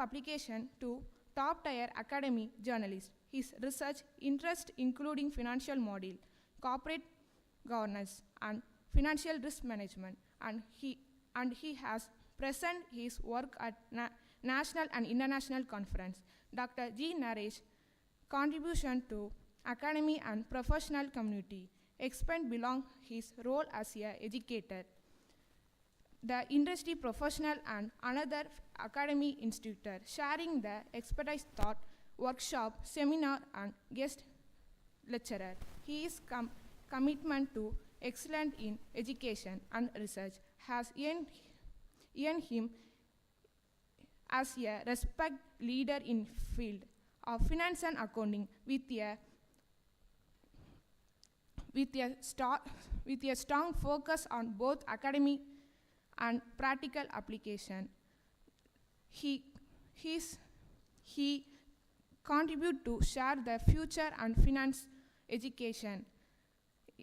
publication to top-tier academy journalist. His research interests including financial model, corporate governance, and financial risk management, and he has present his work at national and international conference. Dr. G. Naresh contribution to academy and professional community expand beyond his role as a educator, the industry professional, and another academy institutor, sharing the expertise thought, workshop, seminar, and guest lecturer. His commitment to excellence in education and research has earned him as a respected leader in field of finance and accounting with a strong focus on both academic and practical application. He contribute to share the future and finance education.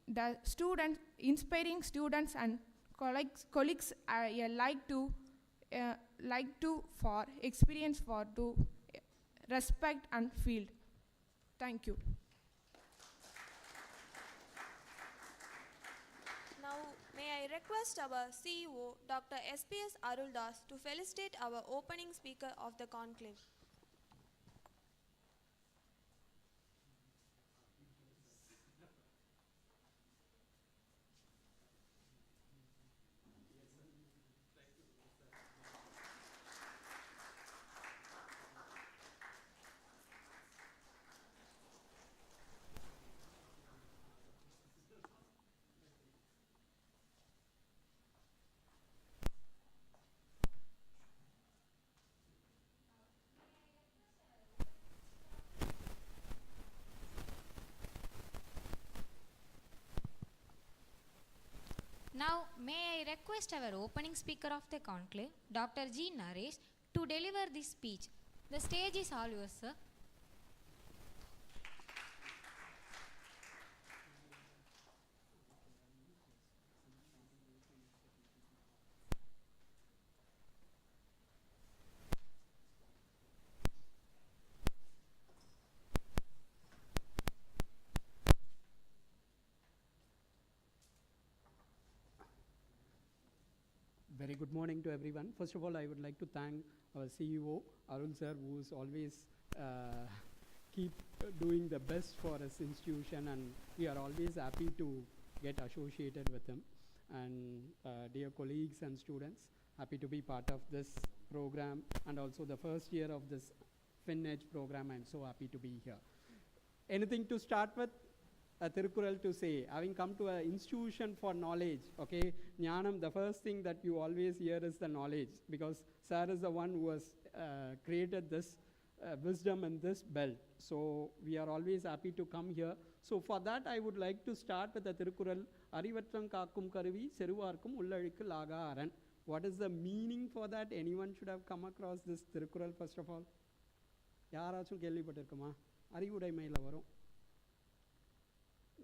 The students, inspiring students and colleagues like to for experience for to respect and field. Thank you. Now, may I request our CEO, Dr. SPS Aruldas, to felicitate our opening speaker of the conclave. Now, may I request our opening speaker of the conclave, Dr. G. Naresh, to deliver this speech. The stage is all yours, sir. Very good morning to everyone. First of all, I would like to thank our CEO, Arul sir, who is always keep doing the best for this institution, and we are always happy to get associated with him. And dear colleagues and students, happy to be part of this program, and also the first year of this FinEdge program. I'm so happy to be here. Anything to start with? A Tirukural to say, having come to an institution for knowledge, okay, Jnanam, the first thing that you always hear is the knowledge, because sir is the one who has created this wisdom in this belt. So we are always happy to come here. So for that, I would like to start with the Tirukural, Arivatram Kakkum Karuvi, Seruvarkum Ullarikku Laga Aran. What is the meaning for that? Anyone should have come across this Tirukural first of all? Yarachum Kelly Paterkama, Arivudai Mailavaro.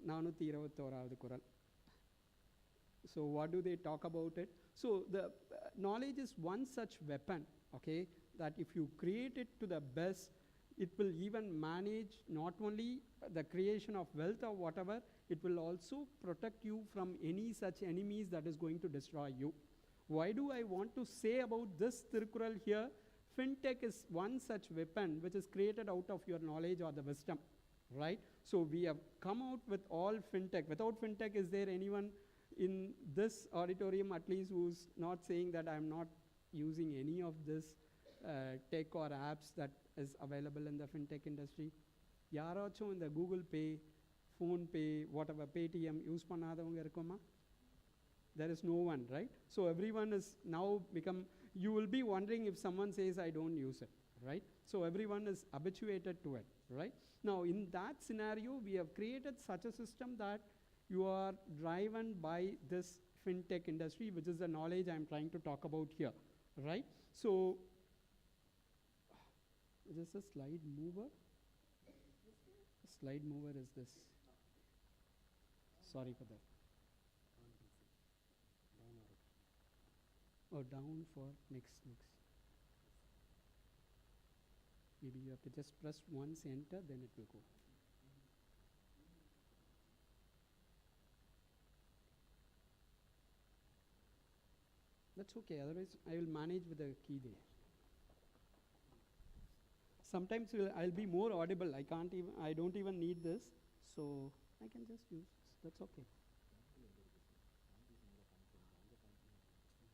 421வது குறள். So what do they talk about it? So the knowledge is one such weapon, okay, that if you create it to the best, it will even manage not only the creation of wealth or whatever, it will also protect you from any such enemies that is going to destroy you. Why do I want to say about this Tirukural here? Fintech is one such weapon which is created out of your knowledge or the wisdom. Right? So we have come out with all fintech. Without fintech, is there anyone in this auditorium at least who's not saying that I'm not using any of this tech or apps that is available in the fintech industry? Yarachum in the Google Pay, Phone Pay, whatever, Paytm, use pannadavanga irukoma? There is no one, right? So everyone is now become, you will be wondering if someone says I don't use it, right? So everyone is habituated to it, right? Now, in that scenario, we have created such a system that you are driven by this fintech industry, which is the knowledge I'm trying to talk about here, right? So, is this a slide mover? Slide mover is this. Sorry for that. Oh, down for next. maybe you have to just press once enter, then it will go. That's okay, otherwise I will manage with the key there. Sometimes I'll be more audible. I don't even need this, so I can just use this. That's okay.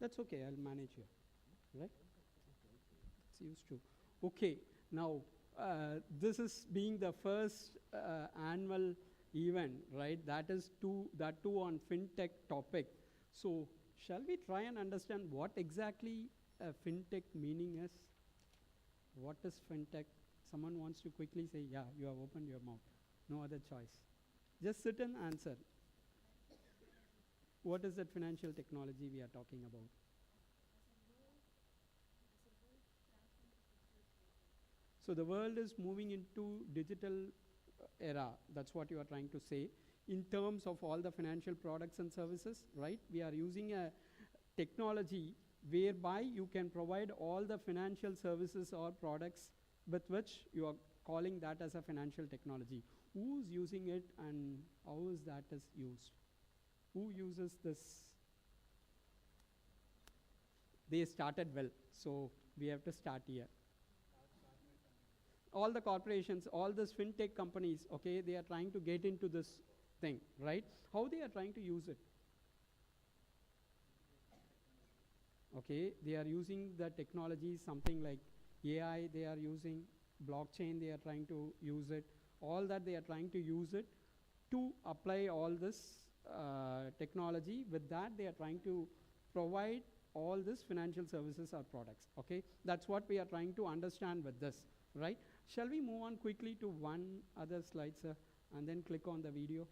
That's okay, I'll manage here, right? It's used to. Okay, now this is being the first annual event, right? That too on fintech topic. So shall we try and understand what exactly fintech meaning is? What is fintech? Someone wants to quickly say, yeah, you have opened your mouth. No other choice. Just sit and answer. What is that financial technology we are talking about? So the world is moving into digital era. That's what you are trying to say. In terms of all the financial products and services, right? We are using a technology whereby you can provide all the financial services or products with which you are calling that as a financial technology. Who's using it and how is that is used? Who uses this? They started well, so we have to start here. All the corporations, all these fintech companies, okay, they are trying to get into this thing, right? How they are trying to use it? Okay, they are using the technology, something like AI they are using, blockchain they are trying to use it, all that they are trying to use it to apply all this technology. With that they are trying to provide all this financial services or products, okay? That's what we are trying to understand with this, right? Shall we move on quickly to one other slide, sir, and then click on the video?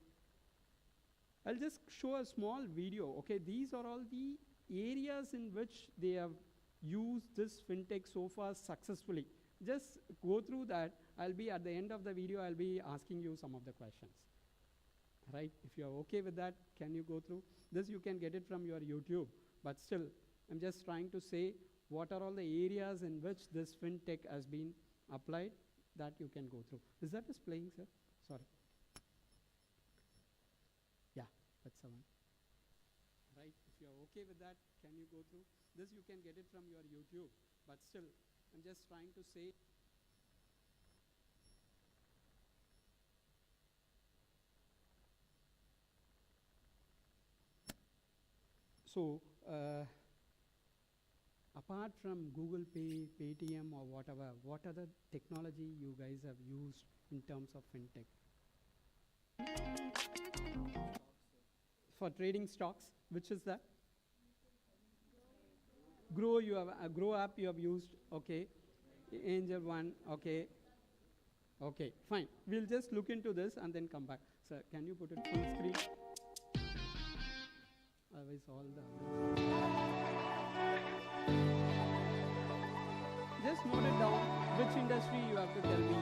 I'll just show a small video, okay? These are all the areas in which they have used this fintech so far successfully. Just go through that. I'll be at the end of the video, I'll be asking you some of the questions, right? If you're okay with that, can you go through? This you can get it from your YouTube, but still, I'm just trying to say what are all the areas in which this fintech has been applied that you can go through. Is that is playing, sir? Sorry. Yeah, that's the one. Right, if you're okay with that, can you go through? This you can get it from your YouTube, but still, I'm just trying to say. So, apart from Google Pay, Paytm or whatever, what other technology you guys have used in terms of fintech? For trading stocks, which is that? Grow, you have Grow app you have used, okay. Angel One, okay. Okay, fine. We'll just look into this and then come back. Sir, can you put it full screen? Otherwise all the just note it down, which industry you have to tell me.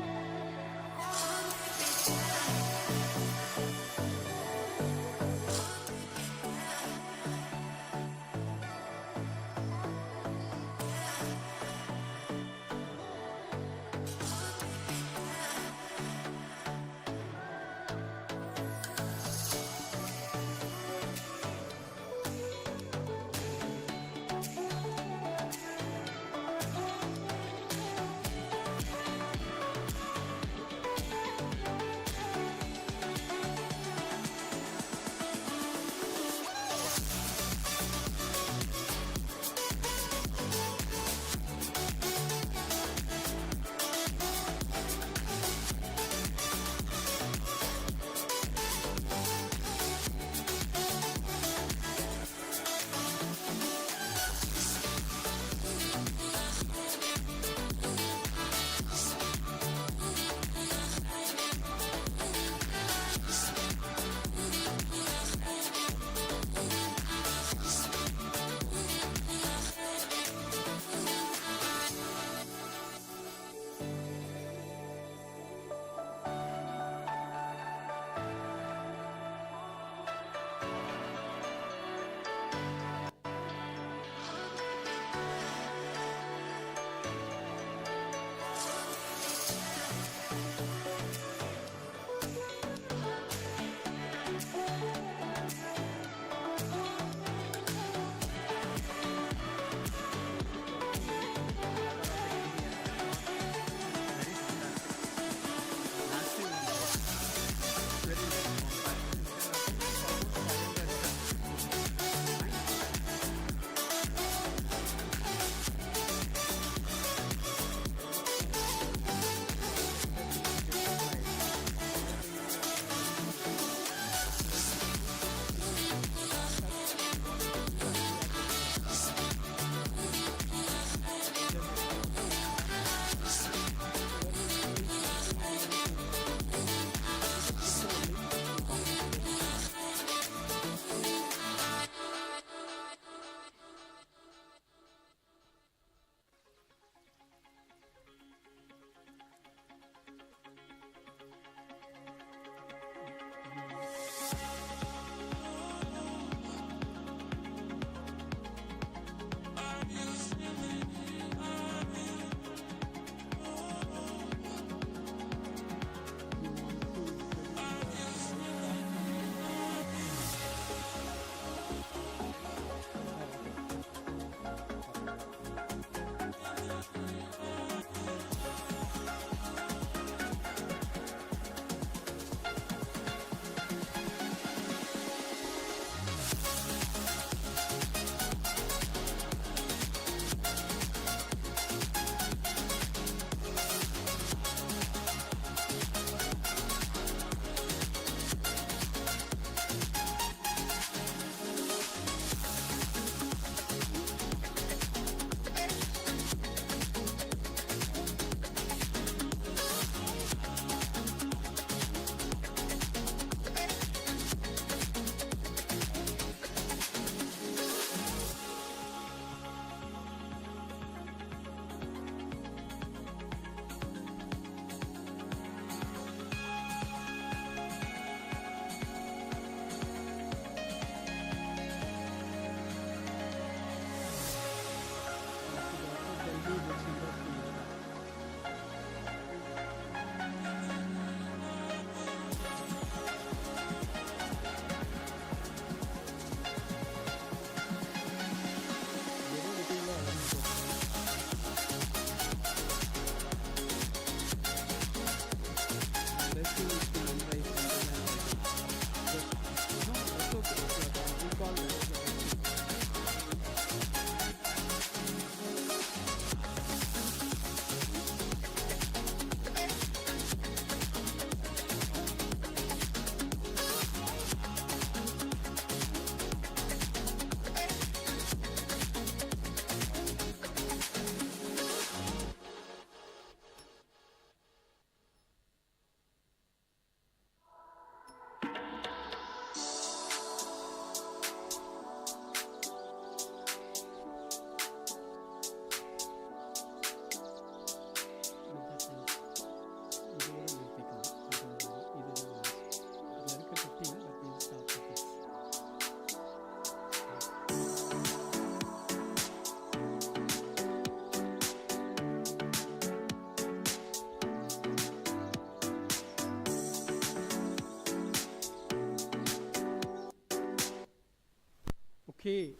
Okay,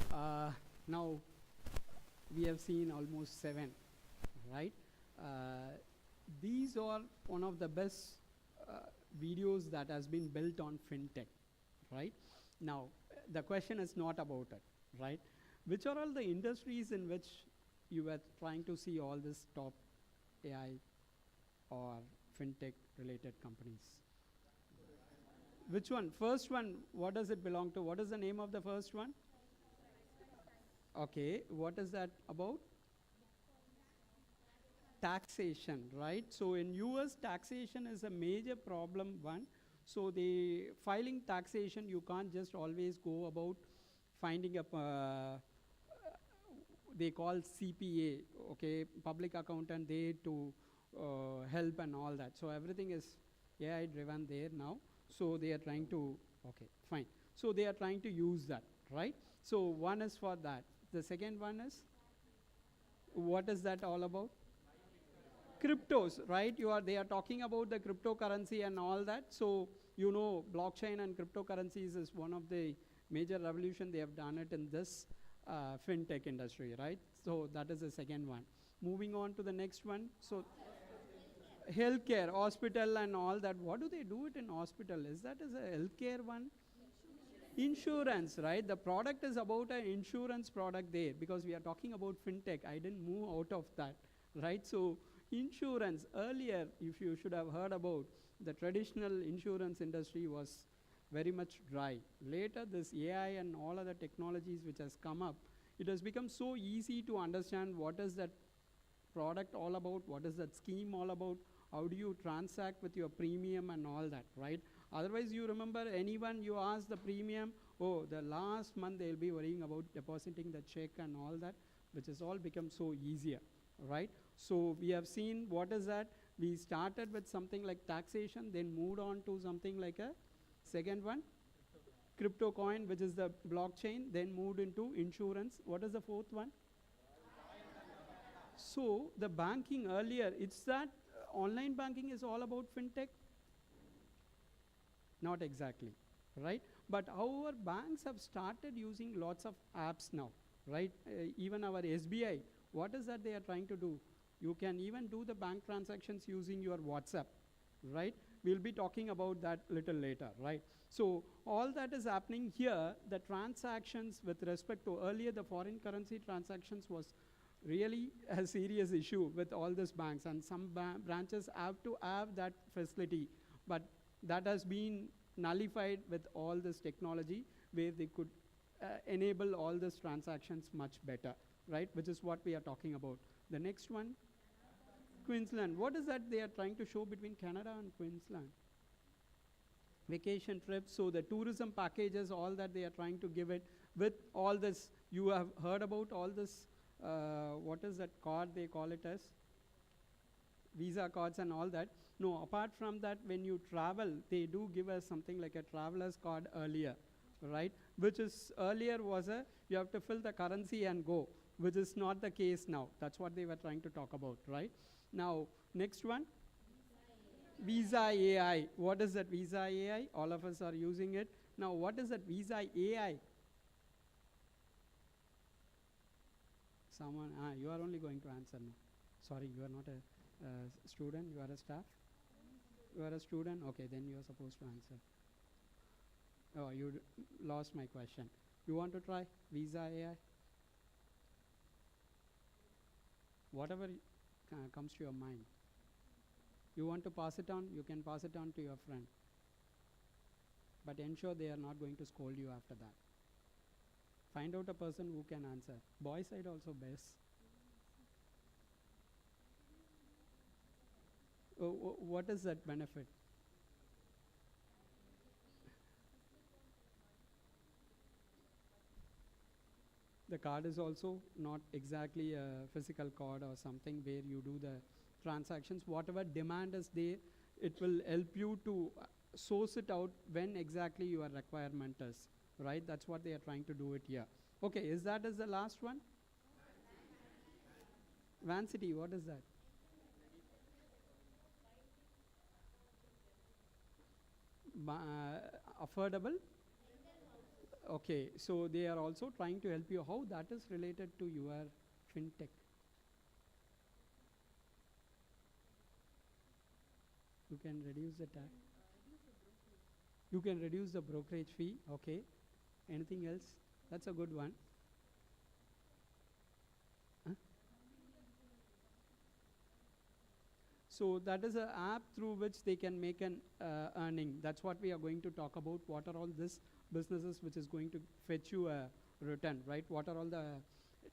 now we have seen almost 7, right? These are one of the best videos that has been built on fintech, right? Now, the question is not about it, right? Which are all the industries in which you were trying to see all this top AI or fintech related companies? Which one? First one, what does it belong to? What is the name of the first one? Okay, what is that about? Taxation, right? So in US, taxation is a major problem one. So the filing taxation, you can't just always go about finding a, they call CPA, okay, public accountant there to help and all that. So everything is AI driven there now. So they are trying to, okay, fine. So they are trying to use that, right? So one is for that. The second one is, what is that all about? Cryptos, right? They are talking about the cryptocurrency and all that. So you know, blockchain and cryptocurrencies is one of the major revolution they have done it in this fintech industry, right? So that is the second one. Moving on to the next one. So healthcare, hospital and all that. What do they do it in hospital? Is that as a healthcare one? Insurance, right? The product is about an insurance product there because we are talking about fintech. I didn't move out of that, right? So insurance, earlier, if you should have heard about, the traditional insurance industry was very much dry. Later, this AI and all other technologies which has come up, it has become so easy to understand what is that product all about, what is that scheme all about, how do you transact with your premium and all that, right? Otherwise, you remember anyone you ask the premium, oh, the last month they'll be worrying about depositing the check and all that, which has all become so easier, right? So we have seen what is that. We started with something like taxation, then moved on to something like a second one, crypto coin, which is the blockchain, then moved into insurance. What is the fourth one? So the banking earlier, it's that online banking is all about fintech? Not exactly, right? But however, banks have started using lots of apps now, right? Even our SBI, what is that they are trying to do? You can even do the bank transactions using your WhatsApp, right? We'll be talking about that little later, right? So all that is happening here, the transactions with respect to earlier, the foreign currency transactions was really a serious issue with all these banks, and some branches have to have that facility, but that has been nullified with all this technology where they could enable all these transactions much better, right? Which is what we are talking about. The next one, Queensland. What is that they are trying to show between Canada and Queensland? Vacation trips, so the tourism packages, all that they are trying to give it with all this. You have heard about all this, what is that card they call it as? Visa cards and all that. No, apart from that, when you travel, they do give us something like a traveler's card earlier, right? Which is earlier was you have to fill the currency and go, which is not the case now. That's what they were trying to talk about, right? Now, next one. Visa AI. What is that Visa AI? All of us are using it. Now, what is that Visa AI? Someone, you are only going to answer now. Sorry, you are not a student, you are a staff? You are a student? Okay, then you are supposed to answer. Oh, you lost my question. You want to try Visa AI? Whatever comes to your mind. You want to pass it on, you can pass it on to your friend. But ensure they are not going to scold you after that. Find out a person who can answer. Boy side also best. What is that benefit? The card is also not exactly a physical card or something where you do the transactions. Whatever demand is there, it will help you to source it out when exactly your requirement is, right? That's what they are trying to do it here. Okay, is that as the last one? Vancity, what is that? Affordable? Okay, so they are also trying to help you. How that is related to your fintech? You can reduce the tax. You can reduce the brokerage fee. Okay. Anything else? That's a good one. Huh? So that is an app through which they can make an earning. That's what we are going to talk about. What are all these businesses which is going to fetch you a return, right? What are all the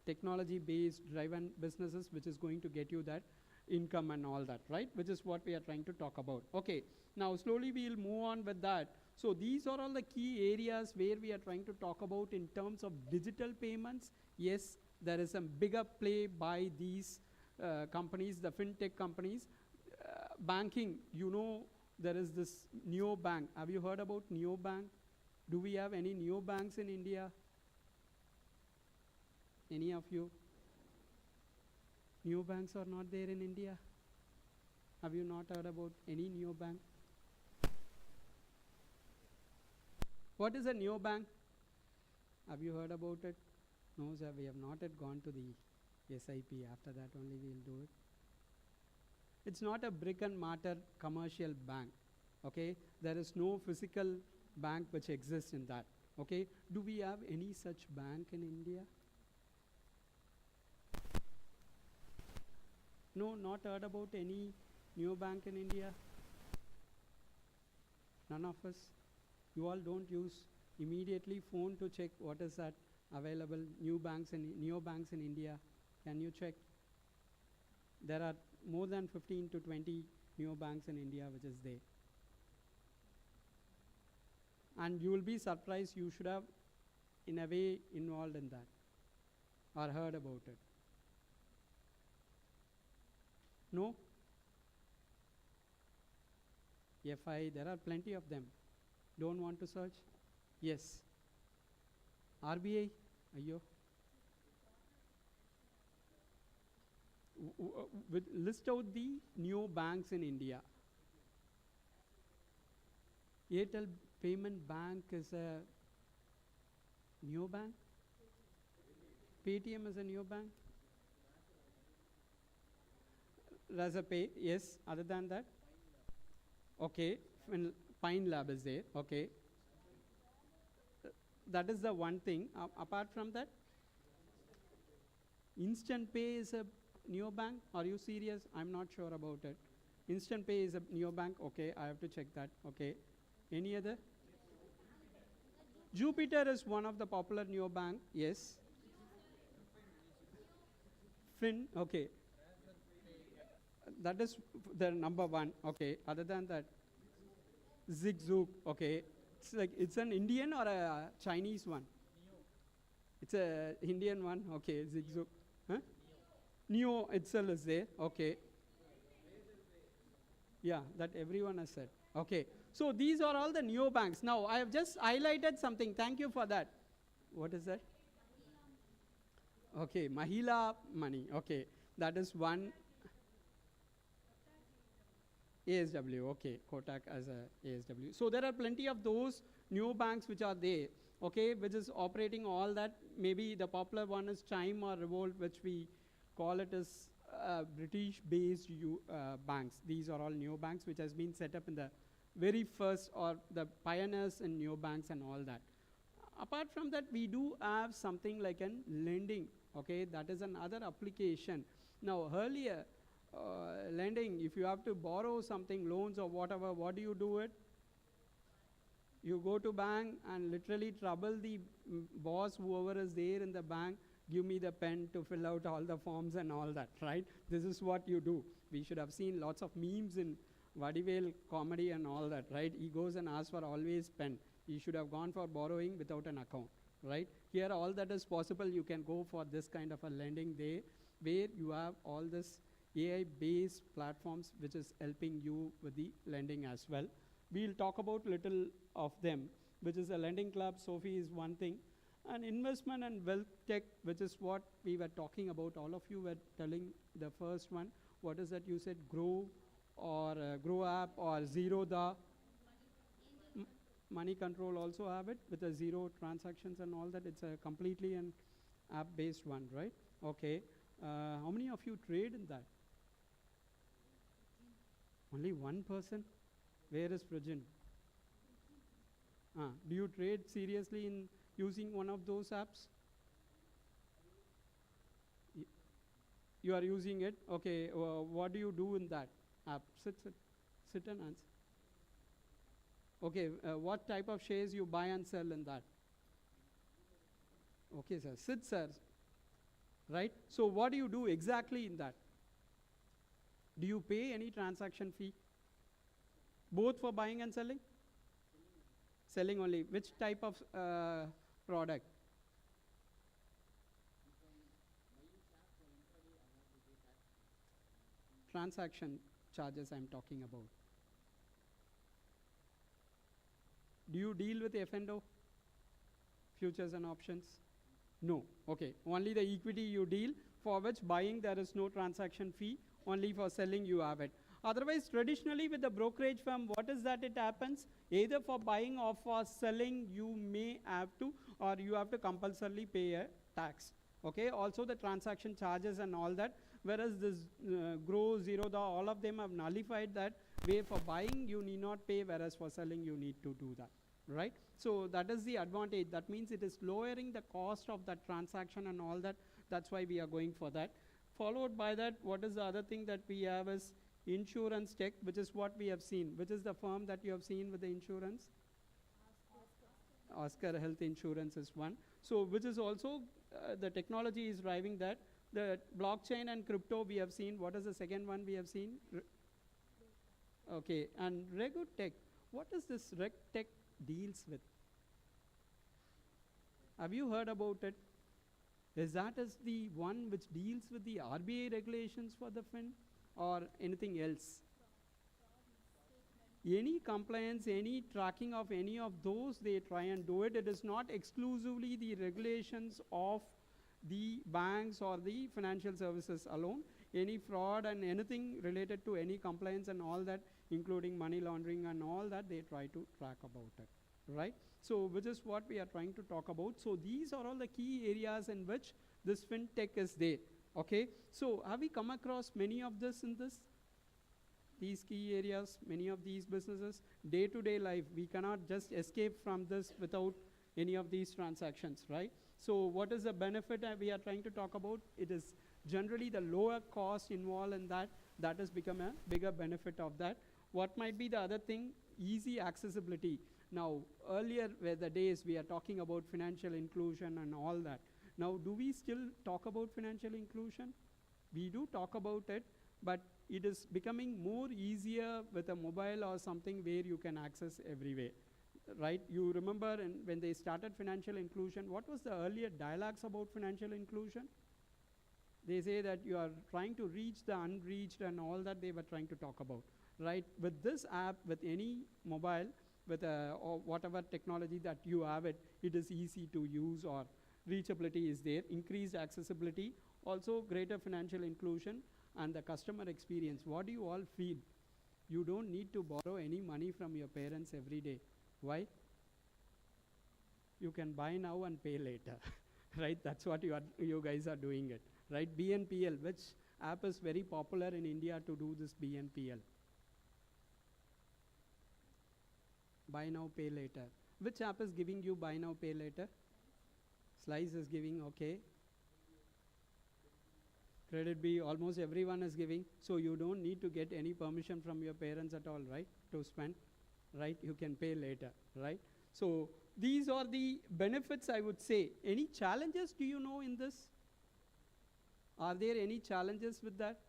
technology-based driven businesses which is going to get you that income and all that, right? Which is what we are trying to talk about. Okay, now slowly we'll move on with that. So these are all the key areas where we are trying to talk about in terms of digital payments. Yes, there is a bigger play by these companies, the fintech companies. Banking, you know, there is this neobank. Have you heard about neobank? Do we have any neobanks in India? Any of you? Neobanks are not there in India. Have you not heard about any neobank? What is a neobank? Have you heard about it? No, sir, we have not yet gone to the SIP. After that only we will do it. It's not a brick and mortar commercial bank. Okay, there is no physical bank which exists in that. Okay, do we have any such bank in India? No, not heard about any new bank in India? None of us? You all don't use immediately phone to check what is that available new banks and neobanks in India? Can you check? There are more than 15 to 20 neobanks in India which is there. And you will be surprised, you should have in a way involved in that or heard about it. No? FI, there are plenty of them. Don't want to search? Yes. RBI? Ayyo. List out the new banks in India. Airtel Payment Bank is a new bank? Paytm is a new bank? Razapay, yes. Other than that? Okay. Pine Lab is there. Okay. That is the one thing. Apart from that, Instant Pay is a neobank. Are you serious? I'm not sure about it. Instant Pay is a neobank. Okay, I have to check that. Okay. Any other? Jupiter is one of the popular neobank. Yes. Fin. Okay. That is the number one. Okay. Other than that, Zigzag. Okay. It's like it's an Indian or a Chinese one? It's a Indian one. Okay. Zigzag. Huh? Neo itself is there. Okay. Yeah, that everyone has said. Okay. So these are all the neobanks. Now I have just highlighted something. Thank you for that. What is that? Okay, Mahila Money. Okay, that is one. ASW, okay, Kotak as a ASW. So there are plenty of those new banks which are there, okay, which is operating all that. Maybe the popular one is Chime or Revolt, which we call it as British-based banks. These are all new banks which has been set up in the very first or the pioneers in new banks and all that. Apart from that, we do have something like an lending, okay, that is another application. Now earlier, lending, if you have to borrow something, loans or whatever, what do you do it? You go to bank and literally trouble the boss, whoever is there in the bank, give me the pen to fill out all the forms and all that, right? This is what you do. We should have seen lots of memes in Vadivel comedy and all that, right? He goes and asks for always pen. He should have gone for borrowing without an account, right? Here all that is possible. You can go for this kind of a lending there where you have all this AI-based platforms which is helping you with the lending as well. We'll talk about little of them, which is a lending club. Sophie is one thing. And investment and wealth tech, which is what we were talking about. All of you were telling the first one. What is that you said? Grow or Grow App or Zero Da? money control also have it with a zero transactions and all that. It's a completely an app-based one, right? Okay. How many of you trade in that? Only one person? Where is Prajin? Do you trade seriously in using one of those apps? You are using it? Okay. What do you do in that app? Sit and answer. Okay. What type of shares you buy and sell in that? Okay, sir. Sit, sir. Right? So what do you do exactly in that? Do you pay any transaction fee? Both for buying and selling? Selling only. Which type of product? Transaction charges I'm talking about. Do you deal with F&O? Futures and options? No. Okay. Only the equity you deal, for which buying there is no transaction fee, only for selling you have it. Otherwise, traditionally with the brokerage firm, what is that it happens? Either for buying or for selling, you may have to, or you have to compulsorily pay a tax. Okay. Also the transaction charges and all that. Whereas this Grow, Zerodha, all of them have nullified that, where for buying you need not pay, whereas for selling you need to do that. Right? So that is the advantage. That means it is lowering the cost of that transaction and all that. That's why we are going for that. Followed by that, what is the other thing that we have is insurance tech, which is what we have seen. Which is the firm that you have seen with the insurance? Oscar Health Insurance is one. So which is also, the technology is driving that. The blockchain and crypto we have seen. What is the second one we have seen? Okay, and Regutech. What is this Regtech deals with? Have you heard about it? Is that is the one which deals with the RBI regulations for the fin or anything else? Any compliance, any tracking of any of those, they try and do it. It is not exclusively the regulations of the banks or the financial services alone. Any fraud and anything related to any compliance and all that, including money laundering and all that, they try to track about it, right? So which is what we are trying to talk about. So these are all the key areas in which this fintech is there, okay? So have we come across many of this in this? These key areas, many of these businesses, day-to-day life, we cannot just escape from this without any of these transactions, right? So what is the benefit we are trying to talk about? It is generally the lower cost involved in that. That has become a bigger benefit of that. What might be the other thing? Easy accessibility. Now, earlier were the days we are talking about financial inclusion and all that. Now, do we still talk about financial inclusion? We do talk about it, but it is becoming more easier with a mobile or something where you can access everywhere, right? You remember when they started financial inclusion, what was the earlier dialogues about financial inclusion? They say that you are trying to reach the unreached and all that they were trying to talk about, right? With this app, with any mobile, with or whatever technology that you have it is easy to use, or reachability is there, increased accessibility, also greater financial inclusion, and the customer experience. What do you all feel? You don't need to borrow any money from your parents every day. Why? You can buy now and pay later, right? That's what you guys are doing it, right? BNPL, which app is very popular in India to do this BNPL? Buy now, pay later. Which app is giving you buy now, pay later? Slice is giving, okay. Credit B, almost everyone is giving. So you don't need to get any permission from your parents at all, right? To spend, right? You can pay later, right? So these are the benefits, I would say. Any challenges do you know in this? Are there any challenges with that?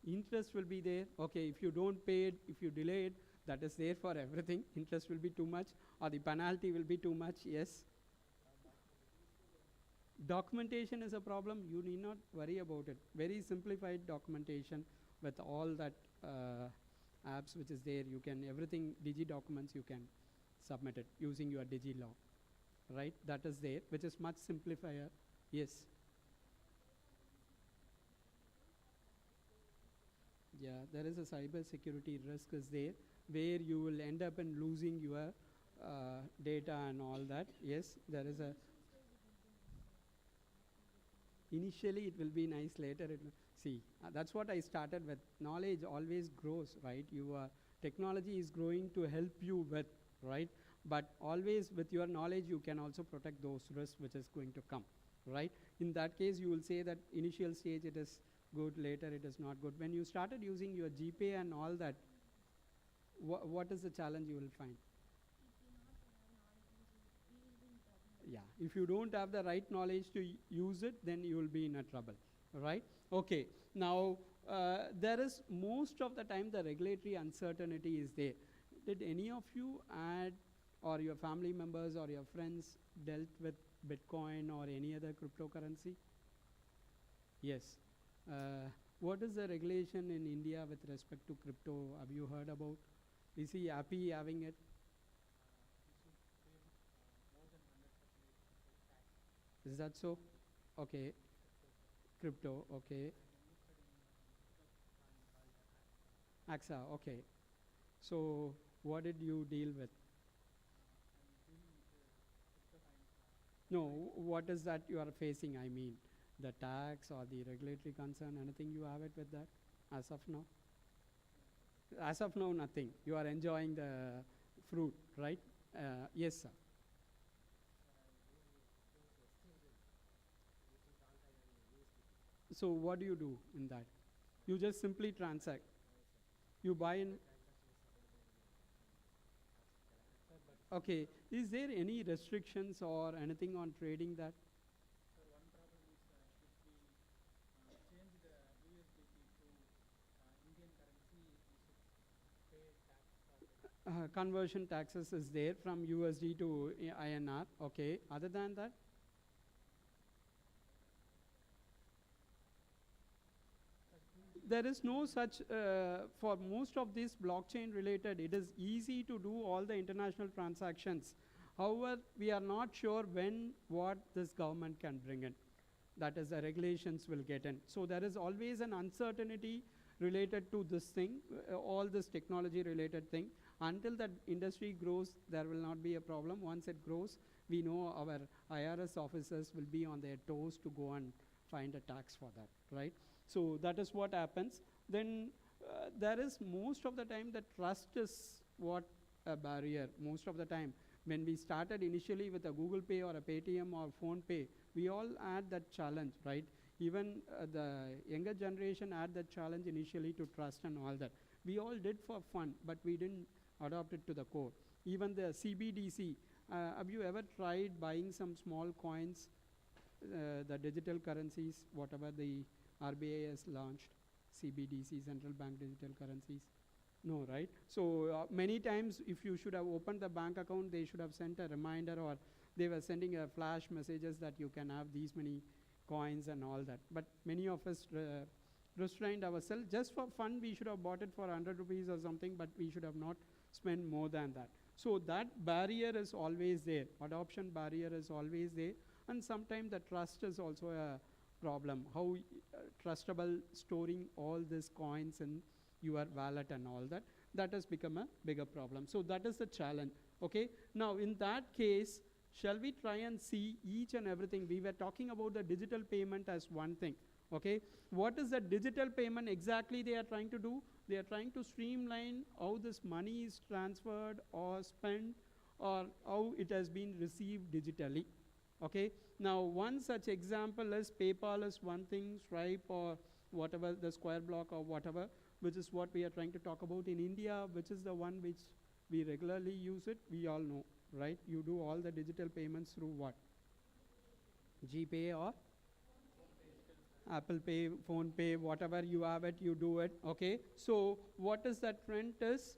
Interest will be there. Okay, if you don't pay it, if you delay it, that is there for everything. Interest will be too much, or the penalty will be too much, yes. Documentation is a problem. You need not worry about it. Very simplified documentation with all that apps which is there. You can, everything, Digi documents, you can submit it using your DigiLog, right? That is there, which is much simplifier. Yes. Yeah, there is a cyber security risk is there, where you will end up in losing your data and all that. Yes, there is a initially it will be nice, later it will see. That's what I started with. Knowledge always grows, right? Your technology is growing to help you with, right? But always with your knowledge you can also protect those risks which is going to come, right? In that case you will say that initial stage it is good, later it is not good. When you started using your GPay and all that, what is the challenge you will find? Yeah, if you don't have the right knowledge to use it, then you will be in a trouble, right? Okay, now there is most of the time the regulatory uncertainty is there. Did any of you add, or your family members or your friends dealt with Bitcoin or any other cryptocurrency? Yes. What is the regulation in India with respect to crypto? Have you heard about? Is he happy having it? Is that so? Okay. Crypto, okay. AXA, okay. So, what did you deal with? No, what is that you are facing? I mean, the tax or the regulatory concern, anything you have it with that as of now? As of now, nothing. You are enjoying the fruit, right? Yes, sir. So, what do you do in that? You just simply transact. You buy in. Okay. Is there any restrictions or anything on trading that? Conversion taxes is there from USD to INR. Okay. Other than that? There is no such, for most of this blockchain related, it is easy to do all the international transactions. However, we are not sure when, what this government can bring in. That is, the regulations will get in. So there is always an uncertainty related to this thing, all this technology related thing. Until that industry grows, there will not be a problem. Once it grows, we know our IRS officers will be on their toes to go and find a tax for that, right? So that is what happens. Then there is most of the time the trust is what a barrier. Most of the time, when we started initially with a Google Pay or a Paytm or Phone Pay, we all had that challenge, right? Even the younger generation had that challenge initially to trust and all that. We all did for fun, but we didn't adopt it to the core. Even the CBDC, have you ever tried buying some small coins, the digital currencies, whatever the RBI has launched, CBDC, central bank digital currencies? No, right? So many times if you should have opened the bank account, they should have sent a reminder, or they were sending a flash messages that you can have these many coins and all that. But many of us restrained ourselves. Just for fun, we should have bought it for 100 rupees or something, but we should have not spent more than that. So that barrier is always there. Adoption barrier is always there. And sometimes the trust is also a problem. How trustable storing all these coins in your wallet and all that, that has become a bigger problem. So that is the challenge. Okay. Now in that case, shall we try and see each and everything? We were talking about the digital payment as one thing. Okay. What is the digital payment exactly they are trying to do? They are trying to streamline how this money is transferred or spent, or how it has been received digitally. Okay. Now one such example is PayPal is one thing, Stripe or whatever, the Square Block or whatever, which is what we are trying to talk about in India, which is the one which we regularly use it. We all know, right? You do all the digital payments through what? GPay or Apple Pay, Phone Pay, whatever you have it, you do it. Okay. So what is that trend is?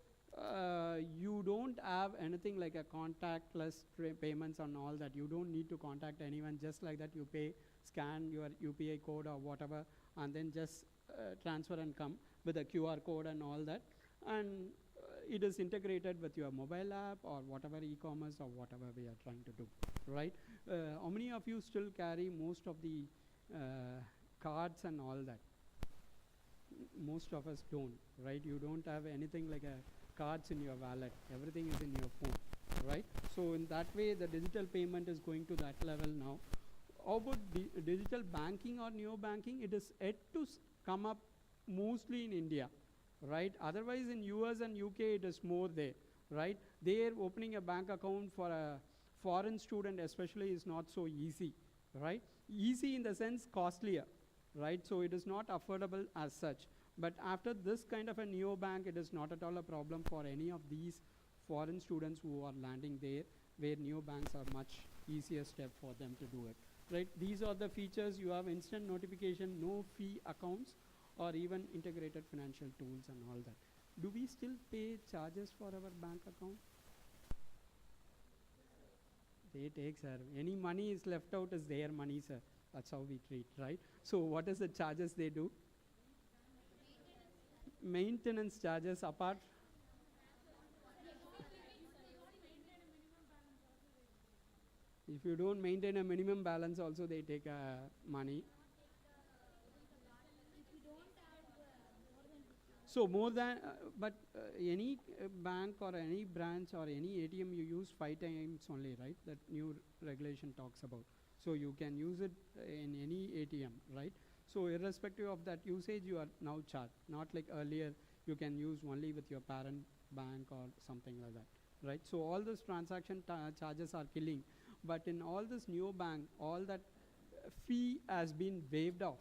You don't have anything like a contactless payments and all that. You don't need to contact anyone. Just like that, you pay, scan your UPI code or whatever, and then just transfer and come with a QR code and all that. And it is integrated with your mobile app or whatever e-commerce or whatever we are trying to do, right? How many of you still carry most of the cards and all that? Most of us don't, right? You don't have anything like a cards in your wallet. Everything is in your phone, right? So in that way, the digital payment is going to that level now. How about digital banking or neo banking? It is yet to come up mostly in India, right? Otherwise, in US and UK, it is more there, right? There, opening a bank account for a foreign student, especially, is not so easy, right? Easy in the sense costlier, right? So it is not affordable as such. But after this kind of a neo bank, it is not at all a problem for any of these foreign students who are landing there, where neo banks are much easier step for them to do it, right? These are the features. You have instant notification, no fee accounts, or even integrated financial tools and all that. Do we still pay charges for our bank account? They take, sir. Any money is left out is their money, sir. That's how we treat, right? So what is the charges they do? Maintenance charges apart. If you don't maintain a minimum balance also, they take money. So more than, any bank or any branch or any ATM you use 5 times only, right? That new regulation talks about. So you can use it in any ATM, right? So irrespective of that usage, you are now charged. Not like earlier, you can use only with your parent bank or something like that, right? So all those transaction charges are killing. But in all this new bank, all that fee has been waived off,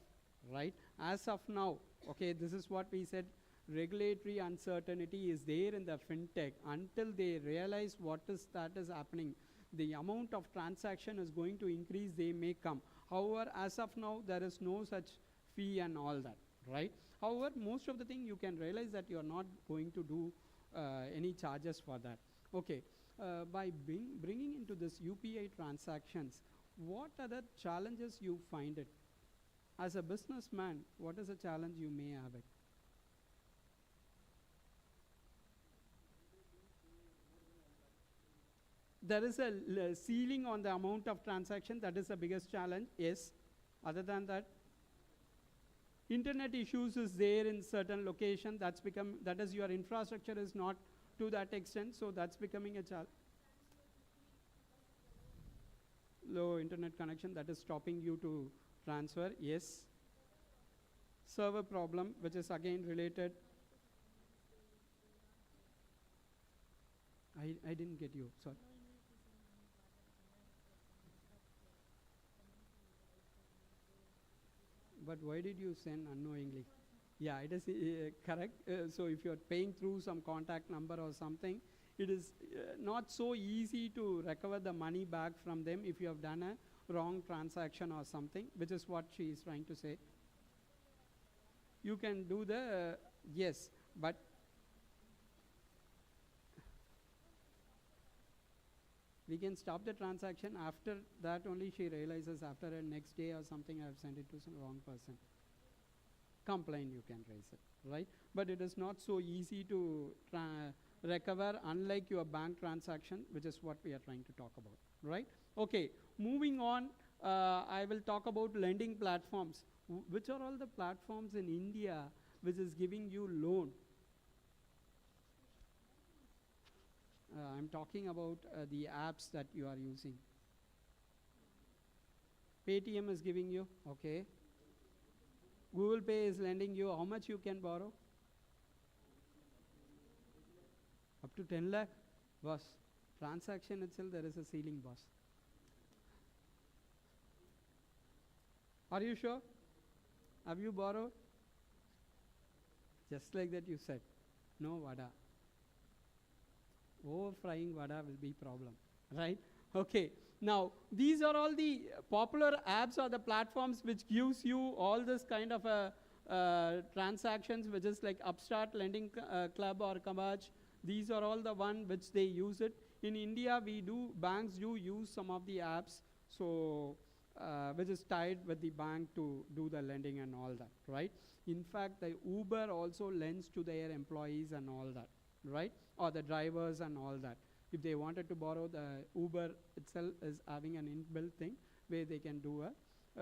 right? As of now, okay, this is what we said. Regulatory uncertainty is there in the fintech until they realize what is that is happening. The amount of transaction is going to increase, they may come. However, as of now, there is no such fee and all that, right? However, most of the thing you can realize that you are not going to do any charges for that. Okay, by bringing into this UPI transactions, what are the challenges you find it? As a businessman, what is a challenge you may have it? There is a ceiling on the amount of transaction. That is the biggest challenge. Yes. Other than that, internet issues is there in certain location. That is your infrastructure is not to that extent. So that's becoming a challenge. Low internet connection, that is stopping you to transfer. Yes. Server problem, which is again related. I didn't get you. Sorry. But why did you send unknowingly? Yeah, it is correct. So if you're paying through some contact number or something, it is not so easy to recover the money back from them if you have done a wrong transaction or something, which is what she is trying to say. You can do the, yes, but we can stop the transaction. After that only she realizes, after a next day or something, I have sent it to some wrong person. Complaint, you can raise it, right? But it is not so easy to recover, unlike your bank transaction, which is what we are trying to talk about, right? Okay, moving on, I will talk about lending platforms. Which are all the platforms in India which is giving you loan? I'm talking about the apps that you are using. Paytm is giving you, okay. Google Pay is lending you. How much you can borrow? Up to 10 lakh? Boss, transaction itself there is a ceiling, boss. Are you sure? Have you borrowed? Just like that you said. No vada. Over frying vada will be problem, right? Okay. Now, these are all the popular apps or the platforms which gives you all this kind of transactions, which is like Upstart, Lending Club or Kabaj. These are all the one which they use it. In India, banks do use some of the apps, so which is tied with the bank to do the lending and all that, right? In fact, the Uber also lends to their employees and all that, right? Or the drivers and all that. If they wanted to borrow, the Uber itself is having an inbuilt thing where they can do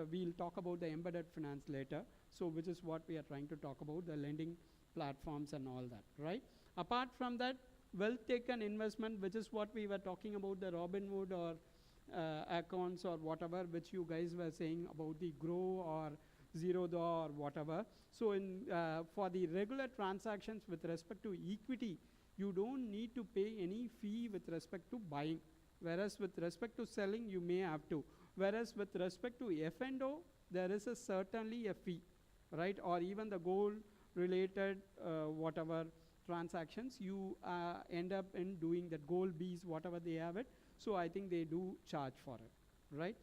we'll talk about the embedded finance later. So which is what we are trying to talk about, the lending platforms and all that, right? Apart from that, wealth taken investment, which is what we were talking about, the Robinhood or accounts or whatever, which you guys were saying about the Grow or Zerodha or whatever. So in for the regular transactions with respect to equity, you don't need to pay any fee with respect to buying. Whereas with respect to selling, you may have to. Whereas with respect to F&O, there is certainly a fee, right? Or even the gold related whatever transactions, you end up in doing that gold bees, whatever they have it. So I think they do charge for it, right?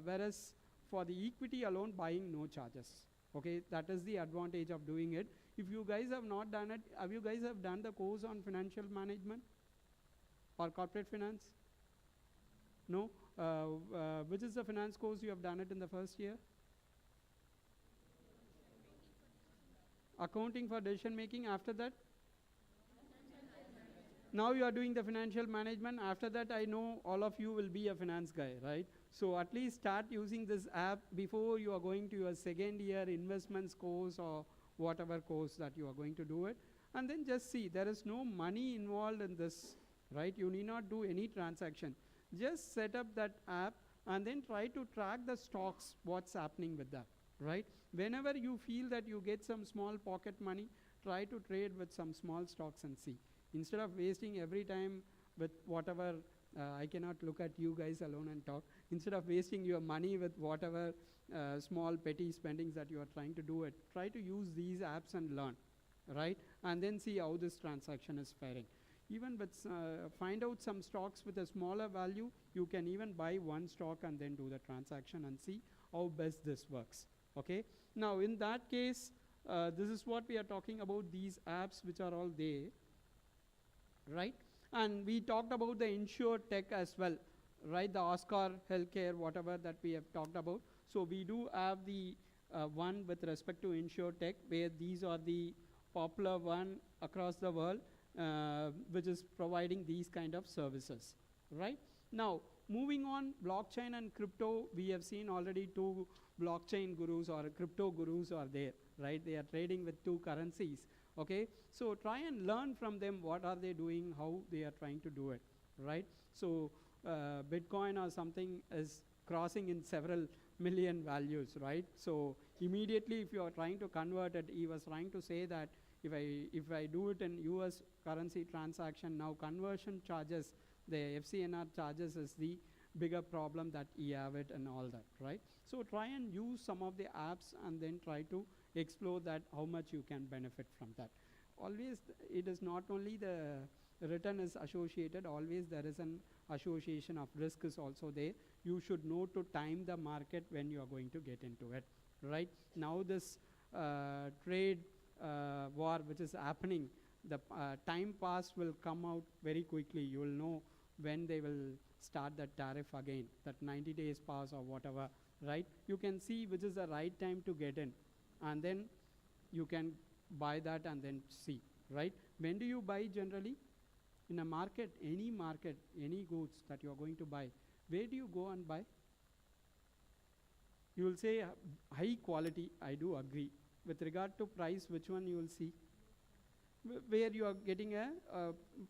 Whereas for the equity alone, buying no charges. Okay, that is the advantage of doing it. If you guys have not done it, have you guys have done the course on financial management or corporate finance? No? Which is the finance course you have done it in the first year? Accounting for decision making. After that? Now you are doing the financial management. After that, I know all of you will be a finance guy, right? So at least start using this app before you are going to your second year investments course or whatever course that you are going to do it. And then just see, there is no money involved in this, right? You need not do any transaction. Just set up that app and then try to track the stocks, what's happening with that, right? Whenever you feel that you get some small pocket money, try to trade with some small stocks and see. Instead of wasting every time with whatever, I cannot look at you guys alone and talk. Instead of wasting your money with whatever small petty spendings that you are trying to do it, try to use these apps and learn, right? And then see how this transaction is faring. Even with, find out some stocks with a smaller value, you can even buy one stock and then do the transaction and see how best this works, okay? Now in that case, this is what we are talking about, these apps which are all there, right? And we talked about the insure tech as well, right? The Oscar healthcare, whatever that we have talked about. So we do have the one with respect to insure tech, where these are the popular one across the world, which is providing these kind of services, right? Now, moving on, blockchain and crypto, we have seen already two blockchain gurus or crypto gurus are there, right? They are trading with two currencies. Okay, so try and learn from them what are they doing, how they are trying to do it, right? So Bitcoin or something is crossing in several million values, right? So immediately if you are trying to convert it, he was trying to say that if I do it in US currency transaction, now conversion charges, the FCNR charges is the bigger problem that he have it and all that, right? So try and use some of the apps and then try to explore that, how much you can benefit from that. Always it is not only the return is associated, always there is an association of risk is also there. You should know to time the market when you are going to get into it, right? Now this trade war which is happening, the time pass will come out very quickly. You will know when they will start that tariff again, that 90 days pass or whatever, right? You can see which is the right time to get in, and then you can buy that and then see, right? When do you buy generally? In a market, any goods that you are going to buy, where do you go and buy? You will say high quality, I do agree. With regard to price, which one you will see? Where you are getting a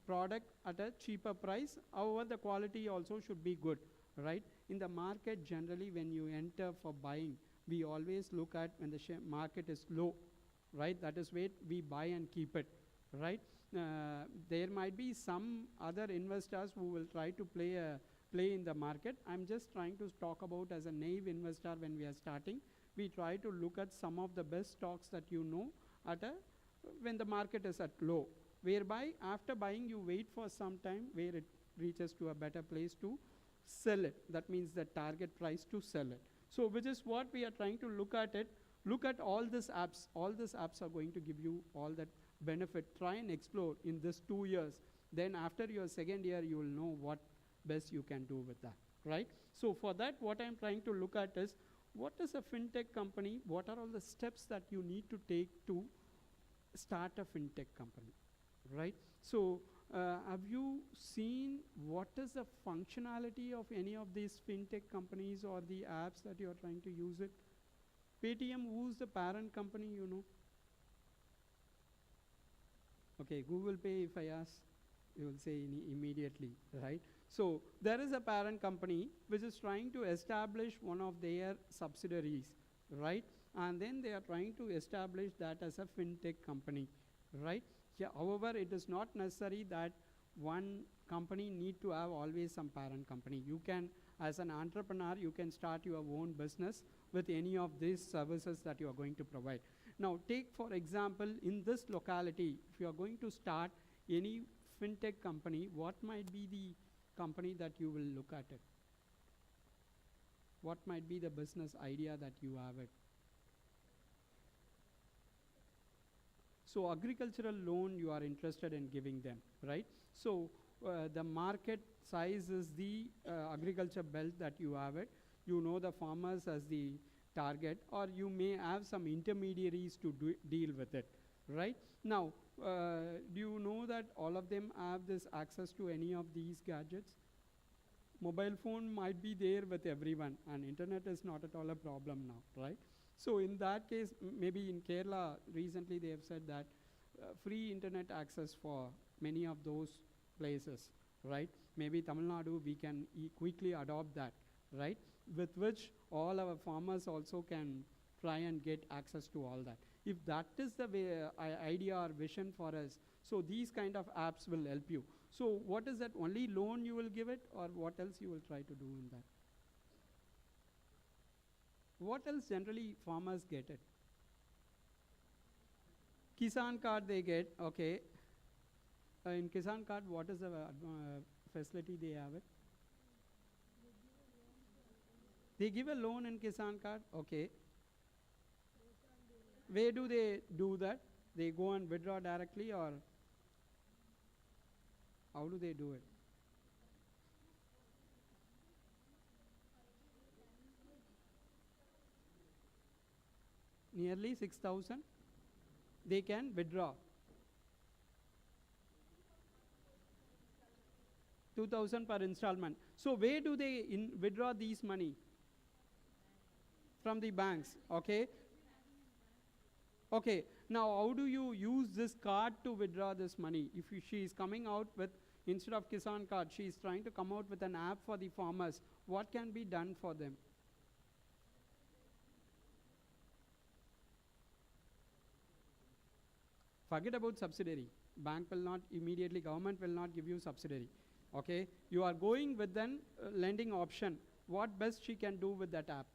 product at a cheaper price, however the quality also should be good, right? In the market generally when you enter for buying, we always look at when the market is low, right? That is where we buy and keep it, right? There might be some other investors who will try to play in the market. I'm just trying to talk about as a naive investor when we are starting. We try to look at some of the best stocks that you know at when the market is at low, whereby after buying you wait for some time where it reaches to a better place to sell it. That means the target price to sell it. So which is what we are trying to look at it. Look at all these apps. All these apps are going to give you all that benefit. Try and explore in this 2 years. Then after your second year, you will know what best you can do with that, right? So for that, what I'm trying to look at is, what is a fintech company? What are all the steps that you need to take to start a fintech company, right? So have you seen what is the functionality of any of these fintech companies or the apps that you are trying to use it? Paytm, who's the parent company, you know? Okay, Google Pay, if I ask, you will say immediately, right? So there is a parent company which is trying to establish one of their subsidiaries, right? And then they are trying to establish that as a fintech company, right? Yeah, however, it is not necessary that one company need to have always some parent company. You can, as an entrepreneur, you can start your own business with any of these services that you are going to provide. Now, take for example, in this locality, if you are going to start any fintech company, what might be the company that you will look at it? What might be the business idea that you have it? So agricultural loan you are interested in giving them, right? So the market size is the agriculture belt that you have it. You know the farmers as the target, or you may have some intermediaries to deal with it, right? Now, do you know that all of them have this access to any of these gadgets? Mobile phone might be there with everyone, and internet is not at all a problem now, right? So in that case, maybe in Kerala, recently they have said that free internet access for many of those places, right? Maybe Tamil Nadu, we can quickly adopt that, right? With which all our farmers also can try and get access to all that. If that is the way, idea or vision for us, so these kind of apps will help you. So what is that, only loan you will give it, or what else you will try to do in that? What else generally farmers get it? Kisan card they get, okay. In Kisan card, what is the facility they have it? They give a loan in Kisan card, okay. Where do they do that? They go and withdraw directly, or how do they do it? Nearly 6,000 they can withdraw. 2,000 per installment. So where do they withdraw these money? From the banks, okay. Okay, now how do you use this card to withdraw this money? If she is coming out with, instead of Kisan card, she is trying to come out with an app for the farmers, what can be done for them? Forget about subsidiary. Bank will not immediately, government will not give you subsidiary. Okay, you are going with an lending option. What best she can do with that app?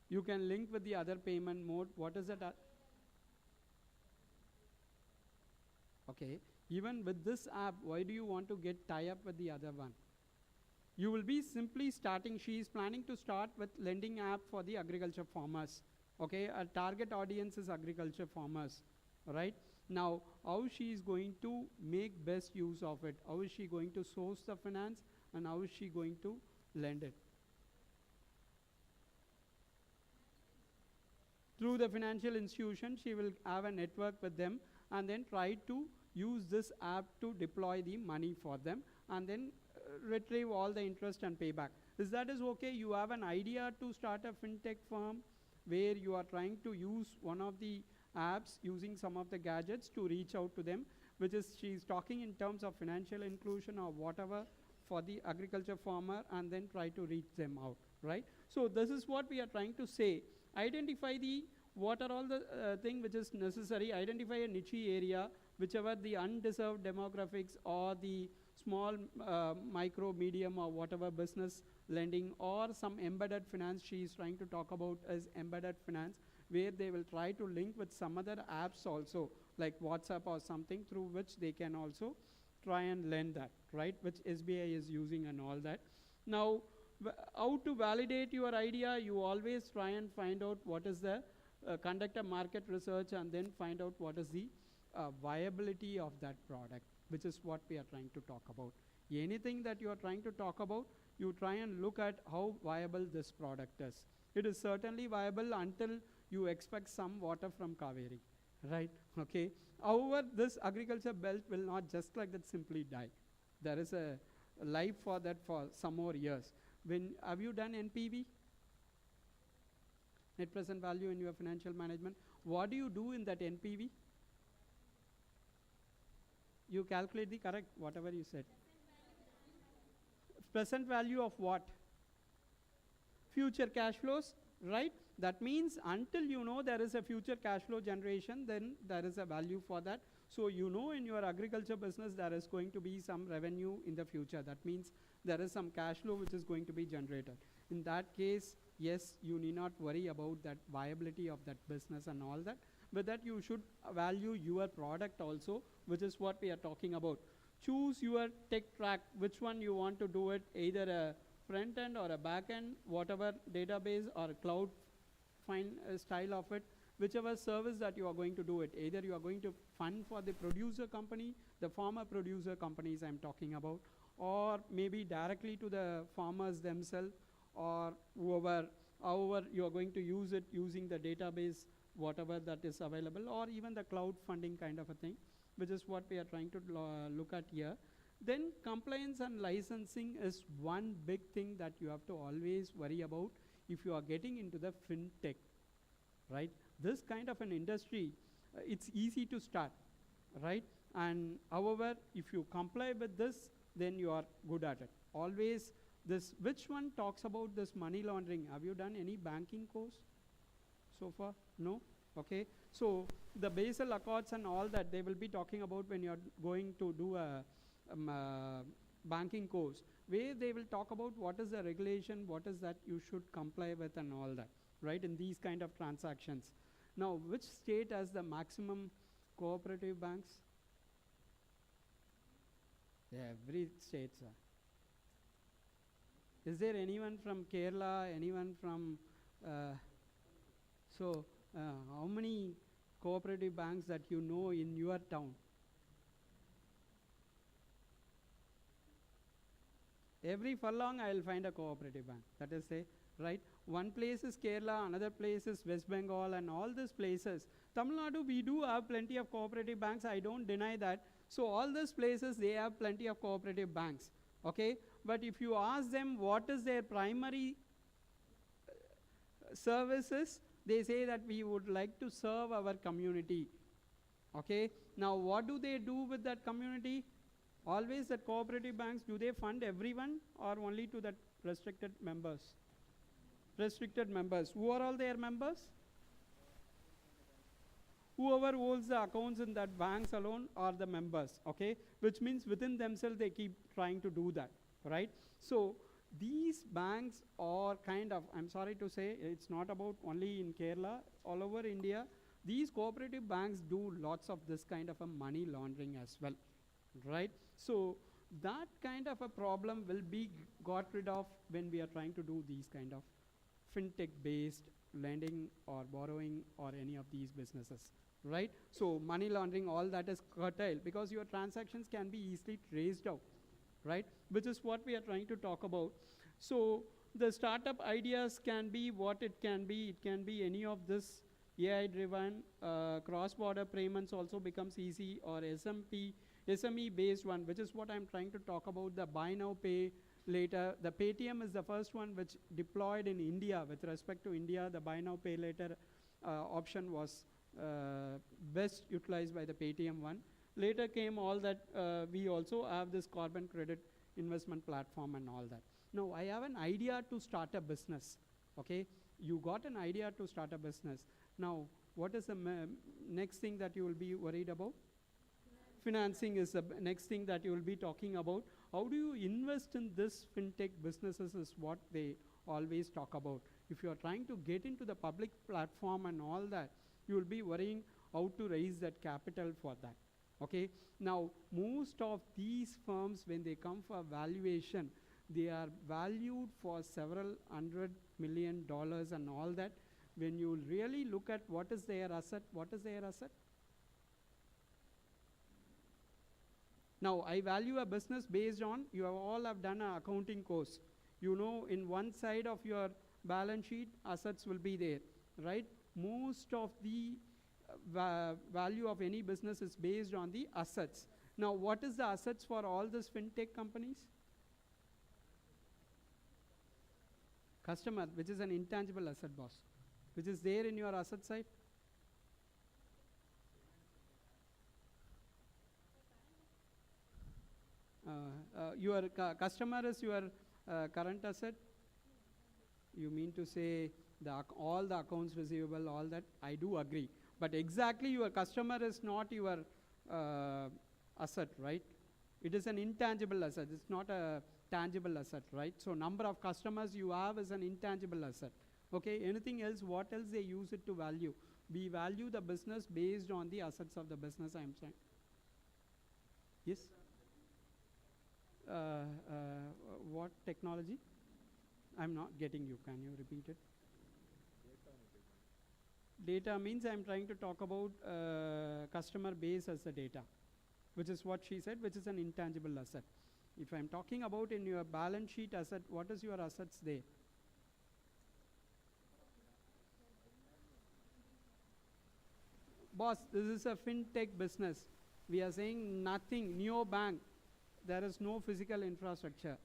You can link with the other payment mode. What is that? Okay, even with this app, why do you want to get tie up with the other one? You will be simply starting, she is planning to start with lending app for the agriculture farmers. Okay, our target audience is agriculture farmers, right? Now, how she is going to make best use of it? How is she going to source the finance, and how is she going to lend it? Through the financial institution, she will have a network with them and then try to use this app to deploy the money for them and then retrieve all the interest and payback. Is that is okay? You have an idea to start a fintech firm where you are trying to use one of the apps using some of the gadgets to reach out to them, which is she is talking in terms of financial inclusion or whatever for the agriculture farmer, and then try to reach them out, right? So this is what we are trying to say. Identify the what are all the thing which is necessary. Identify a niche area, whichever the undeserved demographics or the small, micro, medium, or whatever business lending, or some embedded finance she is trying to talk about as embedded finance, where they will try to link with some other apps also, like WhatsApp or something, through which they can also try and lend that, right, which SBI is using and all that. Now, how to validate your idea? You always try and find out what is the, conduct a market research and then find out what is the viability of that product, which is what we are trying to talk about. Anything that you are trying to talk about, you try and look at how viable this product is. It is certainly viable until you expect some water from Kaveri, right? Okay. However, this agriculture belt will not just like that simply die. There is a life for that for some more years. When have you done NPV? Net present value in your financial management. What do you do in that NPV? You calculate the correct whatever you said. Present value of what? Future cash flows, right? That means until you know there is a future cash flow generation, then there is a value for that. So you know in your agriculture business there is going to be some revenue in the future. That means there is some cash flow which is going to be generated. In that case, yes, you need not worry about that viability of that business and all that. But that you should value your product also, which is what we are talking about. Choose your tech track, which one you want to do it, either a front end or a back end, whatever database or cloud style of it, whichever service that you are going to do it. Either you are going to fund for the producer company, the farmer producer companies I'm talking about, or maybe directly to the farmers themselves, or however you are going to use it using the database, whatever that is available, or even the cloud funding kind of a thing, which is what we are trying to look at here. Then compliance and licensing is one big thing that you have to always worry about if you are getting into the fintech, right? This kind of an industry, it's easy to start, right? And however, if you comply with this, then you are good at it. Always this, which one talks about this money laundering? Have you done any banking course so far? No? Okay. So the Basel Accords and all that, they will be talking about when you are going to do a banking course, where they will talk about what is the regulation, what is that you should comply with and all that, right, in these kind of transactions. Now, which state has the maximum cooperative banks? Every state, sir. Is there anyone from Kerala, anyone from, how many cooperative banks that you know in your town? Every furlong I will find a cooperative bank. That is say, right? One place is Kerala, another place is West Bengal, and all these places. Tamil Nadu, we do have plenty of cooperative banks. I don't deny that. So all these places, they have plenty of cooperative banks. Okay? But if you ask them what is their primary services, they say that we would like to serve our community. Okay? Now, what do they do with that community? Always the cooperative banks, do they fund everyone or only to the restricted members? Restricted members. Who are all their members? Whoever holds the accounts in that banks alone are the members, okay? Which means within themselves they keep trying to do that, right? So these banks are kind of, I'm sorry to say, it's not about only in Kerala, all over India, these cooperative banks do lots of this kind of a money laundering as well, right? So that kind of a problem will be got rid of when we are trying to do these kind of fintech based lending or borrowing or any of these businesses, right? So money laundering, all that is curtailed because your transactions can be easily traced out, right? Which is what we are trying to talk about. So the startup ideas can be what it can be. It can be any of this AI driven, cross-border payments also becomes easy, or SME based one, which is what I'm trying to talk about, the buy now, pay later. The Paytm is the first one which deployed in India. With respect to India, the buy now, pay later option was best utilized by the Paytm one. Later came all that, we also have this carbon credit investment platform and all that. Now, I have an idea to start a business, okay? You got an idea to start a business. Now, what is the next thing that you will be worried about? Financing is the next thing that you will be talking about. How do you invest in this fintech businesses is what they always talk about. If you are trying to get into the public platform and all that, you will be worrying how to raise that capital for that. Okay. Now, most of these firms, when they come for valuation, they are valued for several $100 million and all that. When you really look at what is their asset, what is their asset? Now, I value a business based on, you all have done an accounting course. You know, in one side of your balance sheet, assets will be there, right? Most of the value of any business is based on the assets. Now, what is the assets for all these fintech companies? Customer, which is an intangible asset, boss, which is there in your asset side. Your customer is your current asset. You mean to say all the accounts receivable, all that? I do agree. But exactly your customer is not your asset, right? It is an intangible asset. It's not a tangible asset, right? So number of customers you have is an intangible asset. Okay, anything else, what else they use it to value? We value the business based on the assets of the business, I'm saying. Yes? What technology? I'm not getting you. Can you repeat it? Data means I'm trying to talk about customer base as the data, which is what she said, which is an intangible asset. If I'm talking about in your balance sheet asset, what is your assets there? Boss, this is a fintech business. We are saying nothing, neobank. There is no physical infrastructure.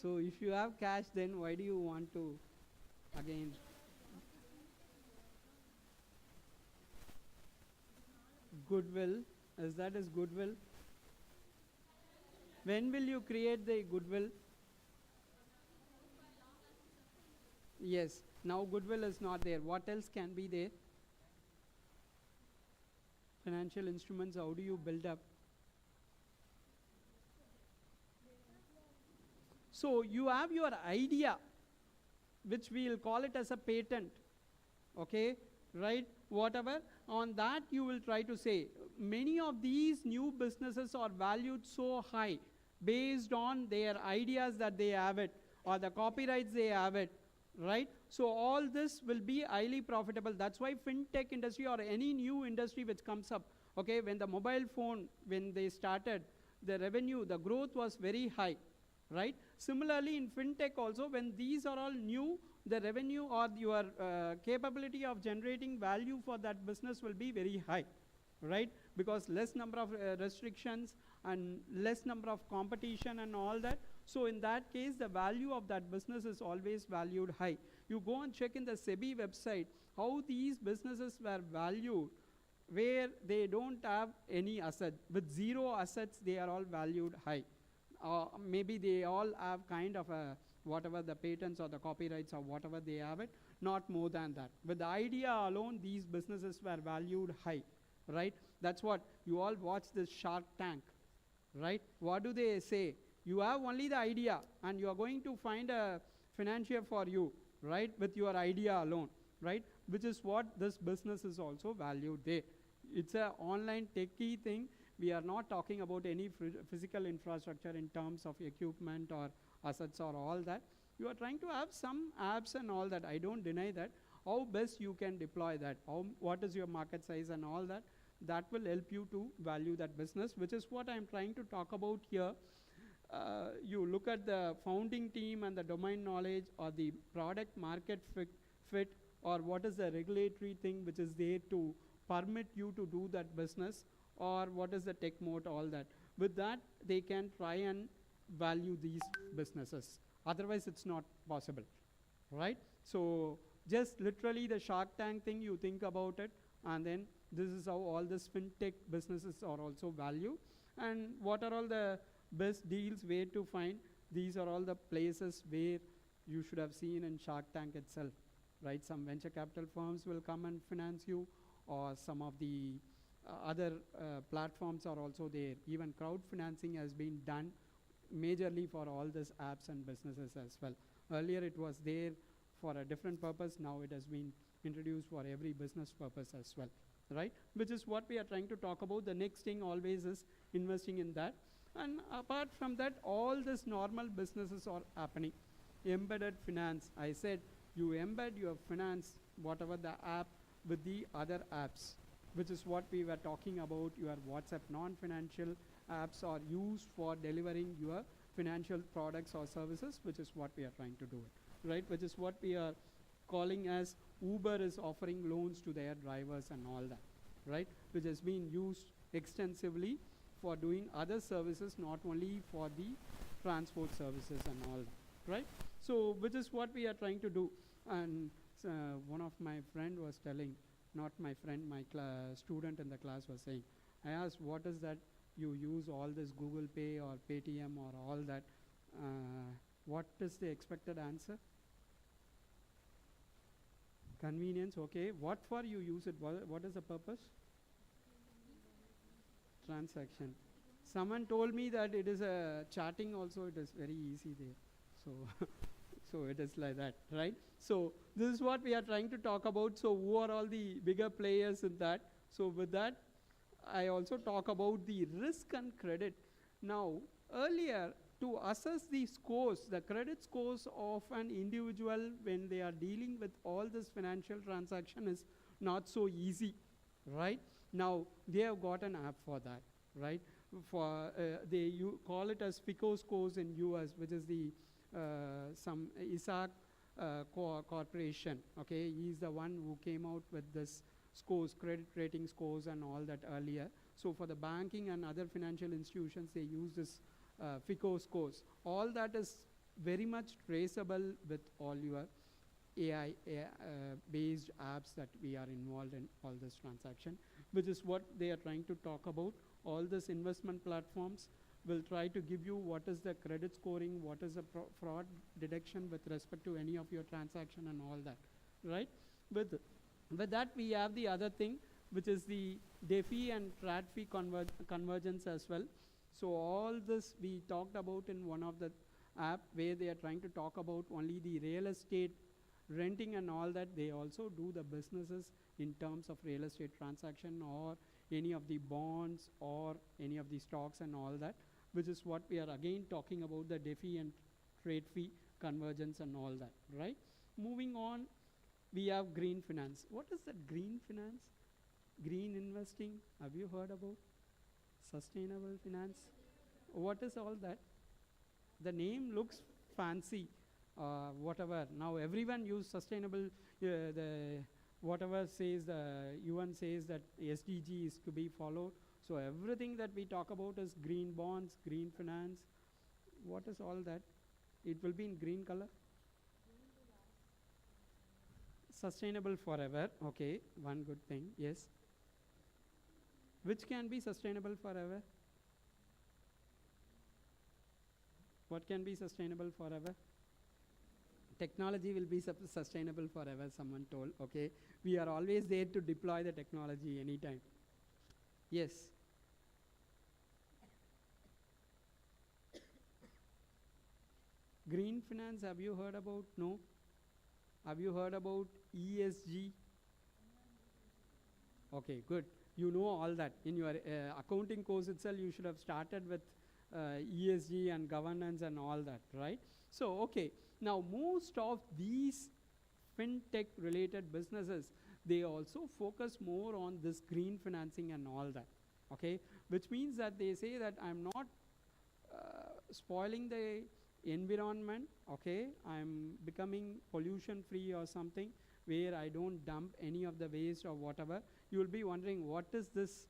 So if you have cash, then why do you want to again? Goodwill, as that is goodwill. When will you create the goodwill? Yes, now goodwill is not there. What else can be there? Financial instruments, how do you build up? So you have your idea, which we will call it as a patent, okay, right? Whatever, on that you will try to say, many of these new businesses are valued so high based on their ideas that they have it, or the copyrights they have it, right? So all this will be highly profitable. That's why fintech industry or any new industry which comes up, okay, when the mobile phone, when they started, the revenue, the growth was very high, right? Similarly, in fintech also, when these are all new, the revenue or your capability of generating value for that business will be very high, right? Because less number of restrictions and less number of competition and all that. So in that case, the value of that business is always valued high. You go and check in the SEBI website how these businesses were valued, where they don't have any asset. With zero assets, they are all valued high. Maybe they all have kind of a whatever the patents or the copyrights or whatever they have it, not more than that. With the idea alone, these businesses were valued high, right? That's what you all watch this Shark Tank, right? What do they say? You have only the idea and you are going to find a financier for you, right? With your idea alone, right? Which is what this business is also valued there. It's an online techie thing. We are not talking about any physical infrastructure in terms of equipment or assets or all that. You are trying to have some apps and all that. I don't deny that. How best you can deploy that? What is your market size and all that? That will help you to value that business, which is what I'm trying to talk about here. You look at the founding team and the domain knowledge or the product market fit or what is the regulatory thing which is there to permit you to do that business, or what is the tech moat, all that. With that, they can try and value these businesses. Otherwise, it's not possible, right? So just literally the Shark Tank thing, you think about it, and then this is how all these fintech businesses are also valued. And what are all the best deals, where to find? These are all the places where you should have seen in Shark Tank itself, right? Some venture capital firms will come and finance you, or some of the other platforms are also there. Even crowd financing has been done majorly for all these apps and businesses as well. Earlier it was there for a different purpose. Now it has been introduced for every business purpose as well, right? Which is what we are trying to talk about. The next thing always is investing in that. And apart from that, all these normal businesses are happening. Embedded finance. I said you embed your finance, whatever the app, with the other apps, which is what we were talking about. Your WhatsApp non-financial apps are used for delivering your financial products or services, which is what we are trying to do it, right? Which is what we are calling as Uber is offering loans to their drivers and all that, right? Which has been used extensively for doing other services, not only for the transport services and all that, right? So, which is what we are trying to do. And one of my friend was telling, not my friend, my student in the class was saying, I asked, what is that you use all this Google Pay or Paytm or all that? What is the expected answer? Convenience, okay. What for you use it? What is the purpose? Transaction. Someone told me that it is a chatting also, it is very easy there. So, so it is like that, right? So this is what we are trying to talk about. So who are all the bigger players in that? So with that, I also talk about the risk and credit. Now, earlier, to assess the scores, the credit scores of an individual when they are dealing with all this financial transaction is not so easy, right? Now, they have got an app for that, right? For you call it as FICO scores in US, which is the some Isaac corporation, okay? He's the one who came out with this scores, credit rating scores and all that earlier. So for the banking and other financial institutions, they use this FICO scores. All that is very much traceable with all your AI based apps that we are involved in all this transaction, which is what they are trying to talk about. All this investment platforms will try to give you what is the credit scoring, what is the fraud detection with respect to any of your transaction and all that, right? With that, we have the other thing, which is the DeFi and TradFi convergence as well. So all this we talked about in one of the app where they are trying to talk about only the real estate renting and all that. They also do the businesses in terms of real estate transaction or any of the bonds or any of the stocks and all that, which is what we are again talking about, the DeFi and TradFi convergence and all that, right? Moving on, we have green finance. What is that green finance? Green investing, have you heard about? Sustainable finance. What is all that? The name looks fancy, whatever. Now everyone use sustainable, the whatever says the UN says that SDG is to be followed. So everything that we talk about is green bonds, green finance. What is all that? It will be in green color. Sustainable forever, okay, one good thing, yes. Which can be sustainable forever? What can be sustainable forever? Technology will be sustainable forever, someone told, okay. We are always there to deploy the technology anytime. Yes. Green finance, have you heard about? No. Have you heard about ESG? Okay, good. You know all that. In your accounting course itself, you should have started with ESG and governance and all that, right? So, okay. Now, most of these fintech related businesses, they also focus more on this green financing and all that, okay? Which means that they say that I'm not spoiling the environment, okay? I'm becoming pollution free or something where I don't dump any of the waste or whatever. You will be wondering, what is this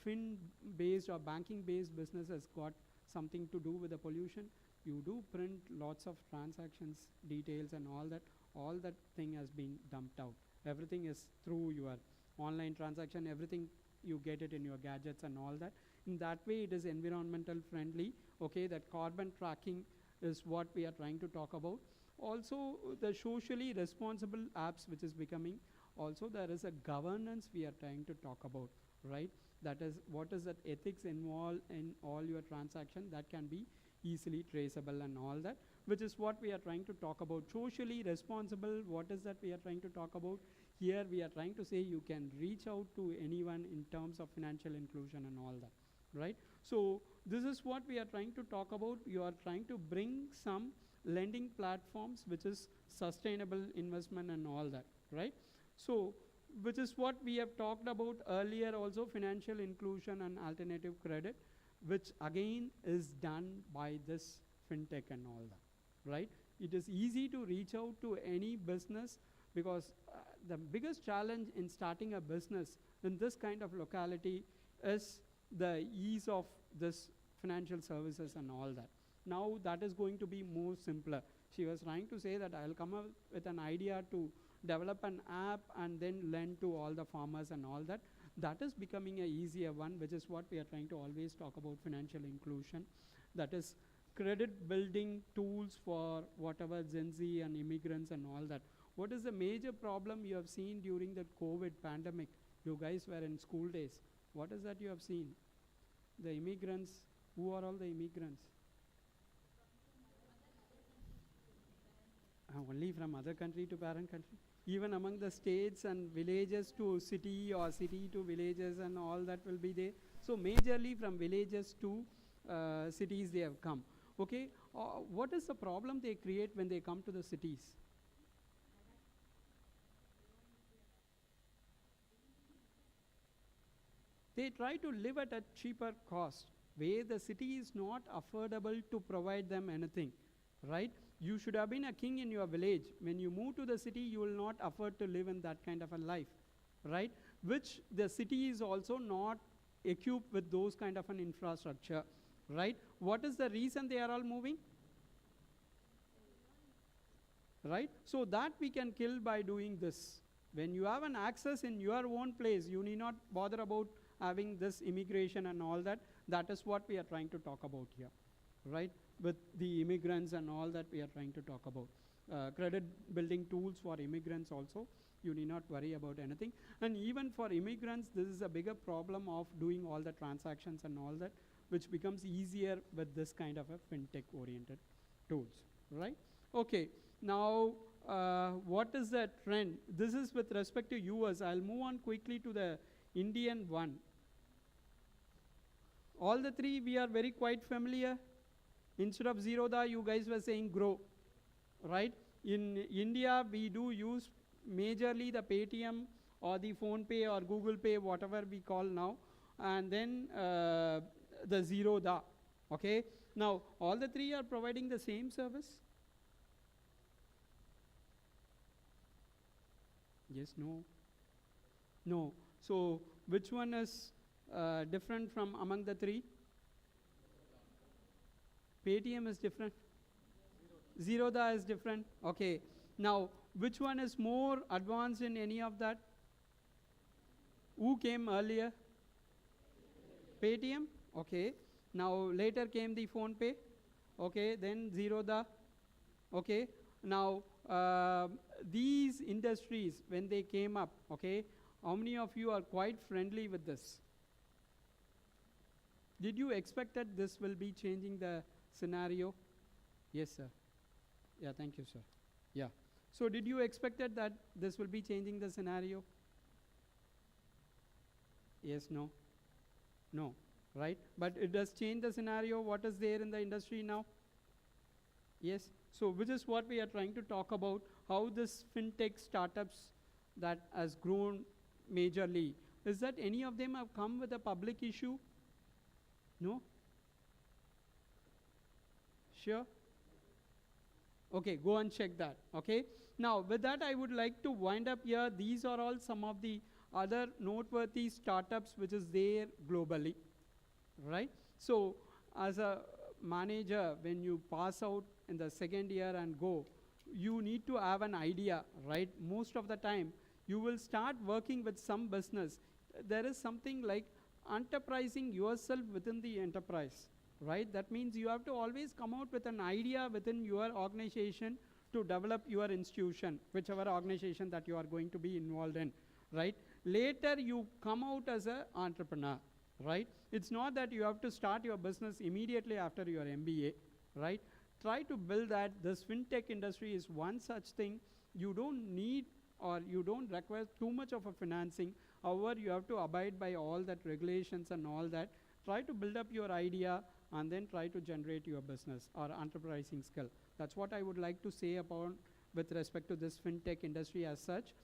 fin-based or banking-based business has got something to do with the pollution? You do print lots of transactions, details and all that thing has been dumped out. Everything is through your online transaction, everything you get it in your gadgets and all that. In that way, it is environmental friendly, okay? That carbon tracking is what we are trying to talk about. Also, the socially responsible apps which is becoming, also there is a governance we are trying to talk about, right? That is, what is that ethics involved in all your transaction that can be easily traceable and all that, which is what we are trying to talk about. Socially responsible, what is that we are trying to talk about? Here we are trying to say you can reach out to anyone in terms of financial inclusion and all that, right? So this is what we are trying to talk about. You are trying to bring some lending platforms which is sustainable investment and all that, right? So which is what we have talked about earlier also, financial inclusion and alternative credit, which again is done by this fintech and all that, right? It is easy to reach out to any business because the biggest challenge in starting a business in this kind of locality is the ease of this financial services and all that. Now that is going to be more simpler. She was trying to say that I'll come up with an idea to develop an app and then lend to all the farmers and all that. That is becoming a easier one, which is what we are trying to always talk about financial inclusion. That is credit building tools for whatever Gen Z and immigrants and all that. What is the major problem you have seen during the COVID pandemic? You guys were in school days. What is that you have seen? The immigrants, who are all the immigrants? Only from other country to parent country? Even among the states and villages to city or city to villages and all that will be there. So majorly from villages to cities they have come. Okay, what is the problem they create when they come to the cities? They try to live at a cheaper cost, where the city is not affordable to provide them anything, right? You should have been a king in your village. When you move to the city, you will not afford to live in that kind of a life, right? Which the city is also not equipped with those kind of an infrastructure, right? What is the reason they are all moving? Right? So that we can kill by doing this. When you have an access in your own place, you need not bother about having this immigration and all that. That is what we are trying to talk about here, right? With the immigrants and all that we are trying to talk about. Credit building tools for immigrants also, you need not worry about anything. And even for immigrants, this is a bigger problem of doing all the transactions and all that, which becomes easier with this kind of a fintech oriented tools, right? Okay, now what is the trend? This is with respect to US. I'll move on quickly to the Indian one. All the three we are very quite familiar. Instead of Zerodha, you guys were saying grow, right? In India, we do use majorly the Paytm or the Phone Pay or Google Pay, whatever we call now, and then the Zerodha, okay? Now, all the three are providing the same service? Yes, no? No. So, which one is different from among the three? Paytm is different. Zerodha is different. Okay. Now, which one is more advanced in any of that? Who came earlier? Paytm. Okay. Now, later came the Phone Pay. Okay. Then Zerodha. Okay. Now, these industries, when they came up, okay, how many of you are quite friendly with this? Did you expect that this will be changing the scenario? Yes, sir. Yeah, thank you, sir. Yeah. So did you expect that this will be changing the scenario? Yes, no? No, right? But it does change the scenario, what is there in the industry now? Yes. So which is what we are trying to talk about, how this fintech startups that has grown majorly. Is that any of them have come with a public issue? No? Sure? Okay, go and check that, okay? Now, with that, I would like to wind up here. These are all some of the other noteworthy startups which is there globally, right? So, as a manager, when you pass out in the second year and go, you need to have an idea, right? Most of the time, you will start working with some business. There is something like enterprising yourself within the enterprise, right? That means you have to always come out with an idea within your organization to develop your institution, whichever organization that you are going to be involved in, right? Later, you come out as an entrepreneur, right? It's not that you have to start your business immediately after your MBA, right? Try to build that. This fintech industry is one such thing. You don't need or you don't require too much of a financing. However, you have to abide by all that regulations and all that. Try to build up your idea and then try to generate your business or enterprising skill. That's what I would like to say about with respect to this fintech industry as such.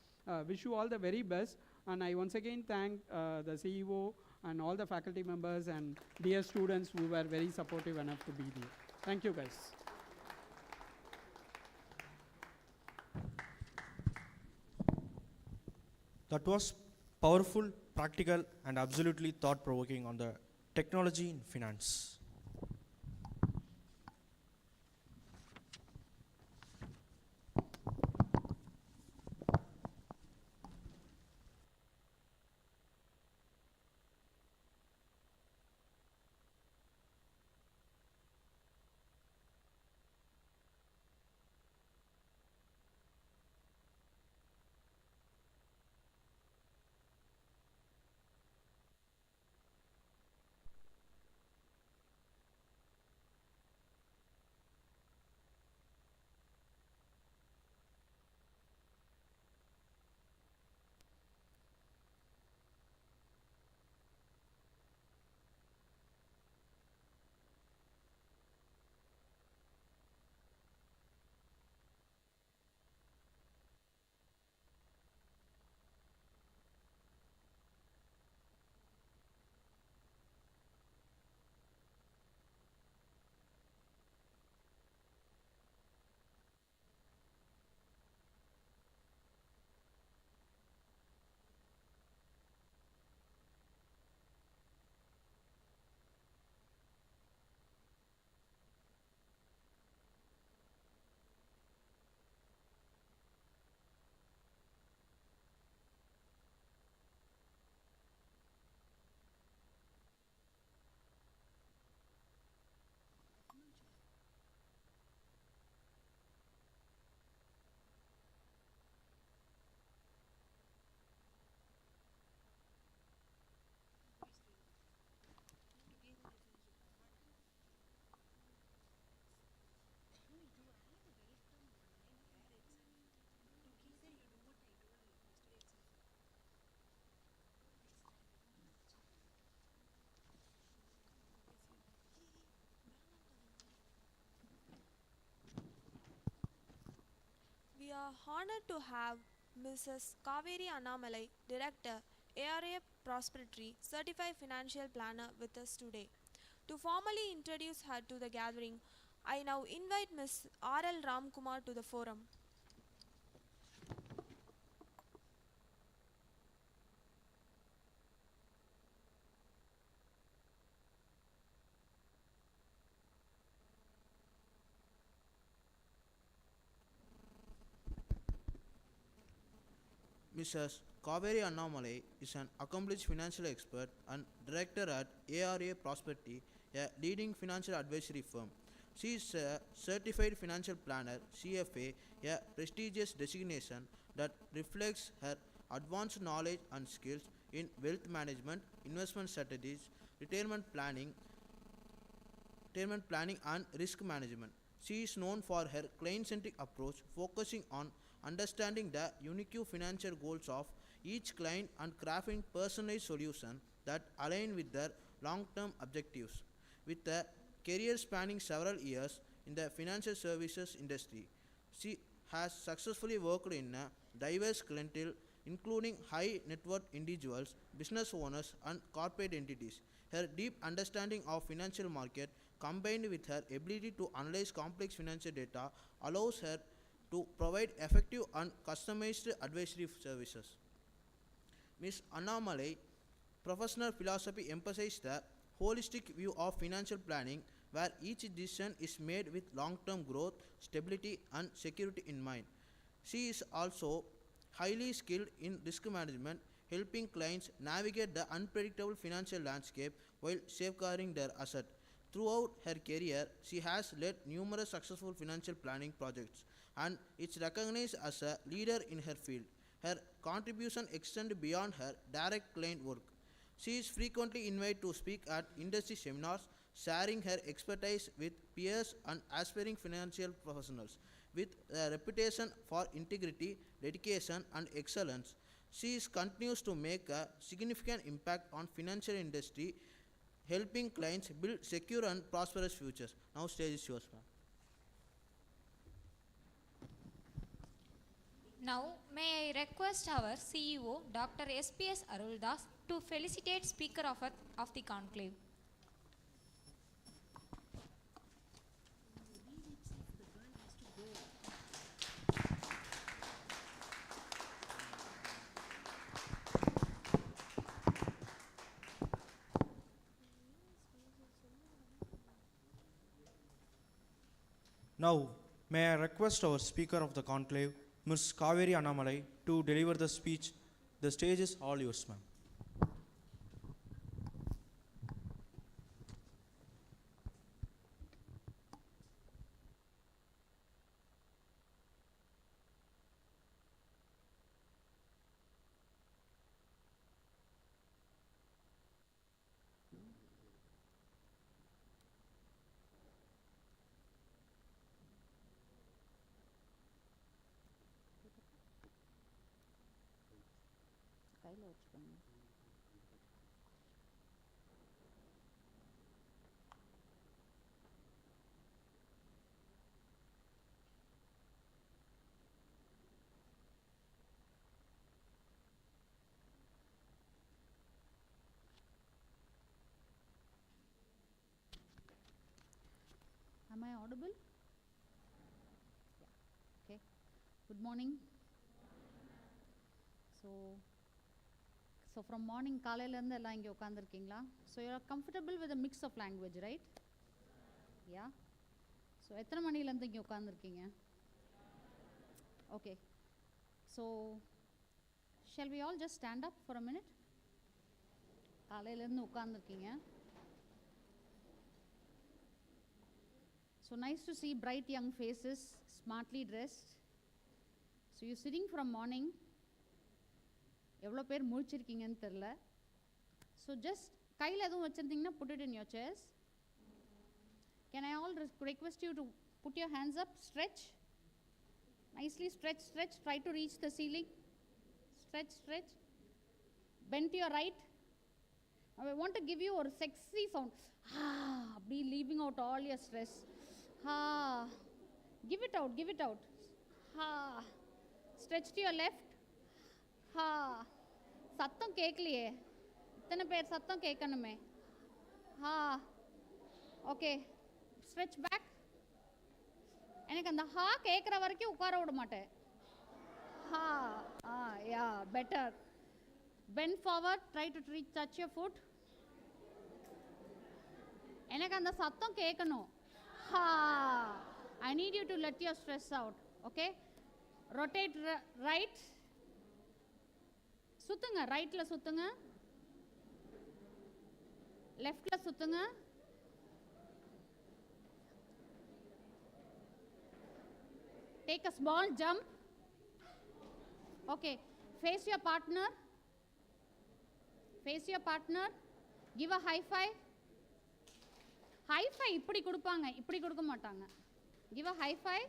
Wish you all the very best. And I once again thank the CEO and all the faculty members and dear students who were very supportive enough to be there. Thank you, guys. That was powerful, practical, and absolutely thought provoking on the technology in finance. We are honored to have Mrs. Kaveri Annamalai, Director, ARA Prosperity Certified Financial Planner with us today. To formally introduce her to the gathering, I now invite Ms. R.L. Ramkumar to the forum. Mrs. Kaveri Annamalai is an accomplished financial expert and director at ARA Prosperity, a leading financial advisory firm. She is a certified financial planner (CFA), a prestigious designation that reflects her advanced knowledge and skills in wealth management, investment strategies, retirement planning and risk management. She is known for her client-centric approach, focusing on understanding the unique financial goals of each client and crafting personalized solutions that align with their long-term objectives. With a career spanning several years in the financial services industry, she has successfully worked in a diverse clientele including high net worth individuals, business owners, and corporate entities. Her deep understanding of financial market combined with her ability to analyze complex financial data allows her to provide effective and customized advisory services. Ms. Annamalai professional philosophy emphasizes the holistic view of financial planning where each decision is made with long-term growth, stability and security in mind. She is also highly skilled in risk management, helping clients navigate the unpredictable financial landscape while safeguarding their assets. Throughout her career, she has led numerous successful financial planning projects and is recognized as a leader in her field. Her contribution extends beyond her direct client work. She is frequently invited to speak at industry seminars, sharing her expertise with peers and aspiring financial professionals. With a reputation for integrity, dedication, and excellence, she continues to make a significant impact on financial industry, helping clients build secure and prosperous futures. Now, stage is yours, ma'am. Now, may I request our CEO, Dr. SPS Aruldas, to felicitate Speaker of the Conclave. Now, may I request our Speaker of the Conclave, Ms. Kaveri Annamalai, to deliver the speech. The stage is all yours, ma'am. கையில் வச்சுக்கோங்க. Am I audible? Yeah. Okay. Good morning. So from morning காலையிலேருந்து எல்லாம் இங்கே உட்காந்துருக்கீங்களா? So you are comfortable with a mix of language, right? Yeah. So எத்தனை மணிலேருந்து இங்கே உட்காந்துருக்கீங்க? Okay. So shall we all just stand up for a minute? காலையிலேருந்து உட்காந்துருக்கீங்க. So nice to see bright young faces, smartly dressed. So you're sitting from morning. எவ்வளோ பேர் முழிச்சிருக்கீங்கன்னு தெரில. So just கையில் எதுவும் வச்சுருந்தீங்கன்னா put it in your chairs. Can I all request you to put your hands up, stretch. Nicely stretch, stretch. Try to reach the ceiling. Stretch, stretch. Bend to your right. Now I want to give you a sexy sound. Be leaving out all your stress. Give it out, give it out. Stretch to your left. சத்தம் கேட்கலையே, இத்தனை பேர் சத்தம் கேட்கணுமே. Okay, stretch back. எனக்கு அந்த கேட்குற வரைக்கும் உட்கார விட மாட்டேன். Yeah better. Bend forward, try to touch your foot. எனக்கு அந்த சத்தம் கேட்கணும். I need you to let your stress out. Okay, rotate right. சுத்துங்க, ரைட்ல சுத்துங்க, லெஃப்ட்ல சுத்துங்க. Take a small jump. Okay, face your partner. Face your partner. Give a high five. High five இப்படி கொடுப்பாங்க, இப்படி கொடுக்க மாட்டாங்க. Give a high five.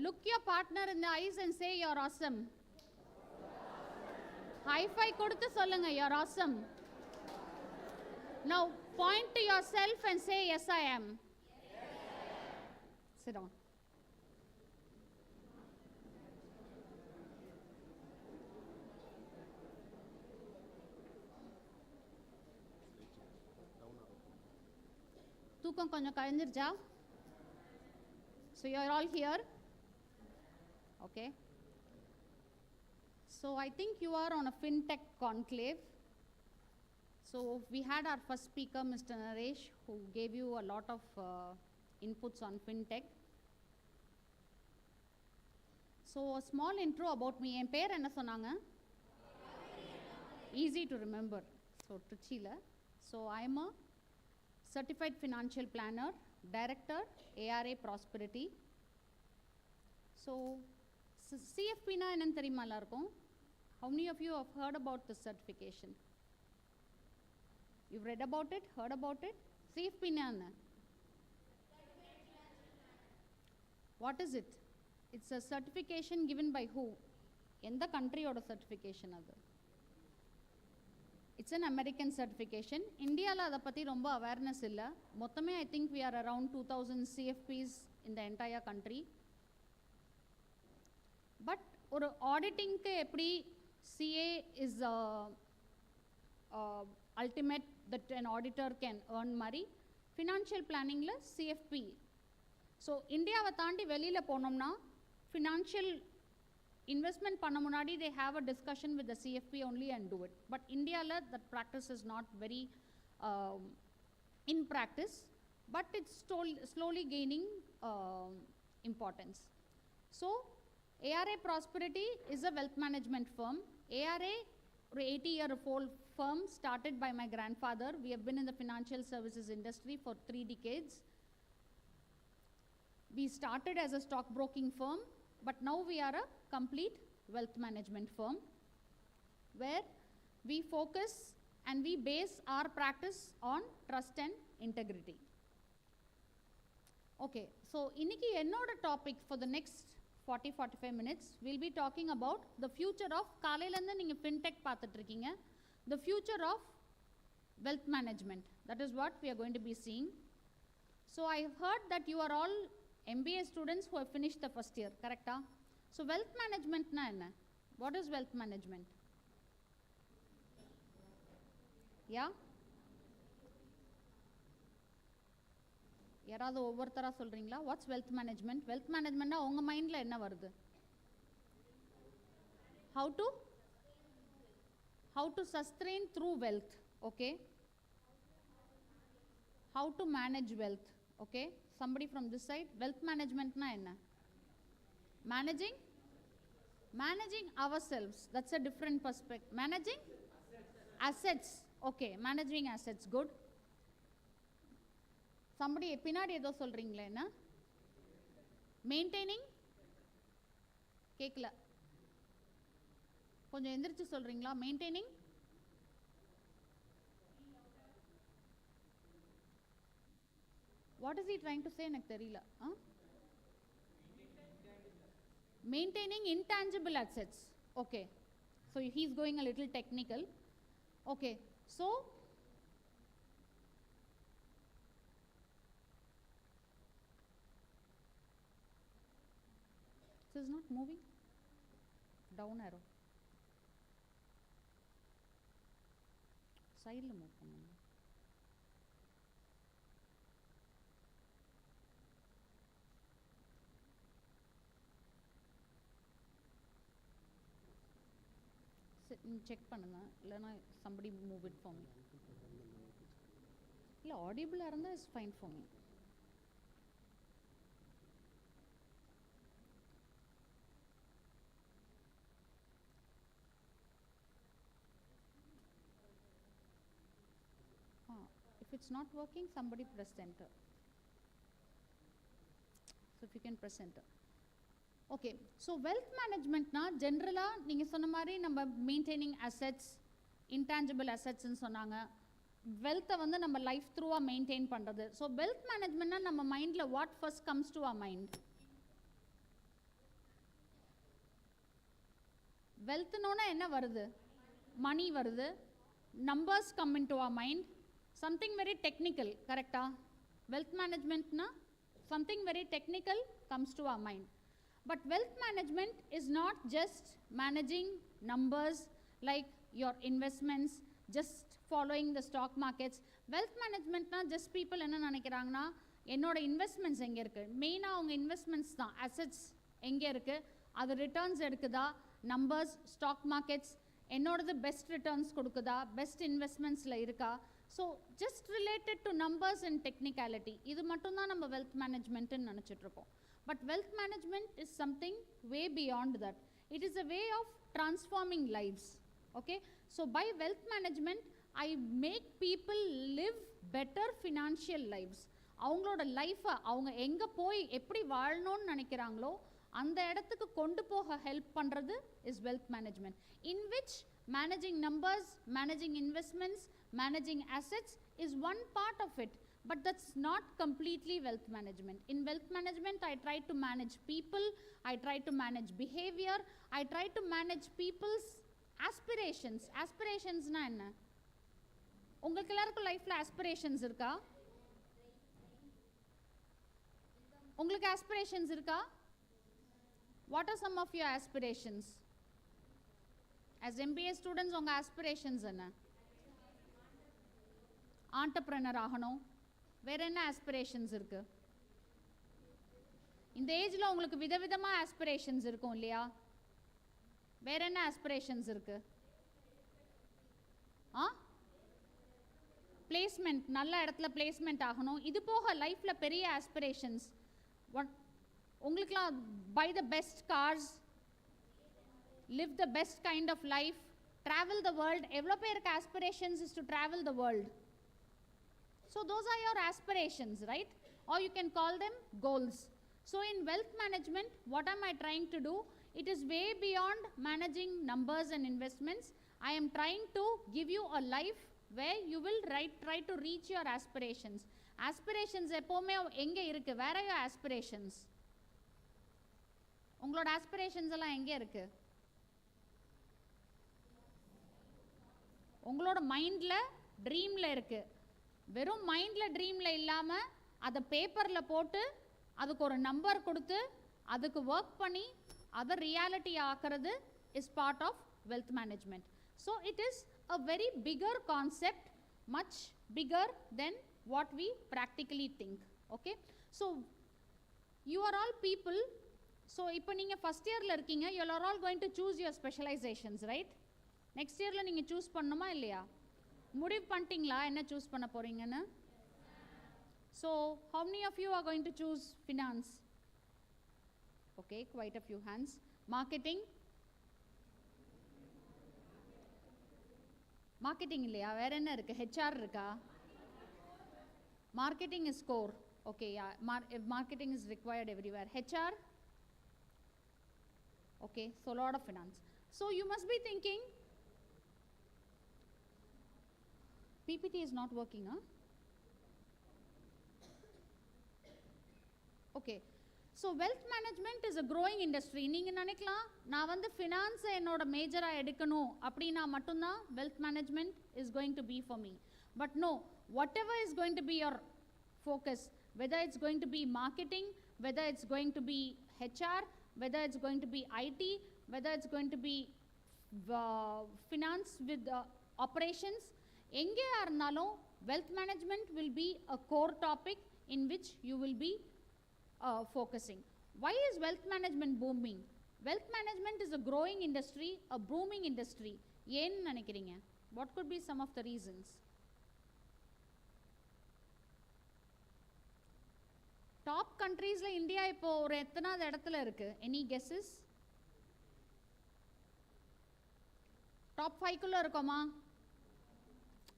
Look your partner in the eyes and say you're awesome. High five கொடுத்து சொல்லுங்க, you're awesome. Now point to yourself and say yes I am. Sit down. தூக்கம் கொஞ்சம் கழிஞ்சிருச்சா? So you're all here. Okay. So I think you are on a FinTech conclave. So we had our first speaker, Mr. Naresh, who gave you a lot of inputs on FinTech. So a small intro about me. என் பேர் என்ன சொன்னாங்க? Easy to remember. So Trichyல. So I am a certified financial planner, director, ARA Prosperity. So CFP na என்னன்னு தெரியுமா எல்லாருக்கும்? How many of you have heard about this certification? You've read about it, heard about it? CFP na என்ன? What is it? It's a certification given by who? எந்த country-ஓட certification அது? It's an American certification. இந்தியாவில் அதை பற்றி ரொம்ப awareness இல்லை. மொத்தமே I think we are around 2000 CFPs in the entire country. But ஒரு ஆடிட்டிங்க்கு எப்படி CA is ultimate that an auditor can earn மாதிரி ஃபினான்ஷியல் பிளானிங்கில் CFP. ஸோ இந்தியாவை தாண்டி வெளியில் போனோம்னா ஃபினான்ஷியல் இன்வெஸ்ட்மெண்ட் பண்ண முன்னாடி they have a discussion with the CFP only and do it. But இந்தியாவில் that practice is not very in practice. but it's slowly gaining importance. So ARA Prosperity is a wealth management firm. ARA, or 80-year-old firm, started by my grandfather. We have been in the financial services industry for 3 decades. We started as a stockbroking firm, but now we are a complete wealth management firm where we focus and we base our practice on trust and integrity. Okay, so இன்னைக்கு என்னோட topic for the next 40-45 minutes we'll be talking about the future of காலையிலேருந்து நீங்கள் fintech பார்த்துட்டு இருக்கீங்க, the future of wealth management. That is what we are going to be seeing. So I have heard that you are all MBA students who have finished the first year, correct? So wealth management na enna? What is wealth management? Yeah? யாராவது ஒவ்வொருத்தரா சொல்றீங்களா? What's wealth management? Wealth management na உங்க மைண்ட்ல என்ன வருது? How to sustain through wealth, okay? How to manage wealth, okay? Somebody from this side, wealth management na enna? Managing ourselves, that's a different perspective. Managing assets, okay, managing assets, good. Somebody பின்னாடி ஏதோ சொல்றீங்களே என்ன? Maintaining கேக்கல, கொஞ்சம் எந்திரிச்சு சொல்றீங்களா? Maintaining what is he trying to say எனக்கு தெரியல. Maintaining intangible assets, okay, so he's going a little technical. Okay, so this is not moving, down arrow side la move பண்ணுங்க. செக் பண்ணுங்க, இல்லைனா somebody move it for me. இல்லை ஆடிபிளாக இருந்தால் is fine for me. If it's not working, somebody press enter. So if you can press enter. Okay, so wealth management na generally நீங்க சொன்ன மாதிரி நம்ம maintaining assets, intangible assets ன்னு சொன்னாங்க. wealth வந்து நம்ம லைஃப் த்ரூவா மெயின்டைன் பண்றது. So wealth management னா நம்ம மைண்ட்ல what first comes to our mind? wealth னோனா என்ன வருது? மணி வருது. numbers come into our mind. Something very technical, correcta? wealth management na something very technical comes to our mind. But wealth management is not just managing numbers like your investments, just following the stock markets. Wealth management na just people enna nenikranga என்னோட investments எங்கே இருக்குது, மெயினாக அவங்க investments தான், assets எங்கே இருக்குது, அது returns எடுக்குதா, numbers, stock markets என்னோடது பெஸ்ட் ரிட்டர்ன்ஸ் கொடுக்குதா, பெஸ்ட் இன்வெஸ்ட்மெண்ட்ஸில் இருக்கா. So just related to numbers and technicality, இது மட்டும்தான் நம்ம wealth மேனேஜ்மெண்ட்டுன்னு நினச்சிட்ருக்கோம். But wealth management is something way beyond that. It is a way of transforming lives. Okay, so by wealth management I make people live better financial lives. அவங்களோட லைஃப்பை அவங்க எங்கே போய் எப்படி வாழணும்னு நினைக்கிறாங்களோ அந்த இடத்துக்கு கொண்டு போக ஹெல்ப் பண்ணுறது is wealth management, in which managing numbers, managing investments, managing assets is one part of it. But that's not completely wealth management. In wealth management, I try to manage people, I try to manage behavior, I try to manage people's aspirations. Aspirations na enna? உங்களுக்கு எல்லாருக்கும் லைஃப்ல aspirations இருக்கா? உங்களுக்கு aspirations இருக்கா? What are some of your aspirations? As MBA students, உங்க aspirations என்ன? entrepreneur ஆகணும். வேற என்ன ஆஸ்பிரேஷன்ஸ் இருக்கு? இந்த ஏஜ்ல உங்களுக்கு விதவிதமா ஆஸ்பிரேஷன்ஸ் இருக்கும் இல்லையா? வேற என்ன ஆஸ்பிரேஷன்ஸ் இருக்கு? பிளேஸ்மெண்ட், நல்ல இடத்துல பிளேஸ்மெண்ட் ஆகணும். இது போக லைஃப்பில் பெரிய ஆஸ்பிரேஷன்ஸ், உங்களுக்குலாம் buy the best cars, live the best kind of life, travel the world. எவ்வளோ பேருக்கு aspirations is to travel the world? So those are your aspirations, right? Or you can call them goals. So in wealth management, what am I trying to do? It is way beyond managing numbers and investments. I am trying to give you a life where you will try to reach your aspirations. Aspirations எப்போவுமே எங்கே இருக்கு? Where are your aspirations? உங்களோட aspirations எல்லாம் எங்கே இருக்கு? உங்களோட மைண்டில், ட்ரீமில் இருக்குது. வெறும் மைண்டில் ட்ரீமில் இல்லாமல் அதை பேப்பரில் போட்டு அதுக்கு ஒரு நம்பர் கொடுத்து அதுக்கு ஒர்க் பண்ணி அதை ரியாலிட்டி ஆக்கிறது is part of wealth management. So it is a very bigger concept, much bigger than what we practically think. Okay, so you are all people. So இப்போ நீங்கள் ஃபஸ்ட் இயரில் இருக்கீங்க. You are all going to choose your specializations, right? Next இயரில் நீங்கள் choose பண்ணணுமா இல்லையா? முடிவு பண்ணிட்டீங்களா என்ன சூஸ் பண்ண போகிறீங்கன்னு? So how many of you are going to choose finance? Okay, quite a few hands. Marketing? Marketing இல்லையா? வேற என்ன இருக்கு? HR இருக்கா? Marketing is core. Okay, yeah, marketing is required everywhere. HR? Okay, so a lot of finance. So you must be thinking, PPT is not working, huh? Okay, so wealth management is a growing industry. நீங்கள் நினைக்கலாம் நான் வந்து ஃபினான்ஸை என்னோட மேஜராக எடுக்கணும் அப்படின்னா மட்டும்தான் wealth management is going to be for me. But no, whatever is going to be your focus, whether it's going to be marketing, whether it's going to be HR, whether it's going to be IT, whether it's going to be finance with operations, எங்கேயா இருந்தாலும் wealth management will be a core topic in which you will be focusing. Why is wealth management booming? Wealth management is a growing industry, a booming industry. ஏன்னு நினைக்கிறீங்க? What could be some of the reasons? Top கண்ட்ரீஸில் India இப்போ ஒரு எத்தனாவது இடத்துல இருக்கு? Any guesses? Top 5 இருக்கோமா?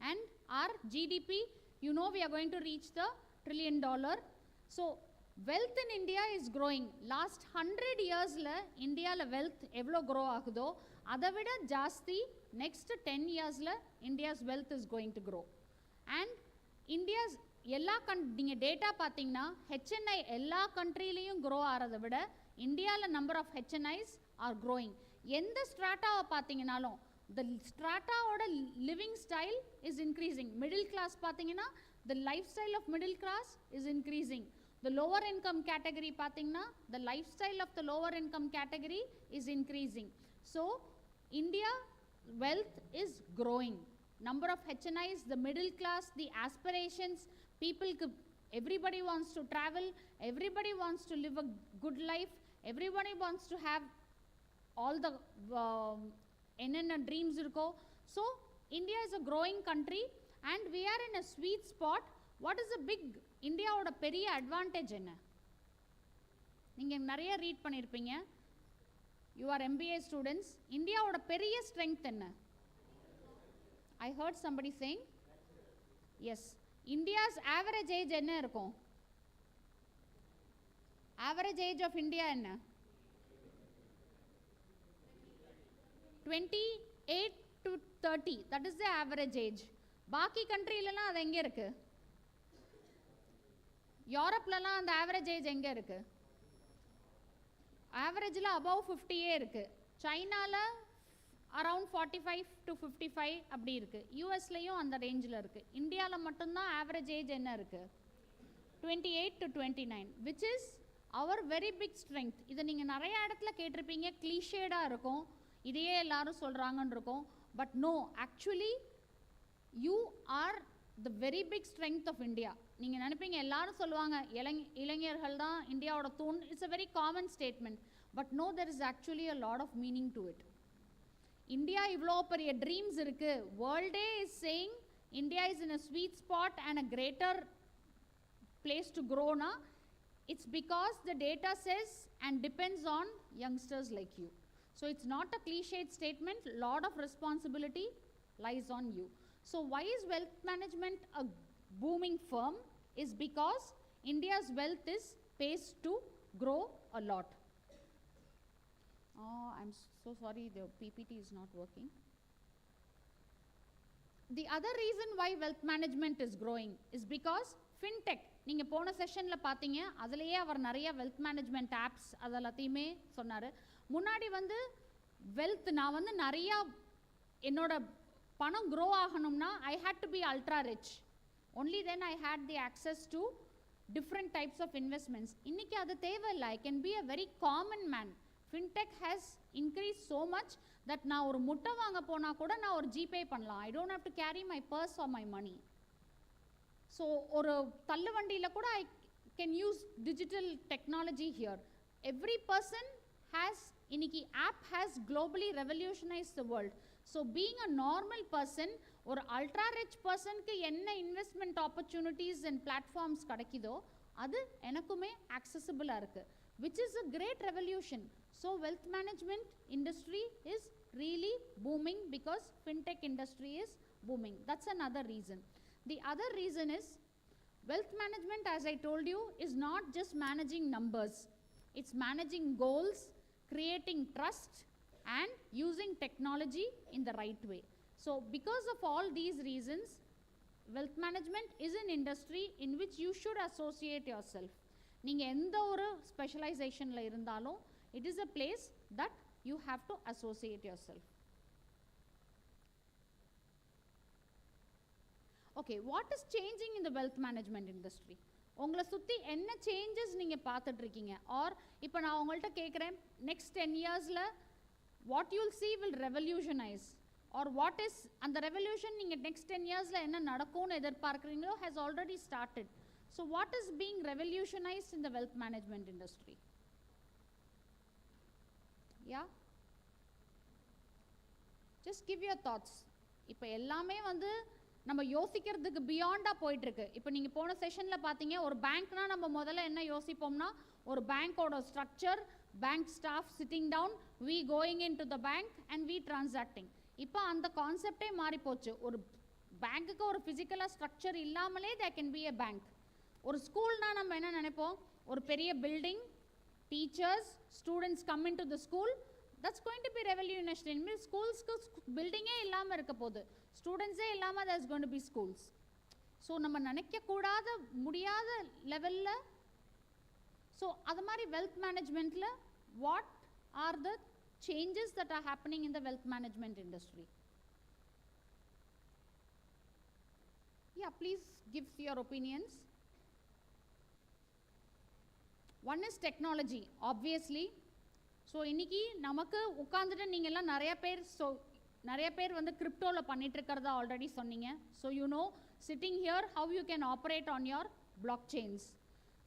And our GDP, you know, we are going to reach the $1 trillion. So wealth in India is growing. Last 100 years la India la wealth evlo grow ஆகுதோ அதை விட ஜாஸ்தி next 10 years la India's wealth is going to grow. And India's எல்லா நீங்கள் data பார்த்தீங்கன்னா HNI எல்லா கண்ட்ரிலையும் grow ஆகிறத விட இந்தியாவில் number of HNIs are growing. எந்த ஸ்ட்ராட்டாவை பார்த்தீங்கன்னாலும் the strata oda living style is increasing. Middle class pathina, the lifestyle of middle class is increasing. The lower income category pathina, the lifestyle of the lower income category is increasing. So India wealth is growing. Number of HNIs, the middle class, the aspirations, people, everybody wants to travel, everybody wants to live a good life, everybody wants to have all the என்னென்ன dreams இருக்கோ. So India is a growing country and we are in a sweet spot. What is a big இந்தியாவோட பெரிய advantage என்ன? நீங்கள் நிறைய read பண்ணியிருப்பீங்க, you are MBA students. இந்தியாவோட பெரிய ஸ்ட்ரென்த் என்ன? I heard somebody saying S. India's average age என்ன இருக்கும்? ஆவரேஜ் ஏஜ் ஆஃப் இந்தியா என்ன? 28 to 30, that is the average age. பாக்கி கண்ட்ரிலலாம் அது எங்கே இருக்கு? யூரோப்லலாம் அந்த ஆவரேஜ் ஏஜ் எங்கே இருக்கு? ஆவரேஜில் அபவ் 50 இருக்கு. சைனாவில் அரவுண்ட் 45 to 55 அப்படி இருக்குது. யூஎஸ்லேயும் அந்த ரேஞ்சில் இருக்குது. இந்தியாவில் மட்டும்தான் ஆவரேஜ் ஏஜ் என்ன இருக்குது? 28 to 29, which is our very big strength. இதை நீங்கள் நிறைய இடத்துல கேட்டிருப்பீங்க, கிளீஷேடாக இருக்கும், இதையே எல்லாரும் சொல்கிறாங்கன்னு இருக்கும். But no, actually you are the very big strength of India. நீங்கள் நினைப்பீங்க எல்லாரும் சொல்லுவாங்க இளைஞர்கள் தான் இந்தியாவோட தூண். It's a very common statement. But no, there is actually a lot of meaning to it. India இவ்வளோ பெரிய ட்ரீம்ஸ் இருக்குது. வேர்ல்டே is saying India is in a sweet spot and a greater place to grow na, it's because the data says and depends on youngsters like you. So it's not a cliched statement, lot of responsibility lies on you. So why is wealth management a booming firm? Is because India's wealth is poised to grow a lot. Oh, I'm so sorry, the PPT is not working. The other reason why wealth management is growing is because fintech. நீங்கள் போன செஷனில் பார்த்தீங்க, அதுலேயே அவர் நிறைய wealth management apps அதெல்லாத்தையுமே சொன்னார். முன்னாடி வந்து wealth நான் வந்து நிறையா என்னோட பணம் க்ரோ ஆகணும்னா I hate to be ultra rich, only then I hate the access to different types of investments. இன்றைக்கி அது தேவையில்லை. I can be a very common man. Fintech has increase so much that நான் ஒரு முட்டை வாங்க போனால் கூட நான் ஒரு ஜிபே பண்ணலாம். I don't have to carry my purse or my money. So ஒரு தள்ளு வண்டியில் கூட I can use digital technology here. Every person has இன்னைக்கு app has globally revolutionise the world. So being a normal person, ஒரு ultra rich பர்சனுக்கு என்ன investment opportunities and platforms கிடைக்குதோ அது எனக்குமே ஆக்சசிபிளாக இருக்குது, which is a great revolution. So wealth management industry is really booming because fintech industry is booming. That's another reason. The other reason is wealth management, as I told you, is not just managing numbers. It's managing goals, creating trust, and using technology in the right way. So because of all these reasons, wealth management is an industry in which you should associate yourself. நீங்க எந்த ஒரு ஸ்பெஷலைசேஷன்ல இருந்தாலும் it is a place that you have to associate yourself. Okay, what is changing in the wealth management industry? உங்களை சுற்றி என்ன changes நீங்கள் பார்த்துட்ருக்கீங்க? R இப்போ நான் உங்கள்கிட்ட கேட்குறேன், நெக்ஸ்ட் 10 இயர்ஸில் what you'll see will revolutionise, or what is அந்த ரெவல்யூஷன் நீங்கள் நெக்ஸ்ட் 10 இயர்ஸில் என்ன நடக்கும்னு எதிர்பார்க்குறீங்களோ has already started. So what is being revolutionised in the wealth management industry? Yeah, just give your thoughts. இப்போ எல்லாமே வந்து நம்ம யோசிக்கிறதுக்கு பியாண்டாக போயிட்டுருக்கு. இப்போ நீங்கள் போன செஷனில் பார்த்தீங்க, ஒரு பேங்க்னா நம்ம முதல்ல என்ன யோசிப்போம்னா, ஒரு பேங்க்கோட structure, bank staff sitting down, we going in to the bank and we transacting. இப்போ அந்த கான்செப்டே மாறி போச்சு. ஒரு பேங்க்குக்கு ஒரு ஃபிசிக்கலாக ஸ்ட்ரக்சர் இல்லாமலே there can be a bank. ஒரு ஸ்கூல்னால் நம்ம என்ன நினைப்போம், ஒரு பெரிய building, teachers, students come into the school, that's going to be revolutionary. In schools building ஏ இல்லாமல் இருக்க போகுது, ஸ்டூடெண்ட்ஸே இல்லாமல் there's going to be schools. So நம்ம நினைக்கக்கூடாத முடியாத லெவலில். ஸோ அது மாதிரி வெல்த் மேனேஜ்மெண்ட்டில் what are the changes that are happening in the wealth management industry? Yeah, please give your opinions. One is technology, obviously. So இன்றைக்கி நமக்கு உட்காந்துட்டு நீங்கள்லாம் நிறைய பேர் வந்து கிரிப்டோவில் பண்ணிகிட்ருக்கிறத ஆல்ரெடி சொன்னீங்க. So you know, sitting here how you can operate on your block chains.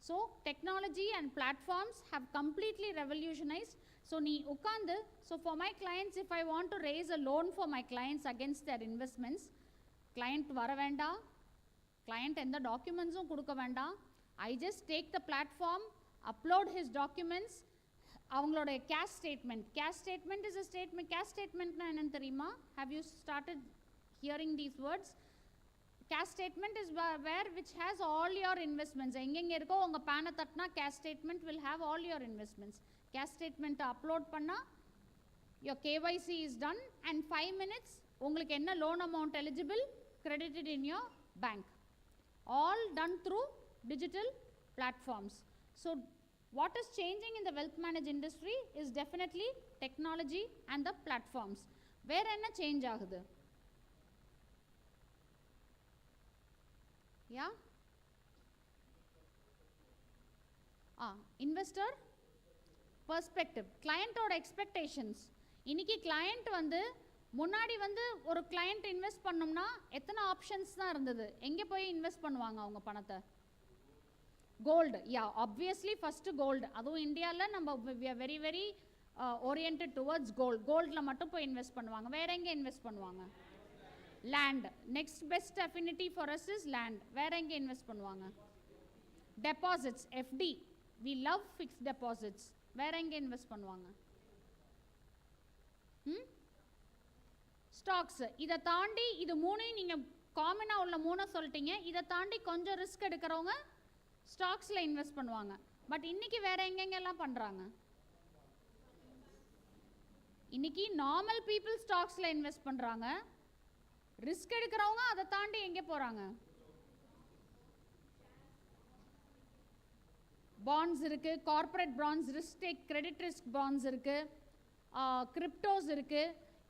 So technology and platforms have completely revolutionised. So நீ உட்காந்து, so for my clients, if I want to raise a loan for my clients against their investments, client வர வேண்டாம், client எந்த டாக்குமெண்ட்ஸும் கொடுக்க வேண்டாம். I just take the platform, upload his documents, அவங்களோட cash statement. Cash statement is a statement. Cash statement na enna theriyuma? Have you started hearing these words? Cash statement is where which has all your investments. எங்கெங்க இருக்கோ உங்க பேனை தட்டினா cash statement will have all your investments. Cash statement upload பண்ணா your KYC is done and 5 minutes உங்களுக்கு என்ன loan amount eligible credited in your bank. All done through digital platforms. So what is changing in the wealth management industry is definitely technology and the platforms. Where enna change agudhu? Yeah, investor perspective, client oda expectations. இன்னைக்கு client வந்து முன்னாடி வந்து ஒரு client invest பண்ணோம்னா எத்தனை options தான் இருந்தது, எங்கே போய் இன்வெஸ்ட் பண்ணுவாங்க அவங்க பணத்தை? Gold. Yeah, obviously first gold. அதுவும் இந்தியாவில் நம்ம we are very very orient towards gold. கோல்டில் மட்டும் போய் இன்வெஸ்ட் பண்ணுவாங்க. வேற எங்கே இன்வெஸ்ட் பண்ணுவாங்க? land. Next best affinity for us is land. Where எங்க இன்வெஸ்ட் பண்ணுவாங்க? Deposits, FD. We love fixed deposits. வேற எங்க இன்வெஸ்ட் பண்ணுவாங்க? ஸ்டாக்ஸ். இதை தாண்டி இது மூணையும் நீங்க காமனா உள்ள மூணை சொல்லிட்டீங்க. இதை தாண்டி கொஞ்சம் ரிஸ்க் எடுக்கிறவங்க ஸ்டாக்ஸ்ல இன்வெஸ்ட் பண்ணுவாங்க. பட் இன்னைக்கு வேற எங்கெங்கெல்லாம் பண்றாங்க? இன்னைக்கு நார்மல் பீப்புள் ஸ்டாக்ஸ்ல இன்வெஸ்ட் பண்றாங்க. ரிஸ்க் எடுக்கிறவங்க அதை தாண்டி எங்க போறாங்க? பாண்ட்ஸ் இருக்கு, corporate bonds, risk take credit risk bonds இருக்கு, கிரிப்டோஸ் இருக்கு,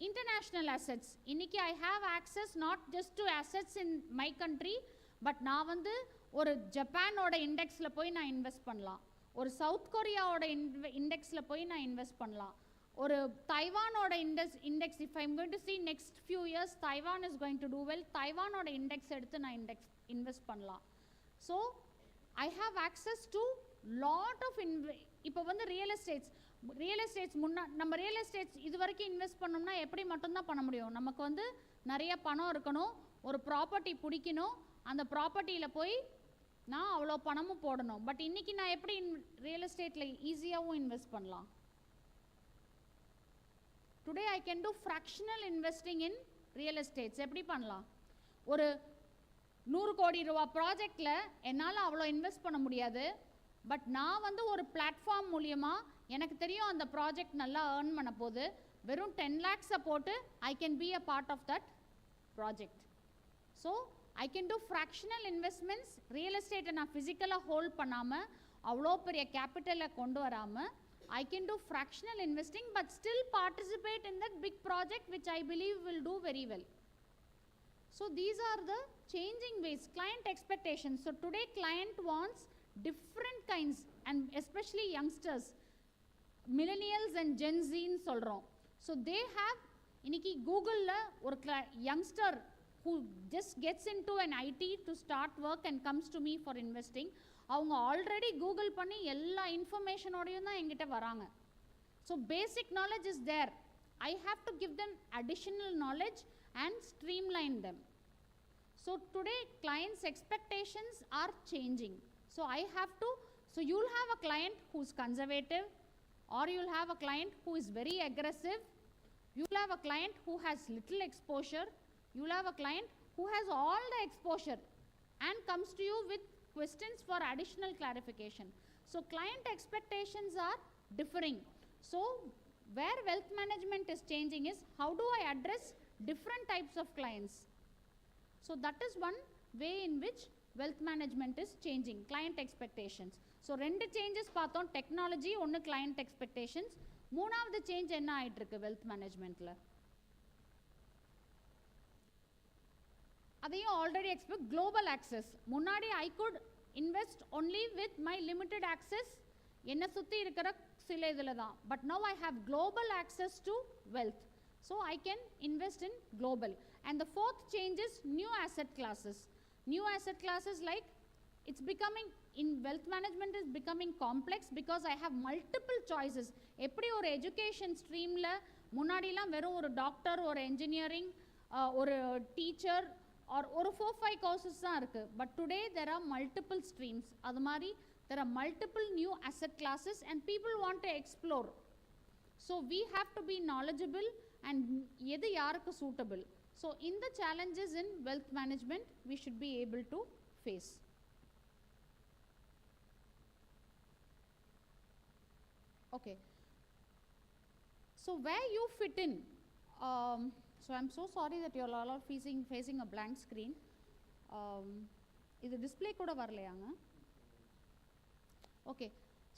இன்டர்நேஷ்னல் அசெட்ஸ். இன்னைக்கு I have access not just to assets in my country, but நான் வந்து ஒரு ஜப்பானோட இண்டெக்ஸில் போய் நான் இன்வெஸ்ட் பண்ணலாம், ஒரு சவுத் கொரியாவோட இண்டெக்ஸில் போய் நான் இன்வெஸ்ட் பண்ணலாம், ஒரு தைவானோட index if I am going to see next few years Taiwan is going to do well, தைவானோட இண்டெக்ஸ் எடுத்து நான் இன்வெஸ்ட் பண்ணலாம். So I have access to lot of இப்போ வந்து ரியல் எஸ்டேட்ஸ் நம்ம ரியல் எஸ்டேட்ஸ் இது வரைக்கும் இன்வெஸ்ட் பண்ணோம்னா எப்படி மட்டும்தான் பண்ண முடியும்? நமக்கு வந்து நிறைய பணம் இருக்கணும், ஒரு ப்ராப்பர்ட்டி பிடிக்கணும், அந்த ப்ராப்பர்ட்டியில் போய் நான் அவ்வளோ பணமும் போடணும். பட் இன்னைக்கு நான் எப்படி ரியல் எஸ்டேட்டில் ஈஸியாகவும் இன்வெஸ்ட் பண்ணலாம்? Today I can do fractional investing in real estates. எப்படி பண்ணலாம்? ஒரு 100 கோடி ரூபா ப்ராஜெக்டில் என்னால் அவ்வளோ இன்வெஸ்ட் பண்ண முடியாது. பட் நான் வந்து ஒரு பிளாட்ஃபார்ம் மூலியமாக எனக்கு தெரியும் அந்த ப்ராஜெக்ட் நல்லா ஏர்ன் பண்ண போது, வெறும் 10 lakhs போட்டு I can be a part of that project. So I can do fractional investments. Real எஸ்டேட்டை நான் ஃபிசிக்கலாக ஹோல்ட் பண்ணாமல் அவ்வளோ பெரிய கேபிட்டலை கொண்டு வராமல் I can do fractional investing but still participate in that big project which I believe will do very well. So these are the changing ways, client expectations. So today client wants different kinds, and especially youngsters, millennials and Gen Z ன்னு சொல்கிறோம். So they have இன்னைக்கு கூகுளில் ஒரு youngster who just gets into an IT to start work and comes to me for investing, அவங்க already Google பண்ணி எல்லா இன்ஃபர்மேஷனோடையும் தான் எங்கிட்ட வராங்க. So basic knowledge is there. I have to give them additional knowledge and streamline them. So today clients expectations are changing. So I have to, so you'll have a client who is conservative, or you'll have a client who is very aggressive, you'll have a client who has little exposure, you'll have a client who has all the exposure and comes to you with questions for additional clarification. So client expectations are differing. So where wealth management is changing is how do I address different types of clients. So that is one way in which wealth management is changing, client expectations. So ரெண்டு changes பார்த்தோம், technology ஒன்று client expectations. மூணாவது change என்ன ஆயிட்டு இருக்கு wealth managementல? அதையும் already expect global access. முன்னாடி I could invest only with my limited access, என்னை சுற்றி இருக்கிற சில இதில் தான். But now I have global access to wealth. So I can invest in global. And the fourth change is new asset classes. New asset classes like it's becoming in wealth management is becoming complex because I have multiple choices. எப்படி ஒரு education ஸ்ட்ரீமில் முன்னாடிலாம் வெறும் ஒரு doctor, ஒரு engineering, ஒரு teacher ஒரு 4-5 courses தான் இருக்குது. But today there are multiple streams. அது மாதிரி there are multiple new asset classes and people want to explore. So we have to be knowledgeable and எது யாருக்கு suitable. So in the challenges in wealth management we should be able to face. Okay. So where you fit in? So I'm so sorry that you all are facing a blank screen. இது display கூட வரலையாங்க? Okay.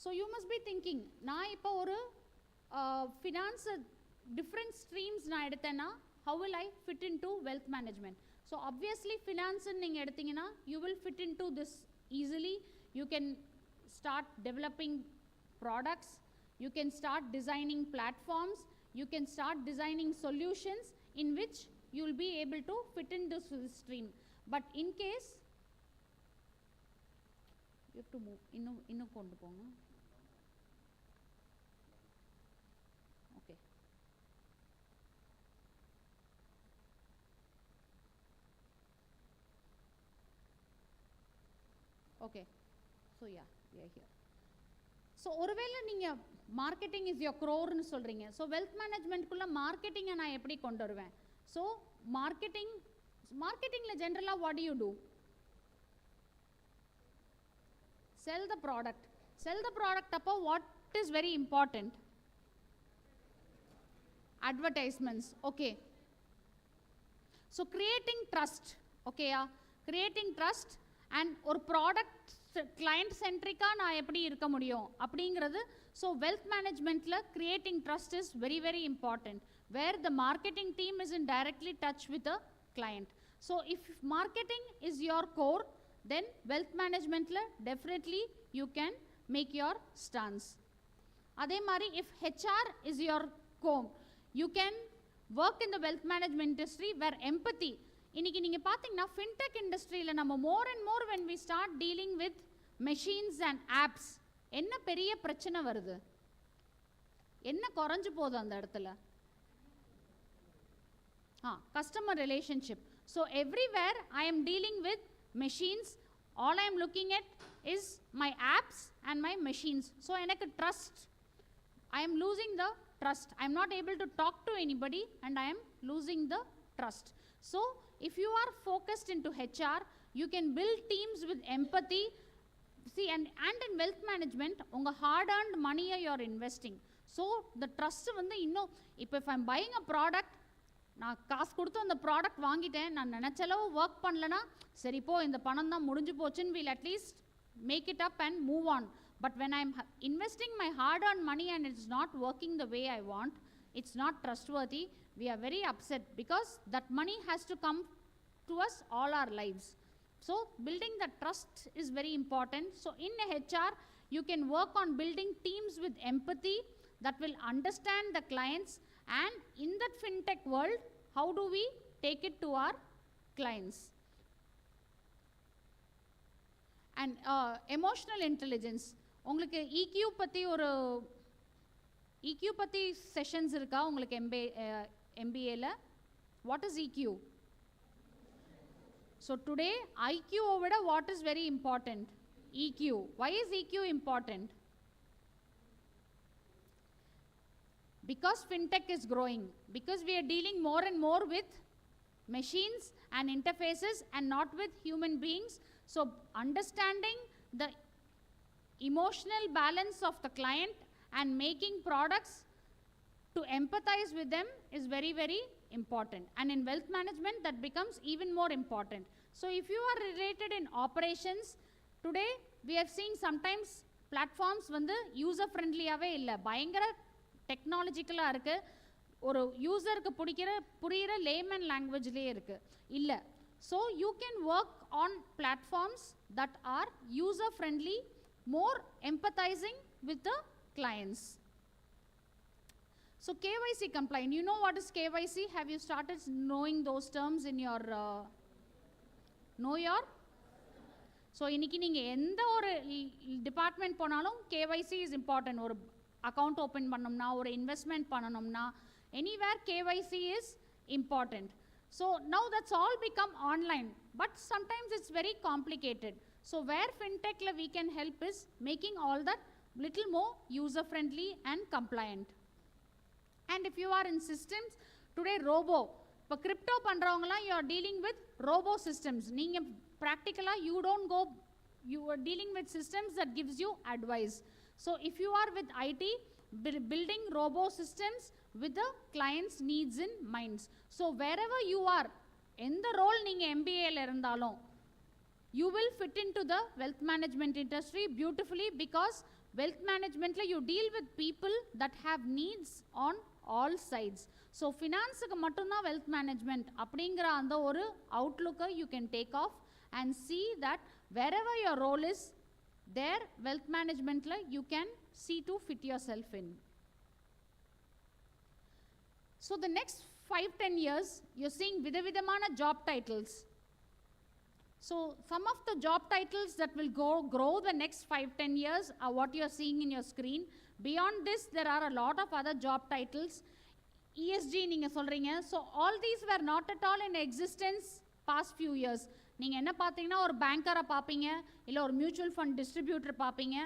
So you must be thinking, நான் இப்போ ஒரு finance different streams நான் எடுத்தேன்னா how will I fit into wealth management? So obviously finance நீங்கள் எடுத்தீங்கன்னா you will fit into this easily. You can start developing products, you can start designing platforms, you can start designing solutions in which you will be able to fit in this stream. But in case you have to move இன்னும் கொண்டு போங்க. Okay. Okay. So yeah, we are here. So ஒருவேளை நீங்கள் marketing is your க்ரோர்னு சொல்கிறீங்க. So wealth மேனேஜ்மெண்ட்குள்ளே மார்க்கெட்டிங்கை நான் எப்படி கொண்டு வருவேன்? ஸோ மார்க்கெட்டிங்கில் ஜென்ரலாக what you do? Sell the product அப்போ what is very important? advertisements. Okay, so creating trust. Okay, creating trust and ஒரு ப்ராடக்ட் client centric-ஆ நான் எப்படி இருக்க முடியும் அப்படிங்கிறது. ஸோ வெல்த் மேனேஜ்மெண்ட்டில் creating trust is very very important, where the marketing team is in directly touch with the client. So if marketing is your core, then wealth managementல definitely you can make your stance. அதே மாதிரி if HR is your core, you can work in the wealth management industry where empathy. இன்னைக்கு நீங்கள் பார்த்தீங்கன்னா fintech இண்டஸ்ட்ரியில் நம்ம more and more when we start dealing with machines and apps, என்ன பெரிய பிரச்சனை வருது? என்ன குறைஞ்சு போகுது அந்த இடத்துல? Customer relationship. So everywhere I am dealing with machines, all I am looking at is my apps and my machines. So எனக்கு trust, I am losing the trust. I am not able to talk to anybody and I am losing the trust. So if you are focused into HR, you can build teams with empathy. See, and in wealth management, unga hard earned money you are investing. So the trust வந்து இன்னும் இப்போ if I am buying a product, நான் காசு கொடுத்து அந்த product வாங்கிட்டேன், நான் நினச்சளவு work பண்ணலன்னா சரி போ இந்த பணம் தான் முடிஞ்சு போச்சுன்னு we'll at least make it up and move on. But when I'm investing my hard-earned money and it's not working the way I want, it's not trustworthy, we are very upset because that money has to come to us all our lives. So building that trust is very important. So in HR, you can work on building teams with empathy that will understand the clients, and in that fintech world, how do we take it to our clients? And emotional intelligence. உங்களுக்கு EQ பற்றி ஒரு EQ பற்றி sessions இருக்கா உங்களுக்கு MBA-ல? What is EQ? So today IQ-வை விட what is very important? EQ. Why is EQ important? Because fintech is growing, because we are dealing more and more with machines and interfaces and not with human beings. So understanding the emotional balance of the client and making products to empathize with them is very very important, and in wealth management that becomes even more important. So if you are related in operations, today we have seen sometimes platforms வந்து user friendly-ஆவே இல்லை, பயங்கர டெக்னாலஜிக்கலாக இருக்குது, ஒரு யூசருக்கு புரிகிற layman லாங்குவேஜ்லேயே இருக்குது இல்லை. So you can work on platforms that R user friendly, more empathizing with the clients. So KYC compliant, you know what is KYC? Have you started knowing those terms in your know your? So இன்னைக்கு நீங்கள் எந்த ஒரு department போனாலும் KYC is important. ஒரு account open பண்ணோம்னா, ஒரு investment பண்ணணும்னா, anywhere KYC is important. So now that's all become online, but sometimes it's very complicated. So where fintech we can help is making all that little more user friendly and compliant. And if you are in systems today, robo, இப்போ crypto பண்றவங்கலாம் you are dealing with robo systems. நீங்க practically you are dealing with systems that gives you advice. So if you are with IT, building robo systems with the client's needs in minds. So wherever you are, எந்த role நீங்க MBA-ல இருந்தாலும், you will fit into the wealth management industry beautifully, because wealth management you deal with people that have needs on all sides. So finance-க்கு மட்டும்தான் wealth management அப்படிங்கிற அந்த ஒரு outlook-ஐ you can take off and see that wherever your role is there, wealth management you can see to fit yourself in. So the next 5-10 years you're seeing விதவிதமான job titles. So some of the job titles that will grow the next 5-10 years are what you are seeing in your screen. Beyond this, there are a lot of other job titles. ESG நீங்க சொல்றீங்க. So all these were not at all in existence past few years. நீங்கள் என்ன பார்த்தீங்கன்னா ஒரு பேங்கரை பார்ப்பீங்க, இல்லை ஒரு mutual fund distributor பார்ப்பீங்க,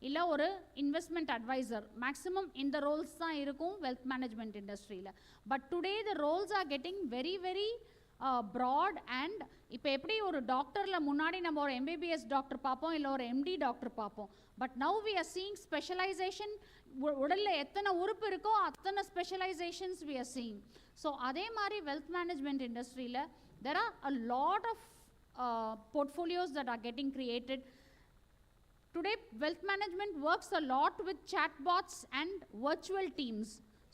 இல்லை ஒரு இன்வெஸ்ட்மெண்ட் அட்வைசர். மேக்ஸிமம் இந்த ரோல்ஸ் தான் இருக்கும் வெல்த் மேனேஜ்மெண்ட் இண்டஸ்ட்ரியில். But today the roles are getting very very broad. And இப்போ எப்படி ஒரு டாக்டரில் முன்னாடி நம்ம ஒரு எம்பிபிஎஸ் டாக்டர் பார்ப்போம், இல்லை ஒரு எம்டி டாக்டர் பார்ப்போம். But now we are seeing specialisation. உடலில் எத்தனை உறுப்பு இருக்கோ அத்தனை specialisations we are seeing. So அதே மாதிரி வெல்த் மேனேஜ்மெண்ட் இண்டஸ்ட்ரியில் there are a lot of portfolios that are getting created. Today, wealth management works a lot with chatbots and virtual teams.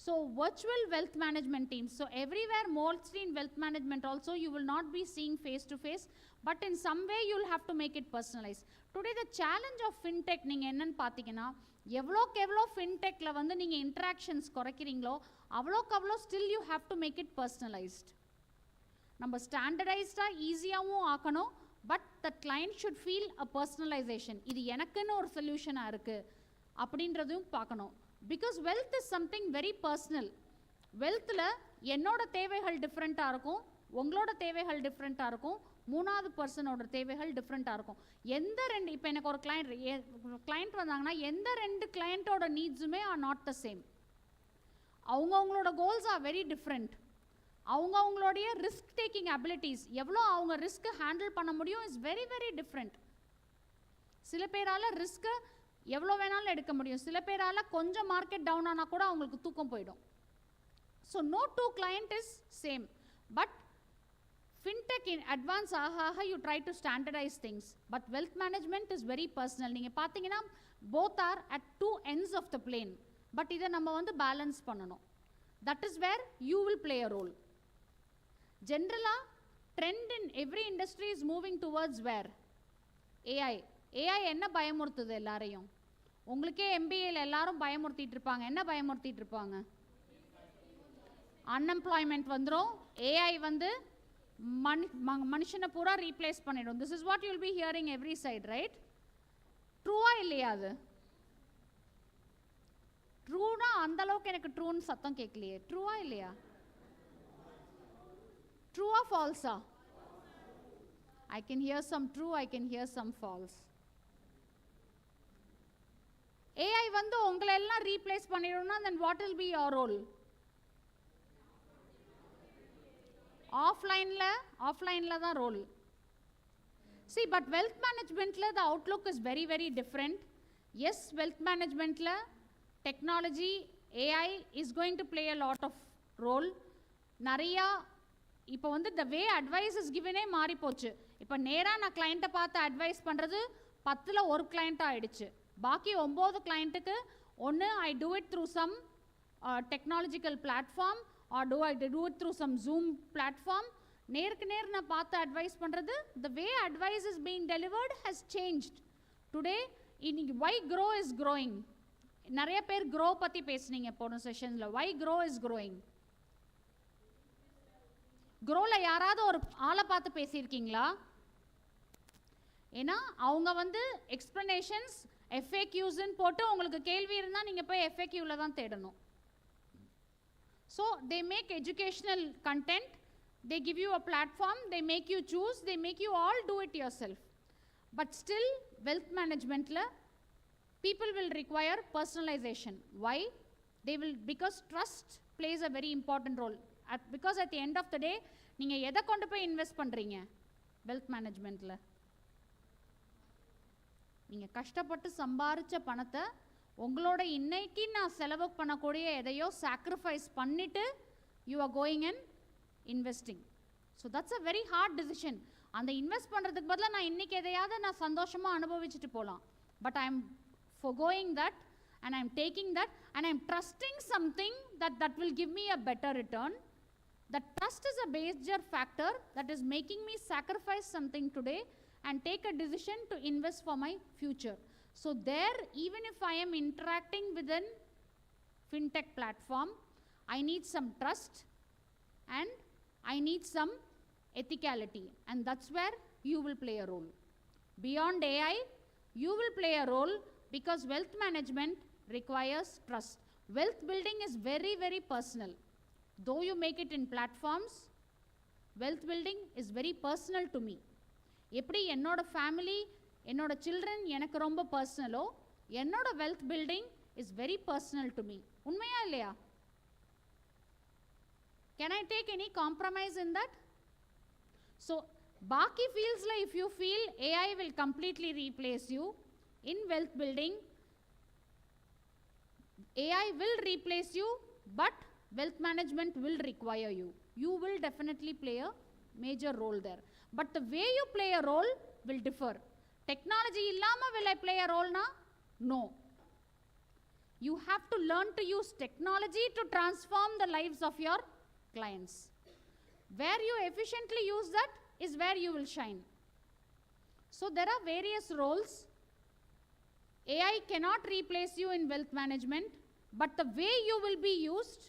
So, virtual wealth management teams. So, everywhere, mostly in wealth management also, you will not be seeing face to face, but in some way, you will have to make it personalized. Today, the challenge of fintech, நீங்கள் என்னன்னு பார்த்தீங்கன்னா, எவ்வளோக்கு எவ்வளோ ஃபின்டெக்கில் வந்து நீங்கள் interactions குறைக்கிறீங்களோ அவ்வளோக்கு அவ்வளோ still you have to make it personalised. நம்ம ஸ்டாண்டர்டைஸ்டாக ஈஸியாகவும் ஆக்கணும், but the client should feel a personalisation. இது எனக்குன்னு ஒரு சொல்யூஷனாக இருக்குது அப்படின்றதையும் பார்க்கணும். Because wealth is something very personal. வெல்த்தில் என்னோட தேவைகள் டிஃப்ரெண்ட்டாக இருக்கும், உங்களோட தேவைகள் டிஃப்ரெண்ட்டாக இருக்கும், மூணாவது பர்சனோட தேவைகள் டிஃப்ரெண்ட்டாக இருக்கும். எந்த ரெண்டு, இப்போ எனக்கு ஒரு கிளைண்ட் வந்தாங்கன்னா எந்த ரெண்டு கிளைண்ட்டோட நீட்ஸுமே ஆர் நாட் த சேம். அவங்கவுங்களோட கோல்ஸ் ஆர் வெரி டிஃப்ரெண்ட். அவங்களுடைய ரிஸ்க் டேக்கிங் அபிலிட்டிஸ், எவ்வளோ அவங்க ரிஸ்க்கை ஹேண்டில் பண்ண முடியும் இஸ் வெரி வெரி டிஃப்ரெண்ட். சில பேரால் ரிஸ்க்கை எவ்வளோ வேணாலும் எடுக்க முடியும், சில பேரால் கொஞ்சம் மார்க்கெட் டவுன் ஆனால் கூட அவங்களுக்கு தூக்கம் போயிடும். So no two client is same. But fintech in advance ஆக you try to standardise things. But wealth management is very personal. நீங்கள் பார்த்தீங்கன்னா both are at two ends of the plane. பட் இதை நம்ம வந்து பேலன்ஸ் பண்ணணும். That is where you will play a role. Generally, trend in every industry is moving towards where? AI. AI என்ன பயமுறுத்துது எல்லாரையும்? உங்களுக்கே MBAல எல்லாரும் பயமுறுத்திட்டு இருப்பாங்க. என்ன பயமுறுத்திட்டு இருப்பாங்க? அன்எம்ப்ளாய்மெண்ட் வந்துடும், AI வந்து மனுஷனை பூரா ரீப்ளேஸ் பண்ணிடும். This is what you will be hearing every side, right? ட்ரூவா இல்லையா? அது ட்ரூனா அந்த அளவுக்கு எனக்கு ட்ரூன்னு சத்தம் கேட்கலையே. ட்ரூவா இல்லையா? True or false? I can hear some true, I can hear some false. AI வந்து உங்களை எல்லாம் ரீப்ளேஸ் பண்ணிடும்னா then what will be your role? ஆஃப்லைன்ல தான் ரோல். See, but wealth managementல the outlook is very very different. Yes, wealth managementல technology, AI is going to play a lot of role. நிறையா இப்போ வந்து த வே அட்வைஸ் இஸ் கிவனே மாறி போச்சு. இப்போ நேராக நான் கிளைண்ட்டை பார்த்து அட்வைஸ் பண்ணுறது 10ல் ஒரு கிளைண்ட்டாக ஆகிடுச்சு. பாக்கி 9 கிளைண்ட்டுக்கு ஒன்று I do it through some technological platform or I do it through some Zoom platform. நேருக்கு நேர் நான் பார்த்து அட்வைஸ் பண்ணுறது, the way advice is being delivered has changed. Today இன்னைக்கு வை க்ரோ இஸ் க்ரோயிங். நிறைய பேர் க்ரோ பற்றி பேசுனீங்க போன செஷன்ஸில். வை க்ரோ இஸ் க்ரோயிங்? க்ரோவில் யாராவது ஒரு ஆளை பார்த்து பேசியிருக்கீங்களா? ஏன்னா அவங்க வந்து எக்ஸ்ப்ளனேஷன்ஸ் FAQஸ்ன்னு போட்டு உங்களுக்கு கேள்வி இருந்தால் நீங்கள் போய் FAQவில் தான் தேடணும். So they make educational content, they give you a platform, they make you choose, they make you all do it yourself. But still wealth மேனேஜ்மெண்ட்டில் people will require personalization. Why? They will, because trust plays a very important role. Because at the end of the day, நீங்கள் எதை கொண்டு போய் invest பண்ணுறீங்க wealth மேனேஜ்மெண்ட்டில்? நீங்கள் கஷ்டப்பட்டு சம்பாரித்த பணத்தை உங்களோட இன்னைக்கு நான் செலவு பண்ணக்கூடிய எதையோ சாக்ரிஃபைஸ் பண்ணிவிட்டு you are going and investing. So that's a very hard decision. அந்த இன்வெஸ்ட் பண்ணுறதுக்கு பதிலாக நான் இன்றைக்கி எதையாவது நான் சந்தோஷமாக அனுபவிச்சுட்டு போகலாம். But I am forgoing that and I am taking that and I am trusting something that will give me a better return. That trust is a major factor that is making me sacrifice something today and take a decision to invest for my future. So there, even if I am interacting with an fintech platform, I need some trust and I need some ethicality, and that's where you will play a role. Beyond AI, you will play a role because wealth management requires trust. Wealth building is very, very personal. Though you make it in platforms, wealth building is very personal to me. எப்படி என்னோட family என்னோட children எனக்கு ரொம்ப பர்சனலோ, என்னோட wealth building is very personal to me. உண்மையா இல்லையா? Can I take any compromise in that? So Baki feels like if you feel AI will completely replace you in wealth building, AI will replace you, but wealth management will require you. You will definitely play a major role there. But the way you play a role will differ. Technology illama will I play a role na? No. You have to learn to use technology to transform the lives of your clients. Where you efficiently use that is where you will shine. So there are various roles. AI cannot replace you in wealth management, but the way you will be used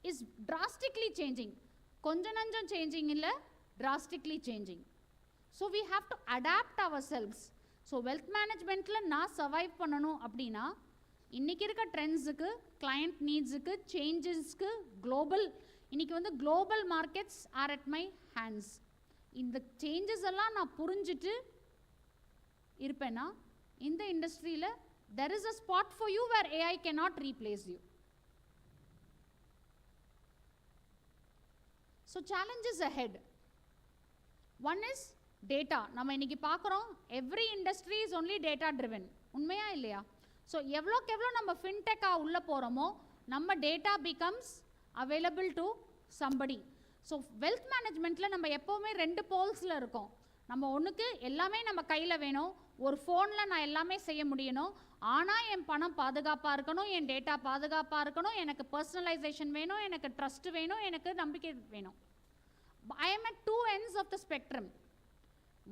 is drastically changing. Konja nanjam changing illa, drastically changing. So we have to adapt ourselves. So wealth management la na survive பண்ணனும் அப்படினா இன்னைக்கு இருக்க ட்ரெண்ட்ஸுக்கு, client நீட்ஸுக்கு, சேஞ்சஸ்க்கு, global இன்னைக்கு வந்து global markets R at my hands. இந்த changes எல்லாம் நான் புரிஞ்சுட்டு இருப்பேன்னா இந்த இண்டஸ்ட்ரியில் there is a spot for you where AI cannot replace you. So challenges ahead. One is data. நம்ம இன்னைக்கு பார்க்குறோம் every industry is only data driven. உண்மையா இல்லையா? ஸோ எவ்வளோக்கு எவ்வளோ நம்ம ஃபின்டெக்காக உள்ளே போகிறோமோ நம்ம data becomes available to somebody. So wealth மேனேஜ்மெண்ட்டில் நம்ம எப்போவுமே 2 போல்ஸில் இருக்கோம். நம்ம ஒன்றுக்கு எல்லாமே நம்ம கையில் வேணும், ஒரு ஃபோனில் நான் எல்லாமே செய்ய முடியணும், ஆனால் என் பணம் பாதுகாப்பாக இருக்கணும், என் டேட்டா பாதுகாப்பாக இருக்கணும், எனக்கு பர்சனலைசேஷன் வேணும், எனக்கு ட்ரஸ்ட் வேணும், எனக்கு நம்பிக்கை வேணும். I am at 2 ends of the spectrum.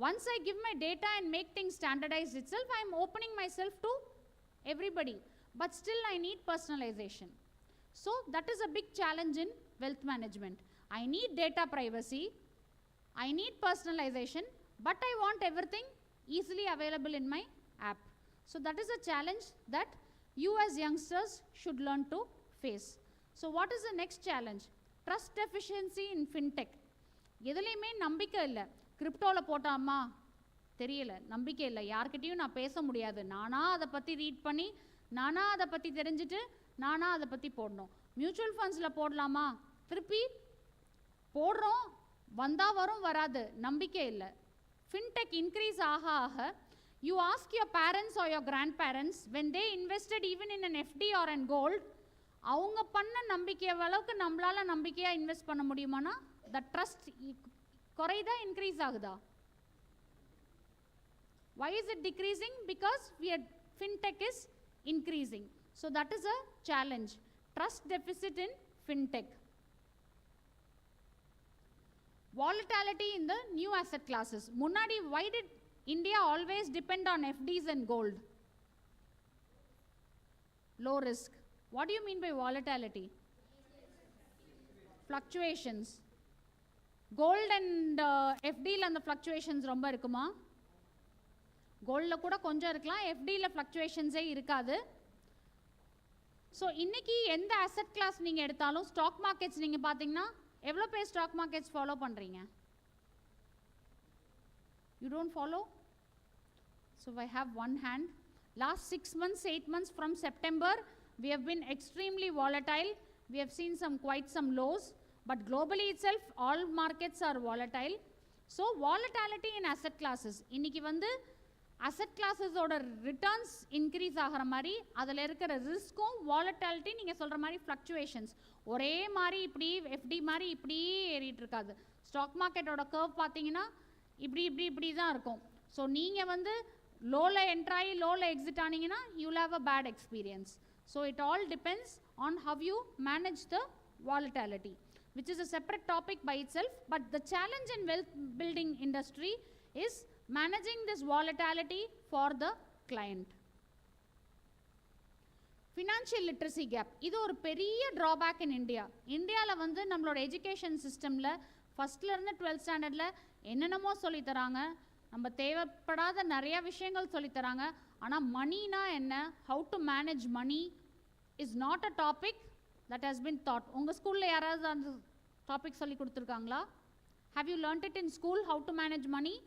Once I give my data and make things standardized itself, I am opening myself to everybody, but still I need personalization. So that is a big challenge in wealth management. I need data privacy, I need personalization, but I want everything easily available in my app. So that is a challenge that you as youngsters should learn to face. So what is the next challenge? Trust deficiency in fintech. எதுலேயுமே நம்பிக்கை இல்லை. கிரிப்டோவில் போட்டாமா தெரியல, நம்பிக்கை இல்லை, யார்கிட்டையும் நான் பேச முடியாது, நானாக அதை பற்றி ரீட் பண்ணி நானாக அதை பற்றி தெரிஞ்சுட்டு நானாக அதை பற்றி போடணும். மியூச்சுவல் ஃபண்ட்ஸில் போடலாமா, திருப்பி போடுறோம், வந்தால் வரும், வராது, நம்பிக்கை இல்லை. ஃபின்டெக் இன்க்ரீஸ் ஆக ஆக you ask your parents or your grandparents when they invested even in an FD or an gold, அவங்க பண்ண நம்பிக்கை அளவுக்கு நம்மளால் நம்பிக்கையாக இன்வெஸ்ட் பண்ண முடியுமானா த ட்ரஸ்ட் குறைதா இன்க்ரீஸ் ஆகுதா? Why is it decreasing? Because fintech is increasing. So that is a challenge. Trust deficit in fintech. Volatility in the new asset classes. Munadi, why did India always depend on FDs and gold? Low risk. What do you mean by volatility? Fluctuations. Gold and FD and the fluctuations ரொம்ப இருக்குமா? கோல்டில் கூட கொஞ்சம் இருக்கலாம், எஃப்டியில் ஃப்ளக்சுவேஷன்ஸே இருக்காது. So இன்றைக்கி எந்த asset class நீங்கள் எடுத்தாலும் ஸ்டாக் மார்க்கெட்ஸ் நீங்கள் பார்த்தீங்கன்னா எவ்வளோ பேர் ஸ்டாக் மார்க்கெட்ஸ் ஃபாலோ பண்ணுறீங்க? You don't follow? So I have one hand. Last 6 months, 8 months from September, we have been extremely volatile. We have seen quite some lows, but globally itself, all markets are volatile. So volatility in asset classes. இன்றைக்கி வந்து asset கிளாஸஸோட returns increase ஆகிற மாதிரி அதில் இருக்கிற ரிஸ்க்கும் volatility நீங்கள் சொல்கிற மாதிரி fluctuations ஒரே மாதிரி இப்படி எஃப்டி மாதிரி இப்படியே ஏறிட்டு இருக்காது. ஸ்டாக் மார்க்கெட்டோட கர்வ் பார்த்தீங்கன்னா இப்படி தான் இருக்கும். ஸோ நீங்கள் வந்து லோவில் என்ட்ராகி லோவில் எக்ஸிட் ஆனீங்கன்னா you'll have a bad experience. So it all depends on how you manage the volatility, which is a separate topic by itself. But the challenge in wealth building industry is managing this volatility for the client. Financial literacy gap. இது ஒரு பெரிய drawback in India. இந்தியாவில் வந்து நம்மளோட education சிஸ்டமில் ஃபஸ்ட்லேருந்து 12th ஸ்டாண்டர்டில் என்னென்னமோ சொல்லித்தராங்க, நம்ம தேவைப்படாத நிறைய விஷயங்கள் சொல்லித்தராங்க. ஆனால் மணினா என்ன, how to manage money is not a topic that has been taught. உங்கள் ஸ்கூலில் யாராவது அந்த டாபிக் சொல்லி கொடுத்துருக்காங்களா? Have you learnt it in school, how to manage money?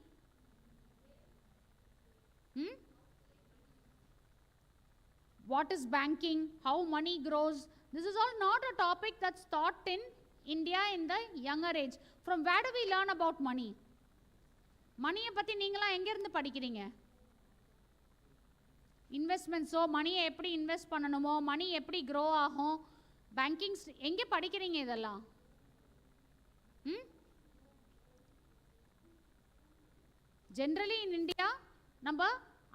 what is banking, how money grows. This is all not a topic that's taught in India in the younger age. From where do we learn about money? மணியை பற்றி நீங்களாம் எங்கேருந்து படிக்கிறீங்க? இன்வெஸ்ட்மெண்ட்ஸோ, மணியை எப்படி invest பண்ணணுமோ, மணி எப்படி grow ஆகும், பேங்கிங்ஸ் எங்கே படிக்கிறீங்க இதெல்லாம்? ஜென்ரலி இன் இந்தியா நம்ம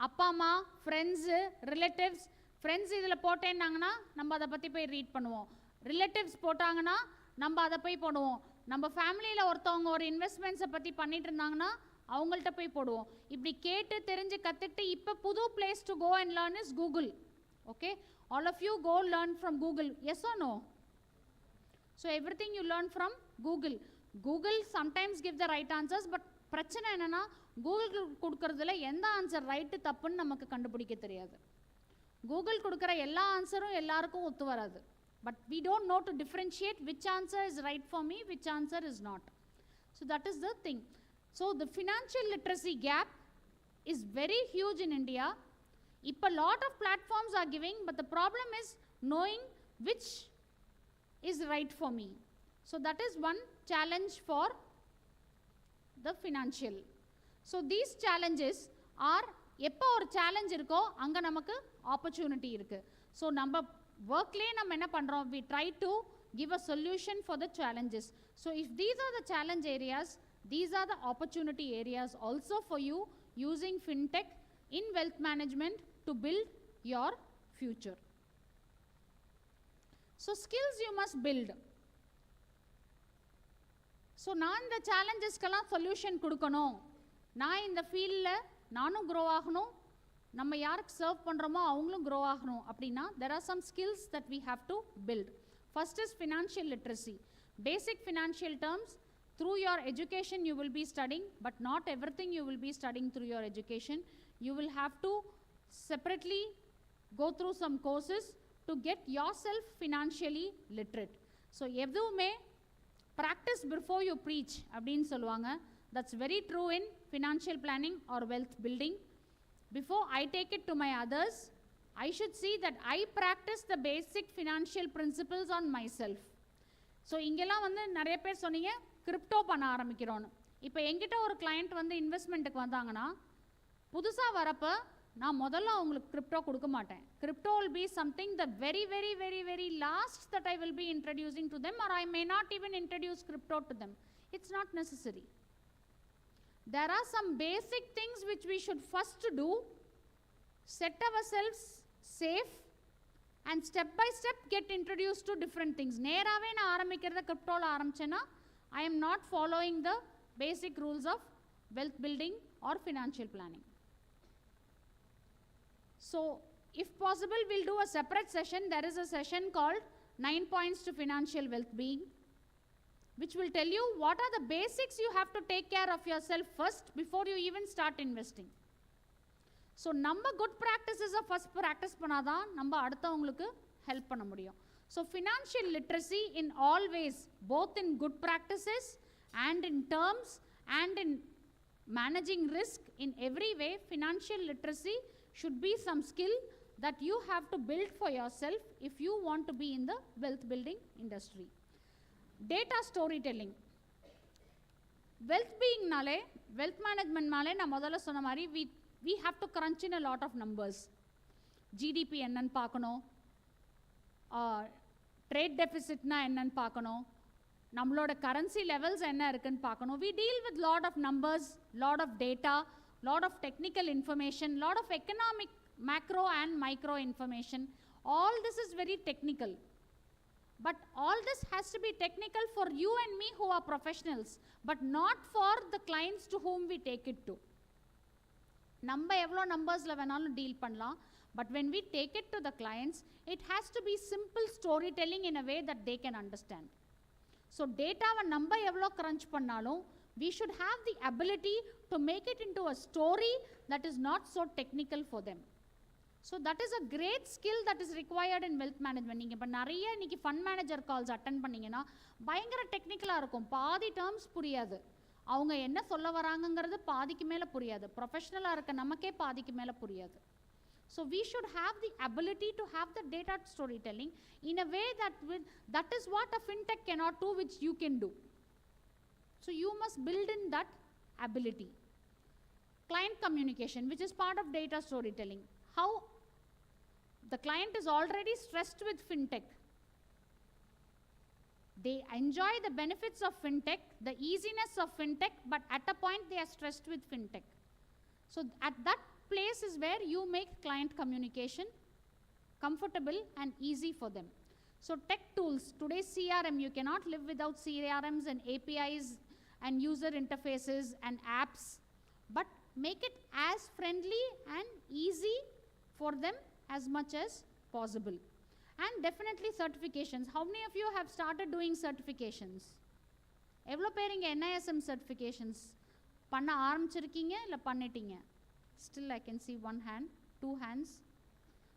அப்பா அம்மா, ஃப்ரெண்ட்ஸு, ரிலேட்டிவ்ஸ், ஃப்ரெண்ட்ஸ் இதில் போட்டேன்னாங்கன்னா நம்ம அதை பற்றி போய் ரீட் பண்ணுவோம், ரிலேட்டிவ்ஸ் போட்டாங்கன்னா நம்ம அதை போய் போடுவோம், நம்ம ஃபேமிலியில் ஒருத்தவங்க ஒரு இன்வெஸ்ட்மெண்ட்ஸை பற்றி பண்ணிட்டு இருந்தாங்கன்னா அவங்கள்ட்ட போய் போடுவோம். இப்படி கேட்டு தெரிஞ்சு கற்றுக்கிட்டு இப்போ புது place to go and learn is Google. Okay, all of you go learn from Google. Yes or no? So everything you learn from Google. Google sometimes give the right answers, but பிரச்சனை என்னென்னா Google கொடுக்கறதுல எந்த answer right தப்புன்னு நமக்கு கண்டுபிடிக்க தெரியாது. Google கொடுக்குற எல்லா ஆன்சரும் எல்லாருக்கும் ஒத்து வராது. But we don't know to differentiate which answer is right for me, which answer is not. So that is the thing. So the financial literacy gap is very huge in India. A lot of platforms are giving, but the problem is knowing which is right for me. So that is one challenge for the financial. So these challenges are, எப்போ ஒரு challenge இருக்கோ அங்கே நமக்கு opportunity இருக்குது. So நம்ம ஒர்க்லேயே நம்ம என்ன பண்ணுறோம், we try to give a solution for the challenges. So if these are the challenge areas, these are the opportunity areas also for you using fintech in wealth management to build your future. So skills you must build. So நான் இந்த சேலஞ்சஸ்க்கெல்லாம் solution கொடுக்கணும், நான் இந்த ஃபீல்டில் நானும் grow ஆகணும், நம்ம யாருக்கு சர்வ் பண்ணுறோமோ அவங்களும் க்ரோ ஆகணும் அப்படின்னா there are some skills that we have to build. First is financial literacy. Basic financial terms through your education you will be studying, but not everything you will be studying through your education. You will have to separately go through some courses to get yourself financially literate. So எதுவுமே practice before you preach அப்படின்னு சொல்லுவாங்க. That's very true in financial planning or wealth building. Before I take it to my others, I should see that I practice the basic financial principles on myself. So இங்கெல்லாம் வந்து நிறைய பேர் சொன்னீங்க crypto பண்ண ஆரம்பிக்கிறோன்னு. இப்போ எங்கிட்ட ஒரு கிளையண்ட் வந்து இன்வெஸ்ட்மெண்ட்டுக்கு வந்தாங்கன்னா புதுசாக வரப்போ நான் முதல்ல அவங்களுக்கு கிரிப்டோ கொடுக்க மாட்டேன். Crypto will be something the very very very very last that I will be introducing to them, or I may not even introduce crypto to them. It's not necessary. There are some basic things which we should first do, set ourselves safe and step by step get introduced to different things. நேராவே நான் ஆரம்பிக்கிறத கிரிப்டோவில் ஆரம்பிச்சேன்னா I am not following the basic rules of wealth building or financial planning. So if possible we'll do a separate session. There is a session called 9 points to financial wealth being, which will tell you what are the basics you have to take care of yourself first before you even start investing. So நம்ம good practices first practice பண்ணாதான் நம்ம அடுத்தவங்களுக்கு help பண்ண முடியும். So financial literacy in all ways, both in good practices and in terms and in managing risk, in every way financial literacy should be some skill that you have to build for yourself if you want to be in the wealth building industry. Data storytelling. Wealth being nale, wealth management nale na modala sonna mari we have to crunch in a lot of numbers. GDP என்னன்னு பார்க்கணும், trade டெஃபிசிட்னா என்னன்னு பார்க்கணும், நம்மளோட currency levels என்ன இருக்குன்னு பார்க்கணும். We deal with lot of numbers, lot of data, lot of technical information, lot of economic macro and micro information. All this is very technical. But all this has to be technical for you and me who are professionals, but not for the clients to whom we take it to. நம்ம எவ்வளோ நம்பர்ஸில் வேணாலும் deal பண்ணலாம், but when we take it to the clients, it has to be simple storytelling in a way that they can understand. So டேட்டாவை நம்ம எவ்வளோ crunch பண்ணாலும் we should have the ability to make it into a story that is not so technical for them. So that is a great skill that is required in wealth management. நீங்கள் இப்போ நிறைய இன்னைக்கு fund manager calls attend பண்ணிங்கன்னா பயங்கர டெக்னிக்கலாக இருக்கும், பாதி terms புரியாது, அவங்க என்ன சொல்ல வராங்கங்கிறது பாதிக்கு மேலே புரியாது, ப்ரொஃபஷ்னலாக இருக்க நமக்கே பாதிக்கு மேலே புரியாது. So we should have the ability to have the data storytelling in a way that is what a fintech cannot do, which you can do. So you must build in that ability. Client communication, which is part of data storytelling. How the client is already stressed with fintech. They enjoy the benefits of fintech, the easiness of fintech, but at a point they are stressed with fintech. So at that place is where you make client communication comfortable and easy for them. So tech tools, today's CRM, you cannot live without CRMs and APIs and user interfaces and apps, but make it as friendly and easy for them as much as possible. And definitely certifications. How many of you have started doing certifications? எவ்வளோ பேர் இங்கே NISM certifications பண்ண ஆரம்பிச்சிருக்கீங்க இல்லை பண்ணிட்டீங்க? Still I can see one hand, two hands.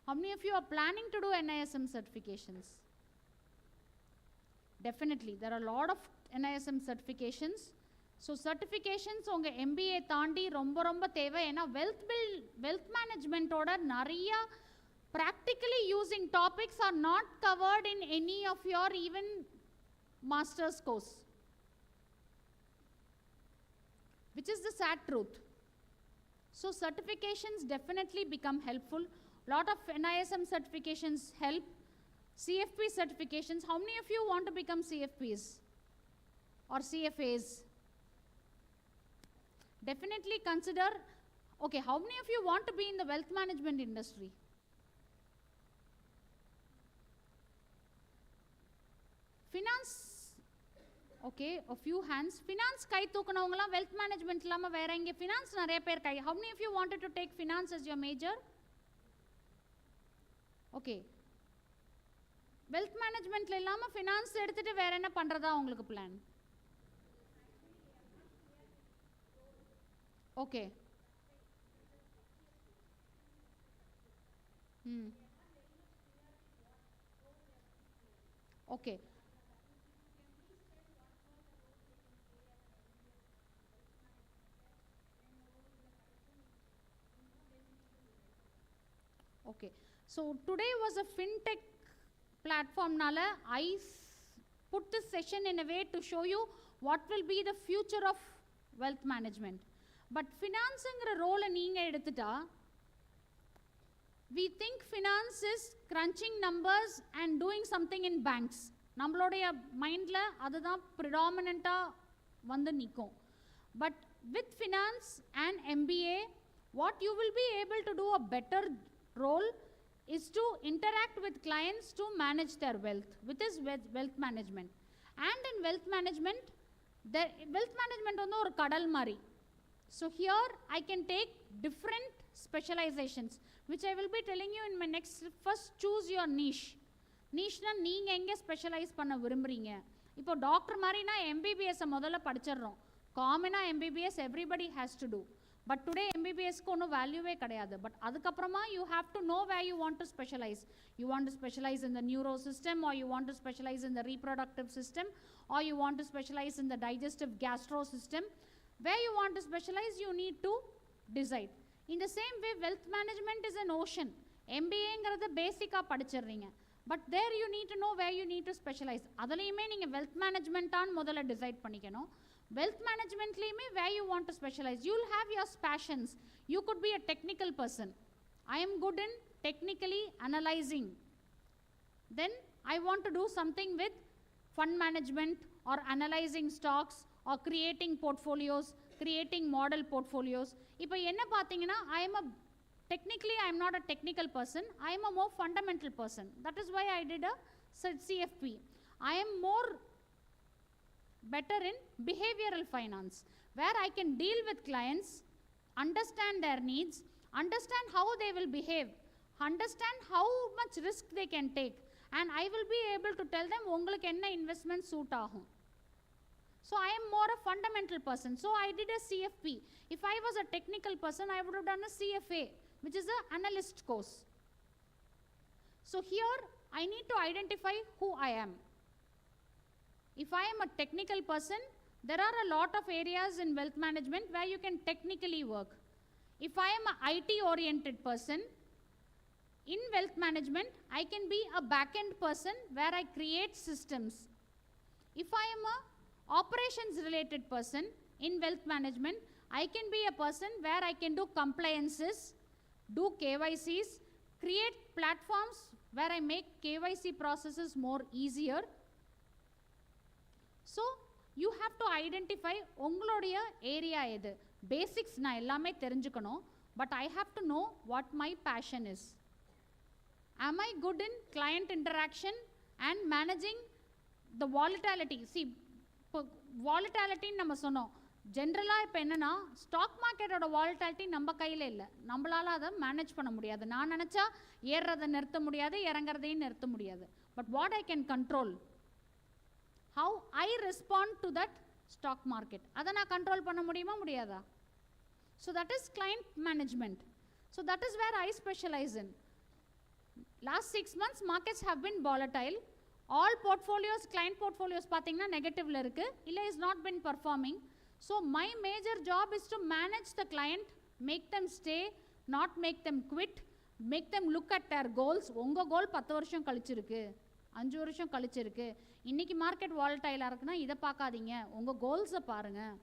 How many of you are planning to do NISM certifications? Definitely, there are a lot of NISM certifications. So certifications உங்கள் MBA தாண்டி ரொம்ப ரொம்ப தேவை. ஏன்னா wealth management ஓட நிறைய practically using topics are not covered in any of your even master's course, which is the sad truth. So certifications definitely become helpful. Lot of NISM certifications help. CFP certifications, how many of you want to become CFPs or CFAs? Definitely consider, okay, how many of you want to be in the wealth management industry? Finance, okay, a few hands. Finance kai தூக்குனவங்களா wealth management இல்லாம வேற எங்க finance நிறைய பேர் கை. How many of you wanted to take finance as your major? Okay. Wealth management இல்லாம finance எடுத்துட்டு வேற என்ன பண்றதா உங்களுக்கு plan? Okay. Okay. Okay. So today was a fintech platform nala put this session in a way to show you what will be the future of wealth management. But financing role neenga eduthita, we think finance is crunching numbers and doing something in banks. நம்மளுடைய மைண்ட்ல அதுதான் predominant-ஆ வந்து நிக்கும். But with finance and MBA, what you will be able to do a better role is to interact with clients to manage their wealth, which is wealth management. And in wealth management வந்து ஒரு கடல் மாதிரி. So here I can take different specializations, which I will be telling you in my next. First, choose your niche. Niche-na நீங்க எங்க specialise பண்ண விரும்புறீங்க? இப்போ doctor மாதிரினா MBBS முதல்ல படிச்சிடுறோம். காமனா MBBS everybody has to do. But today MBBS-க்கு ஒன்றும் வேல்யூவே கிடையாது. பட் அதுக்கப்புறமா you have to know where you want to specialize. You want to specialize in the neuro system, or you want to specialize in the reproductive system, or you want to specialize in the digestive gastro system. Where you want to specialize, you need to decide. In the same way, wealth management is an ocean. MBA-ங்கிறது பேசிக்காக படிச்சிடுறீங்க. But there you need to know where you need to specialize. அதுலேயுமே நீங்கள் wealth management-ஆன்னு முதல்ல decide பண்ணிக்கணும். Wealth management-லேயுமே where you want to specialize. You'll have your passions. You could be a technical person. I am good in technically analyzing. Then I want to do something with fund management or analyzing stocks or creating portfolios, creating model portfolios. இப்போ என்ன பார்த்தீங்கன்னா, technically I am not a technical person. I am a more fundamental person. That is why I did a CFP. I am more better in behavioral finance, where I can deal with clients, understand their needs, understand how they will behave, understand how much risk they can take, and I will be able to tell them உங்களுக்கு என்ன investment suit ஆகும். So I am more a fundamental person. So I did a CFP. If I was a technical person, I would have done a CFA, which is an analyst course. So here I need to identify who I am. If I am a technical person, there are a lot of areas in wealth management where you can technically work. If I am an IT oriented person, In wealth management, I can be a back-end person where I create systems. If I am a operations related person in wealth management, I can be a person where I can do compliances, do KYCs, create platforms where I make KYC processes more easier. So you have to identify உங்களுடைய area எது. Basics நான் எல்லாமே தெரிஞ்சுக்கணும், but I have to know what my passion is. Am I good in client interaction and managing the volatility? See, volatility நம்ம சொன்னோம். ஜென்ரலாக இப்போ என்னென்னா ஸ்டாக் மார்க்கெட்டோட வாலட்டாலிட்டி நம்ம கையில் இல்லை, நம்மளால் அதை மேனேஜ் பண்ண முடியாது. நான் நினச்சா ஏறுறதை நிறுத்த முடியாது, இறங்குறதையும் நிறுத்த முடியாது. But what I can control, how I respond to that stock market, அதை நான் கண்ட்ரோல் பண்ண முடியுமா முடியாதா? So that is client management. So that is where I specialise in. Last 6 months markets have been volatile. All portfolios, client portfolios பார்த்தீங்கன்னா நெகட்டிவ்ல இருக்கு, இல்லை is not been performing. So my major job is to manage the client, make them stay, not make them quit, make them look at their goals. உங்கள் கோல் 10 வருஷம் கழிச்சிருக்கு, 5 வருஷம் கழிச்சிருக்கு, இன்னைக்கு market வாலட்டைலாக இருக்குன்னா இதை பார்க்காதீங்க, உங்கள் கோல்ஸை பாருங்கள்.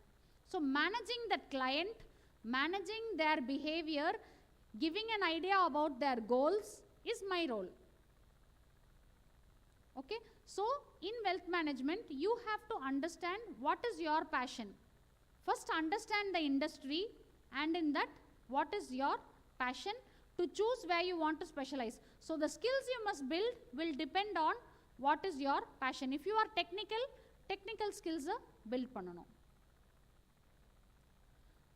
So managing that client, managing there behaviour, giving an idea about their goals is my role. Okay, so in wealth management you have to understand what is your passion. First understand the industry, and in that what is your passion, to choose where you want to specialize. So the skills you must build will depend on what is your passion. If you are technical skills build பண்ணனும்.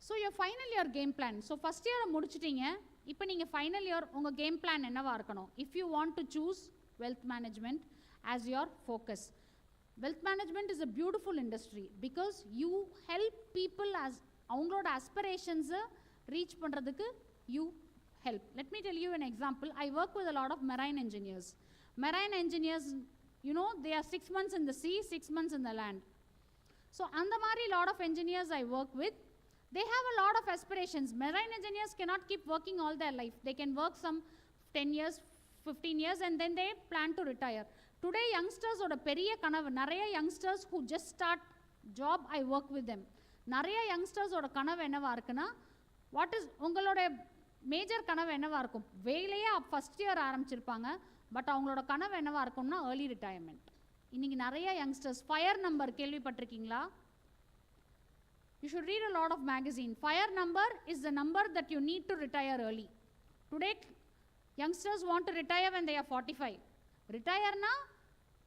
So your final year game plan. So first year முடிச்சிட்டீங்க, இப்போ நீங்க final year உங்க game plan என்னவா இருக்கணும்? If you want to choose wealth management as your focus. Wealth management is a beautiful industry because you help people as அவங்களோட aspirations reach பண்றதுக்கு you help. Let me tell you an example. I work with a lot of marine engineers. Marine engineers, you know, they are 6 months in the sea, 6 months in the land. So அந்த மாதிரி lot of engineers I work with, they have a lot of aspirations. Marine engineers cannot keep working all their life. They can work some 10 years, 15 years and then they plan to retire. Today youngsters oda periya kanavu, nariya youngsters who just start job, I work with them. Nariya youngsters oda kanavu enava irukuna, what is ungaloda major kanavu enava irukum, veilaye first year ஆரம்பிச்சிருப்பாங்க, but அவங்களோட கனவு என்னவா இருக்கும்னா early retirement. இன்னைக்கு நிறைய youngsters fire number கேள்விப்பட்டிருக்கீங்களா? You should read a lot of magazine. Fire number is the number that you need to retire early. Today youngsters want to retire when they are 45. ரிட்டையர்னா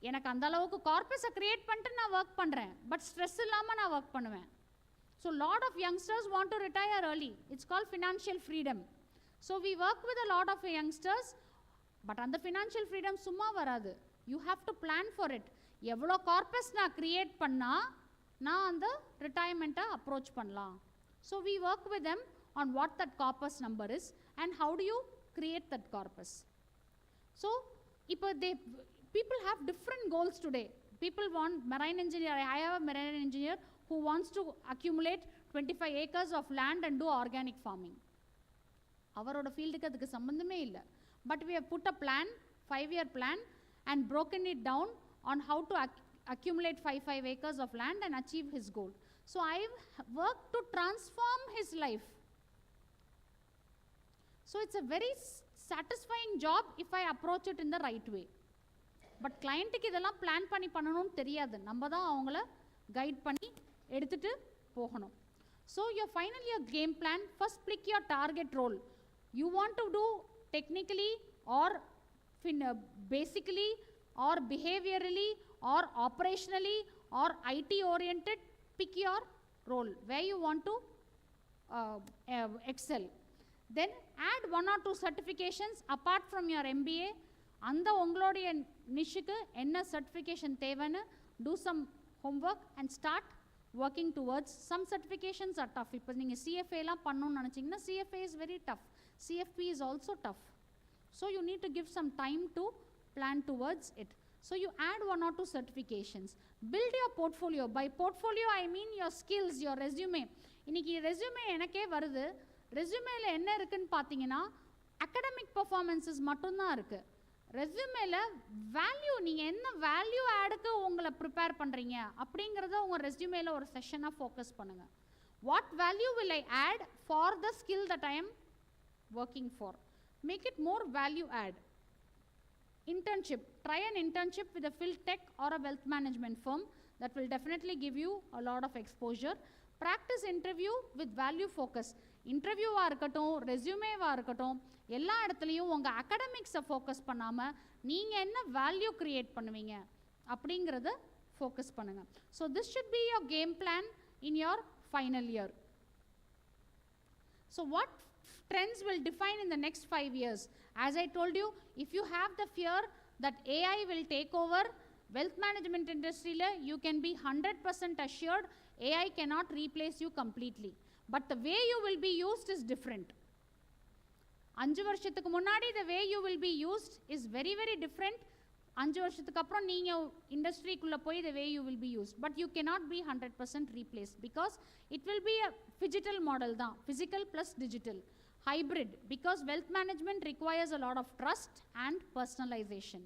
எனக்கு அந்த அளவுக்கு கார்பஸை create பண்ணிட்டு நான் work பண்ணுறேன், but stress இல்லாமல் நான் work பண்ணுவேன். So lot of youngsters want to retire early. It's call financial freedom. So we work with a lot of youngsters. But அந்த ஃபினான்ஷியல் ஃப்ரீடம் சும்மா வராது. You have to plan for it. எவ்வளோ corpus நான் create பண்ணால் நான் அந்த ரிட்டையர்மெண்ட்டை approach பண்ணலாம். So we work with them on what that corpus number is and how do you create that corpus. So இப்போ people have different goals today. People want marine engineer. I have a marine engineer who wants to accumulate 25 acres of land and do organic farming. அவரோட ஃபீல்டுக்கு அதுக்கு சம்பந்தமே இல்லை. But we have put a plan, 5-year plan, and broken it down on how to accumulate 5 acres of land and achieve his goal. So I've worked to transform his life. So it's a very satisfying job if I approach it in the right way. But கிளைண்ட்டுக்கு இதெல்லாம் plan பண்ணி பண்ணணும்னு தெரியாது, நம்ம தான் அவங்கள guide பண்ணி எடுத்துகிட்டு போகணும். So your final year game plan, first pick your target role. You want to do technically or basically or behaviourally or operationally or IT orient, pick your role where you want to excel. Then add 1 or 2 certifications apart from your MBA. அந்த உங்களுடைய நிஷ்ஷுக்கு என்ன certification தேவைன்னு do some homework and start working towards. Some certifications are tough. இப்போ நீங்கள் CFAலாம் பண்ணணும்னு நினச்சிங்கன்னா CFA is very tough. CFP is also tough. So you need to give some time to plan towards it. So you add 1 or 2 certifications. Build your portfolio. By portfolio I mean your skills, your resume. இன்னைக்கு resume எனக்கே வருது. ரெஸ்யூமேல என்ன இருக்குன்னு பார்த்தீங்கன்னா academic performances மட்டும்தான் இருக்குது. ரெஸ்யூமேல value, நீங்கள் என்ன வேல்யூ ஆடுக்கு உங்களை ப்ரிப்பேர் பண்ணுறீங்க அப்படிங்கிறத உங்கள் ரெஸ்யூமேல ஒரு செஷனாக ஃபோக்கஸ் பண்ணுங்கள். What value will I add for the skill that I am working for. Make it more value add. Internship. Try an internship with a Philtech or a wealth management firm. That will definitely give you a lot of exposure. Practice interview with value focus. இன்டர்வியூவாக இருக்கட்டும், ரெஸ்யூமேவாக இருக்கட்டும், எல்லா இடத்துலையும் உங்கள் அகடமிக்ஸை focus பண்ணாமல் நீங்கள் என்ன value create பண்ணுவீங்க அப்படிங்கிறத ஃபோக்கஸ் பண்ணுங்கள். So this should be your game plan in your final year. So what trends will define in the next 5 years? As I told you, if you have the fear that AI will take over wealth management industry, you can be 100% assured AI cannot replace you completely. But the way you will be used is different. 5 வருஷத்துக்கு முன்னாடி the way you will be used is very very different. 5 வருஷத்துக்கு அப்புறம் நீங்கள் இண்டஸ்ட்ரிக்குள்ளே போய் the way you will be used. But you cannot be 100% replaced because it will be a phygital model தான், physical plus digital. Hybrid, because wealth management requires a lot of trust and personalization.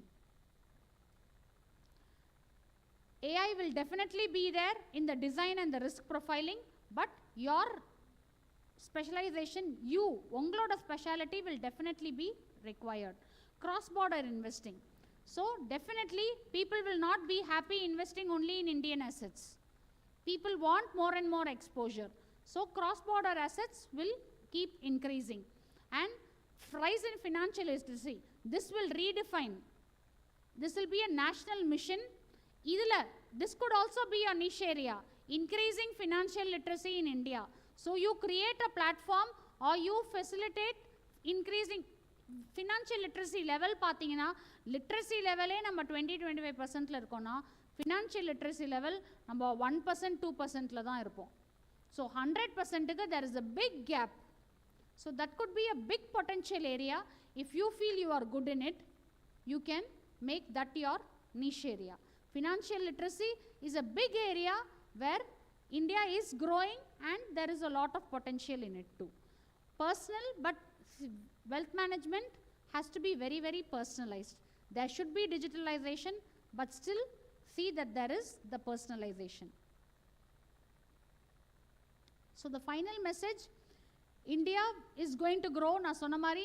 AI will definitely be there in the design and the risk profiling, but your specialization, உங்களோட speciality will definitely be required. Cross-border investing. So definitely people will not be happy investing only in Indian assets. People want more and more exposure. So cross-border assets will keep increasing. And rise in financial literacy. This will redefine. This will be a national mission. This could also be a niche area. Increasing financial literacy in India. So you create a platform or you facilitate increasing financial literacy level. பார்த்தீங்கன்னா literacy லெவலே நம்ம 20-25% இருக்கோம்னா financial literacy level நம்ம 1% 2% தான் இருப்போம். So 100%க்கு there is a big gap. So that could be a big potential area. If you feel you are good in it, you can make that your niche area. Financial literacy is a big area where India is growing and there is a lot of potential in it too. Personal, but wealth management has to be very very personalized. There should be digitalization, but still see that there is the personalization. So the final message, India is going to grow. நான் சொன்ன மாதிரி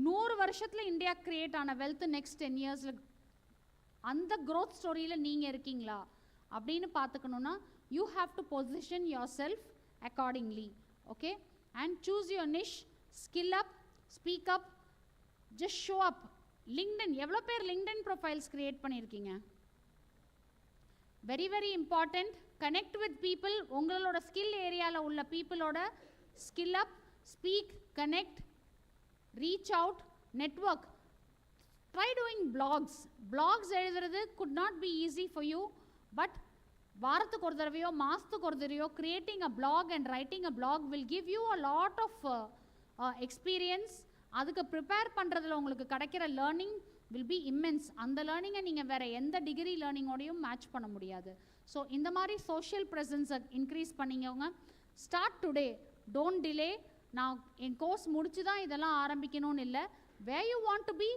100 வருஷத்தில் India create ஆன wealth next 10 இயர்ஸில் அந்த growth ஸ்டோரியில் நீங்கள் இருக்கீங்களா அப்படின்னு பார்த்துக்கணுன்னா you have to position yourself accordingly. Okay, and choose your niche, skill up, speak up, just show up. LinkedIn, எவ்வளோ பேர் லிங்க்டின் ப்ரொஃபைல்ஸ் க்ரியேட் பண்ணியிருக்கீங்க? Very very important. Connect with people. உங்களோட ஸ்கில் ஏரியாவில் உள்ள பீப்புளோட skill up, speak, connect, reach out, network. Try doing blogs. Blogs எழுதுறது could not be easy for you, but வாரத்துக்கு ஒரு தடவையோ மாதத்துக்கு ஒரு தடவையோ creating a blog and writing a blog will give you a lot of experience. அதுக்கு prepare பண்ணுறதுல உங்களுக்கு கிடைக்கிற லேர்னிங் வில் பி இம்மென்ஸ். அந்த லேர்னிங்கை நீங்கள் வேறு எந்த டிகிரி லேர்னிங்கோடையும் மேட்ச் பண்ண முடியாது. ஸோ இந்த மாதிரி சோஷியல் ப்ரெசன்ஸை இன்க்ரீஸ் பண்ணிக்கோங்க. Start today, don't delay. நான் என் கோர்ஸ் முடிச்சு தான் இதெல்லாம் ஆரம்பிக்கணும்னு இல்லை. Where you want to be,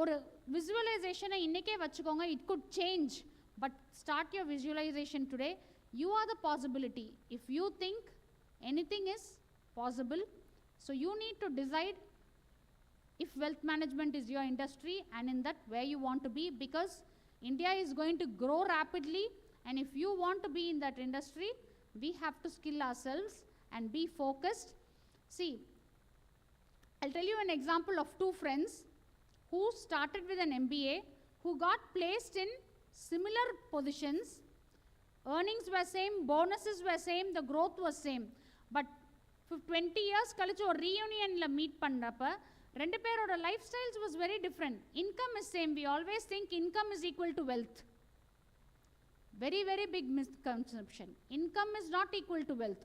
ஒரு விசுவலைசேஷனை இன்றைக்கே வச்சுக்கோங்க. It could change, but start your visualisation today. You are the possibility. If you think anything is possible, so you need to decide if wealth management is your industry and in that where you want to be, because India is going to grow rapidly, and if you want to be in that industry, we have to skill ourselves and be focused. See, I'll tell you an example of two friends who started with an MBA, who got placed in similar positions. Earnings were same, bonuses were same, the growth was same, but 20 years கழிச்சு ஒரு reunionல meet பண்ணுறப்ப ரெண்டு பேரோட lifestyles was very different. Income is same. We always think income is equal to wealth. Very very big misconception. Income is not equal to wealth.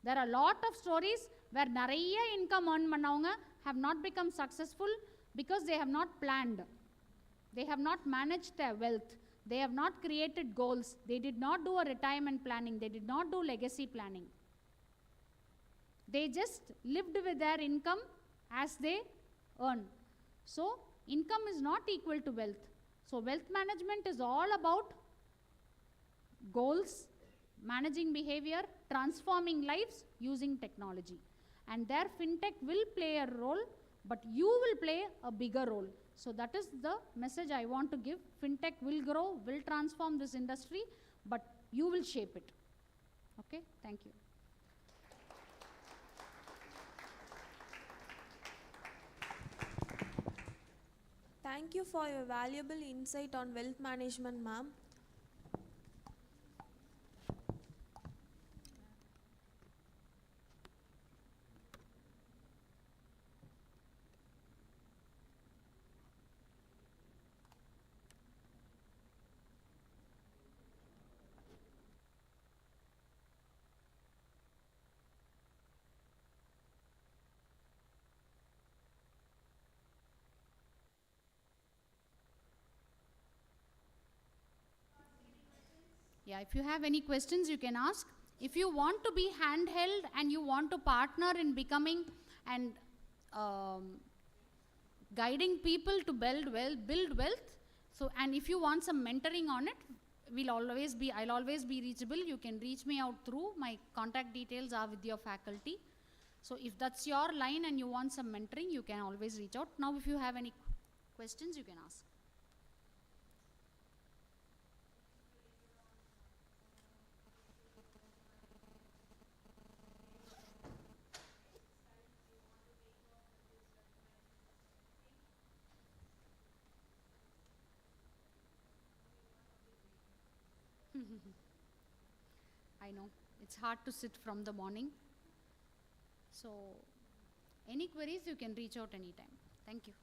There are lot of stories where நிறைய income earn பண்ணவங்க have not become successful because they have not planned. They have not manage the wealth. They have not created goals. They did not do a retirement planning. They did not do legacy planning. They just lived with their income as they earn. So income is not equal to wealth. So wealth management is all about goals, managing behavior, transforming lives using technology. And there fintech will play a role, but you will play a bigger role. So that is the message I want to give. Fintech will grow, will transform this industry, but you will shape it. Okay, thank you. Thank you for your valuable insight on wealth management, ma'am. Yeah, if you have any questions, you can ask. If you want to be handheld and you want to partner in becoming and guiding people to build wealth. So, and if you want some mentoring on it, I'll always be reachable. You can reach me out through my contact details are with your faculty. So if that's your line and you want some mentoring, you can always reach out. Now, if you have any questions, you can ask. I know it's hard to sit from the morning. So, any queries, you can reach out anytime. Thank you.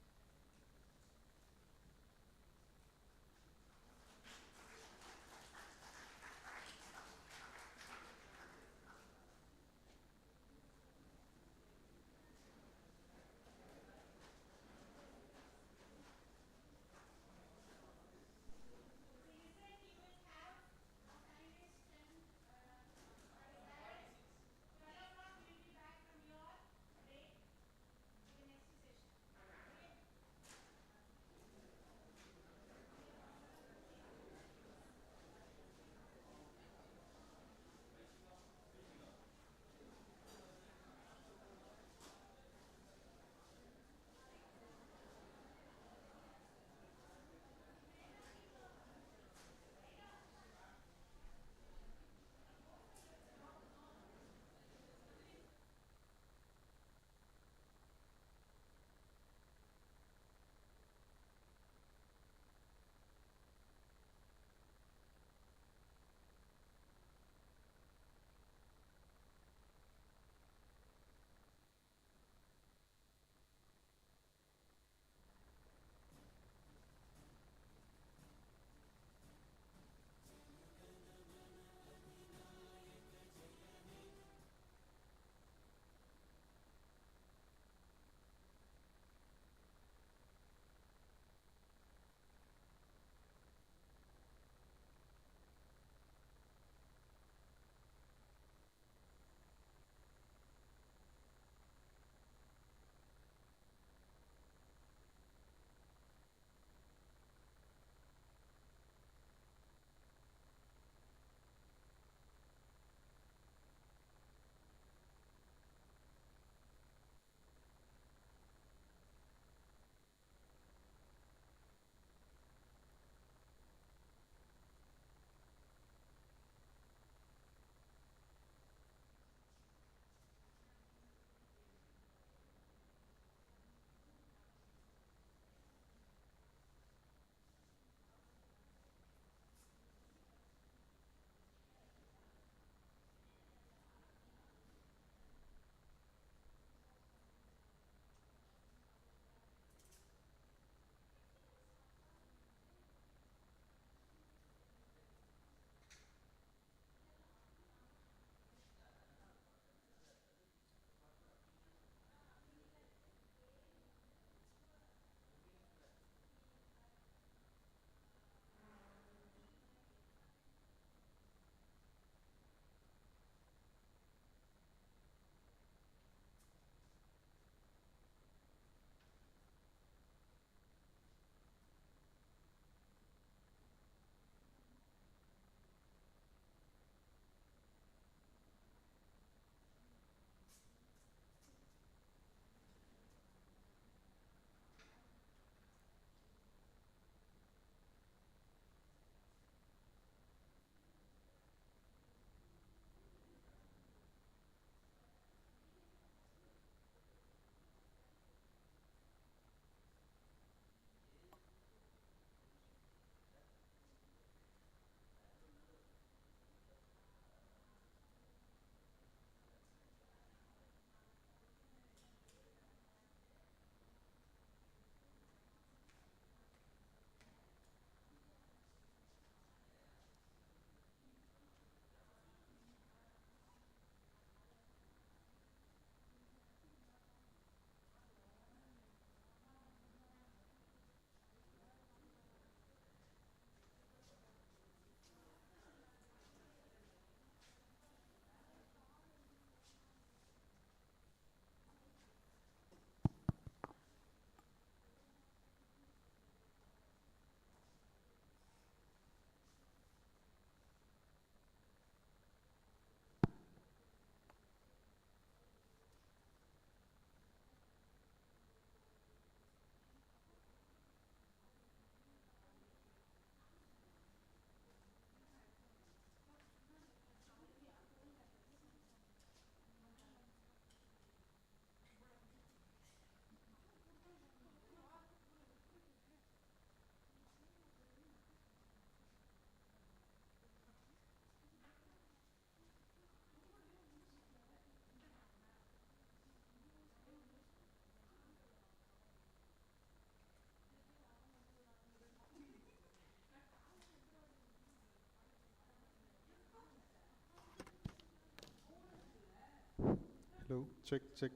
Hello, check, check.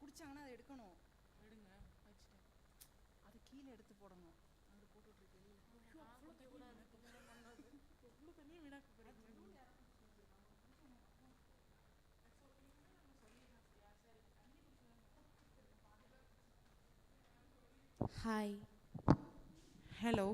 குடிச்சாங்கன்னா அதை எடுக்கணும். எடுங்க, வச்சுட்டேன். அது கீழே எடுத்து போடணும். அங்கே போட்டுட்டு இருக்கேன். அவ்வளோ தண்ணி எவ்வளோ தண்ணியும் வீணாக்க போகிறீங்க. Hi, hello.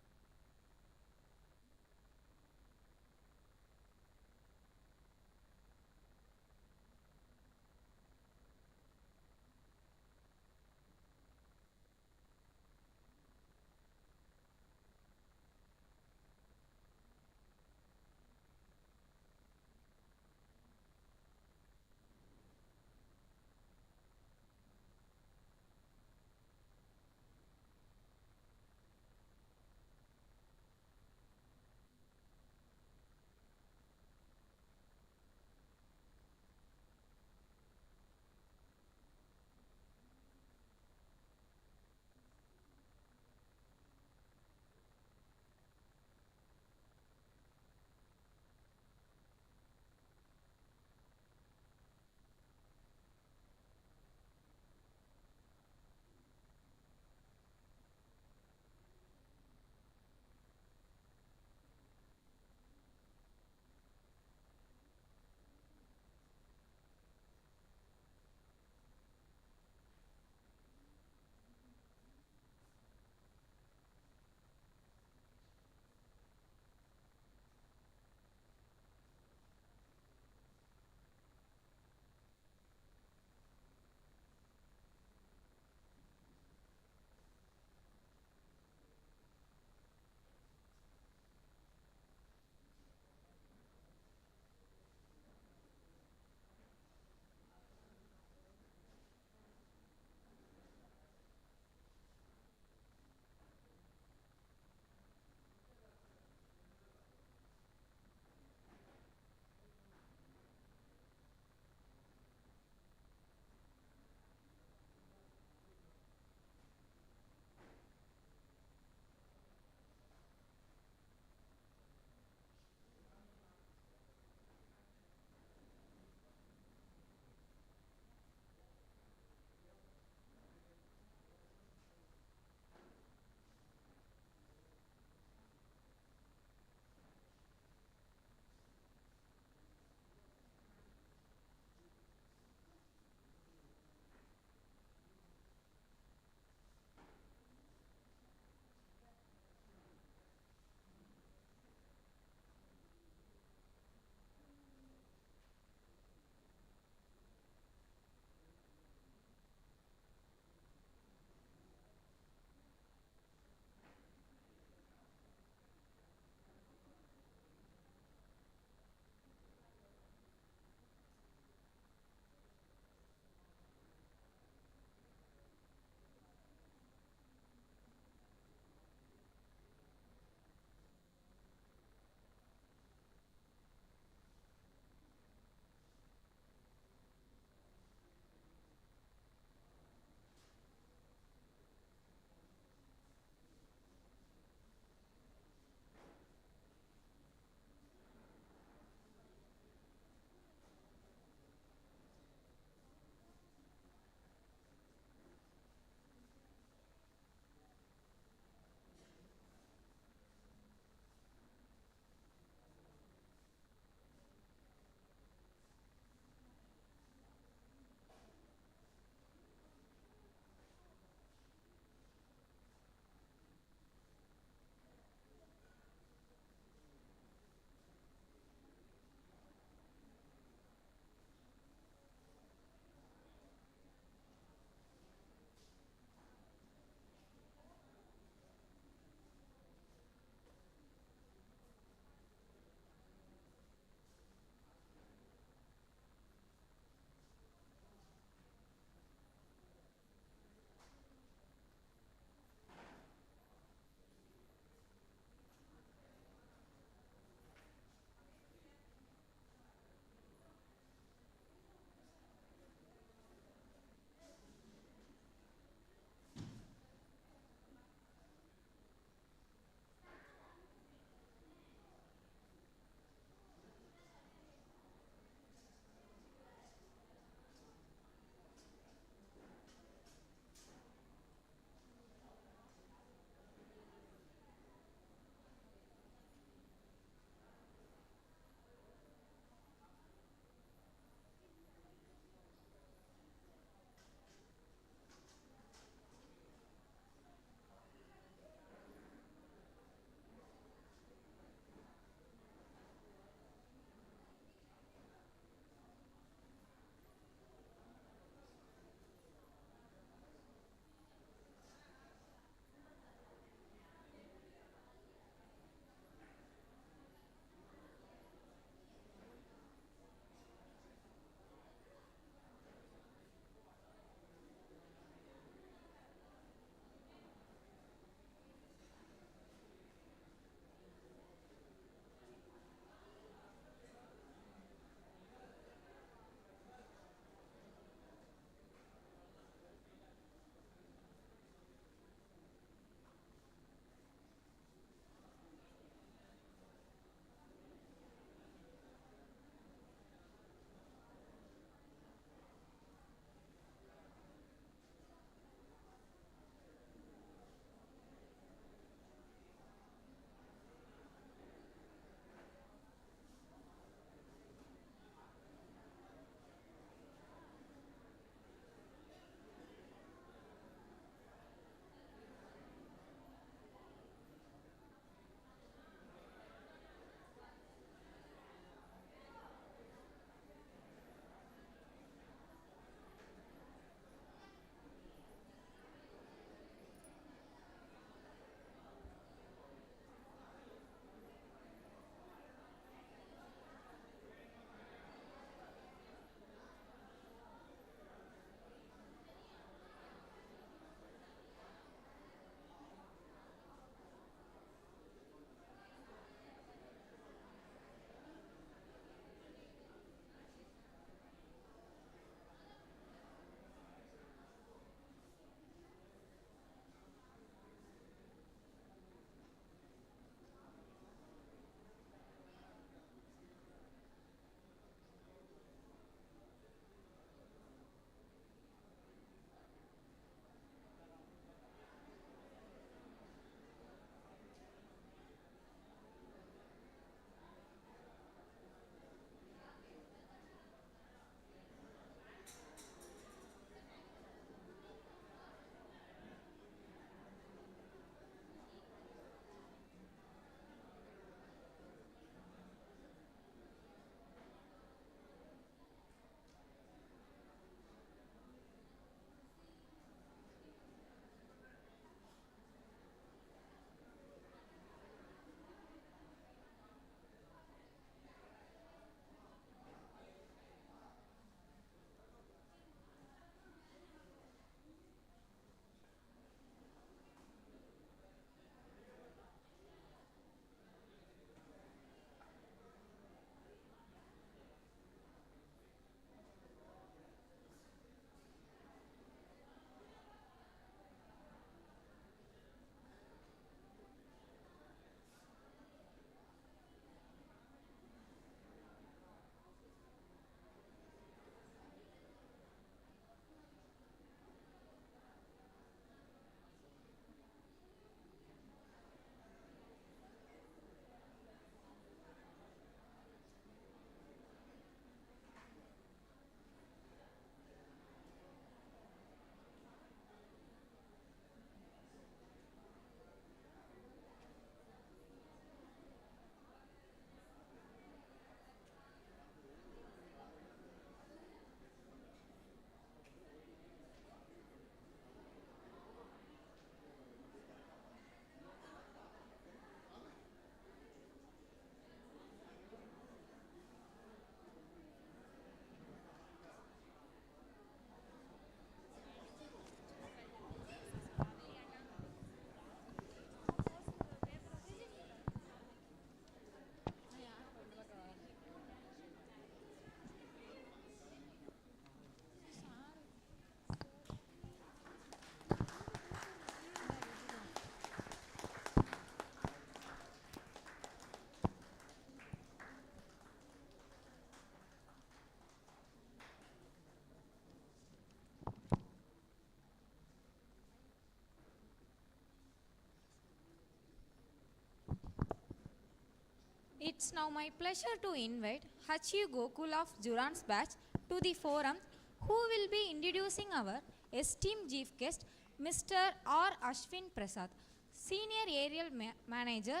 It's now my pleasure to invite Hachi Gokul of Juran's batch to the forum, who will be introducing our esteemed chief guest, Mr. R. Ashwin Prasad, Senior Aerial Manager,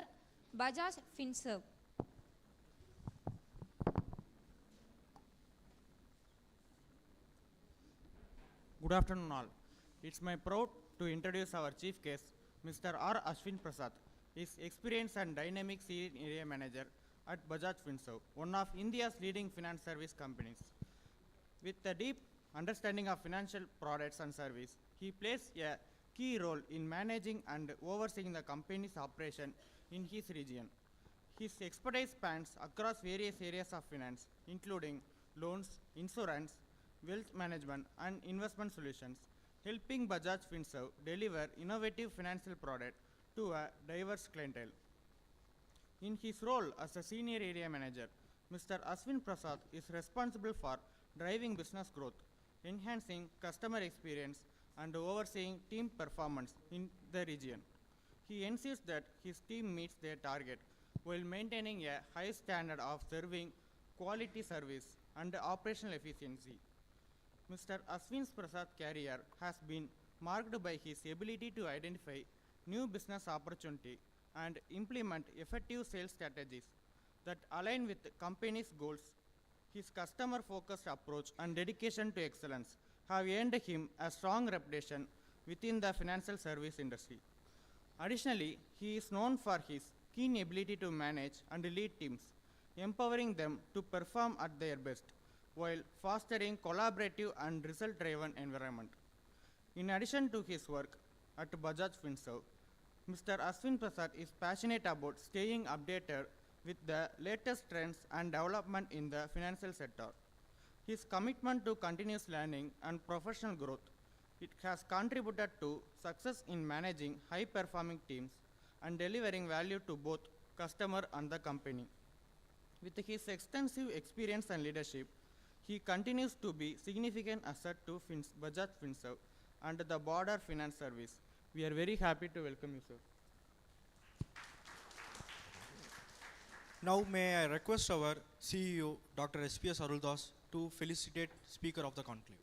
Bajaj Finserv. Good afternoon all. It's my proud to introduce our chief guest, Mr. R. Ashwin Prasad. He is experienced and dynamic senior area manager at Bajaj Finserv, one of India's leading finance service companies. With a deep understanding of financial products and service, he plays a key role in managing and overseeing the company's operation in his region. His expertise spans across various areas of finance, including loans, insurance, wealth management, and investment solutions, helping Bajaj Finserv deliver innovative financial products to a diverse clientele. In his role as a senior area manager, Mr. Ashwin Prasad is responsible for driving business growth, enhancing customer experience, and overseeing team performance in the region. He ensures that his team meets their target while maintaining a high standard of serving quality service and operational efficiency. Mr. Ashwin Prasad's career has been marked by his ability to identify new business opportunity and implement effective sales strategies that align with the company's goals. His customer-focused approach and dedication to excellence have earned him a strong reputation within the financial service industry. Additionally, he is known for his keen ability to manage and lead teams, empowering them to perform at their best, while fostering collaborative and result-driven environment. In addition to his work at Bajaj Finserv, Mr. Ashwin Prasad is passionate about staying updated with the latest trends and development in the financial sector. His commitment to continuous learning and professional growth, it has contributed to success in managing high-performing teams and delivering value to both customer and the company. With his extensive experience and leadership, he continues to be significant asset to Bajaj Finserv and the broader finance service. We are very happy to welcome you, sir. Now may I request our CEO, Dr. S.P.S. Aruldas, to felicitate Speaker of the Conclave.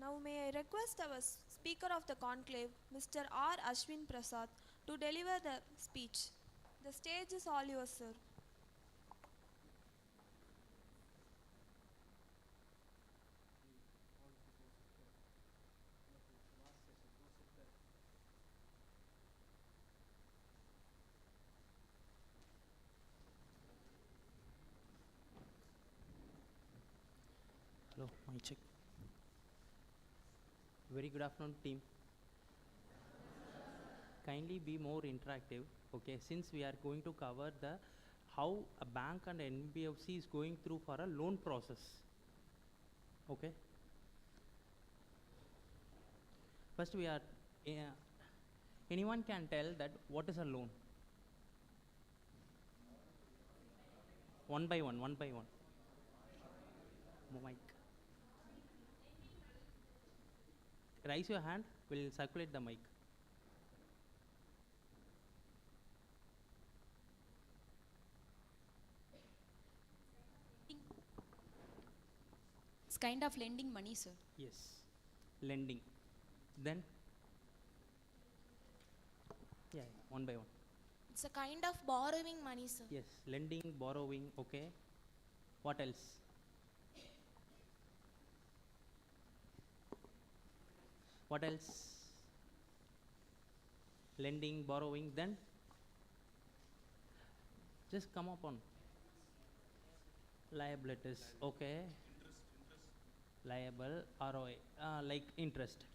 Now may I request our Speaker of the Conclave, Mr. R. Ashwin Prasad, to deliver the speech. The stage is all yours, sir. Hello, mic check. Very good afternoon, team. Kindly be more interactive, okay, since we are going to cover the how a bank and NBFC is going through for a loan process, okay. First we are, anyone can tell that what is a loan? One by one. Mic. Raise your hand, we'll circulate the mic. It's kind of lending money, sir. Yes, lending. Then, yeah, one by one. It's a kind of borrowing money, sir. Yes, lending, borrowing, okay. What else? What else? Lending, borrowing, then? Just come up on. Liabilities, okay. Liable, ROI, like interest,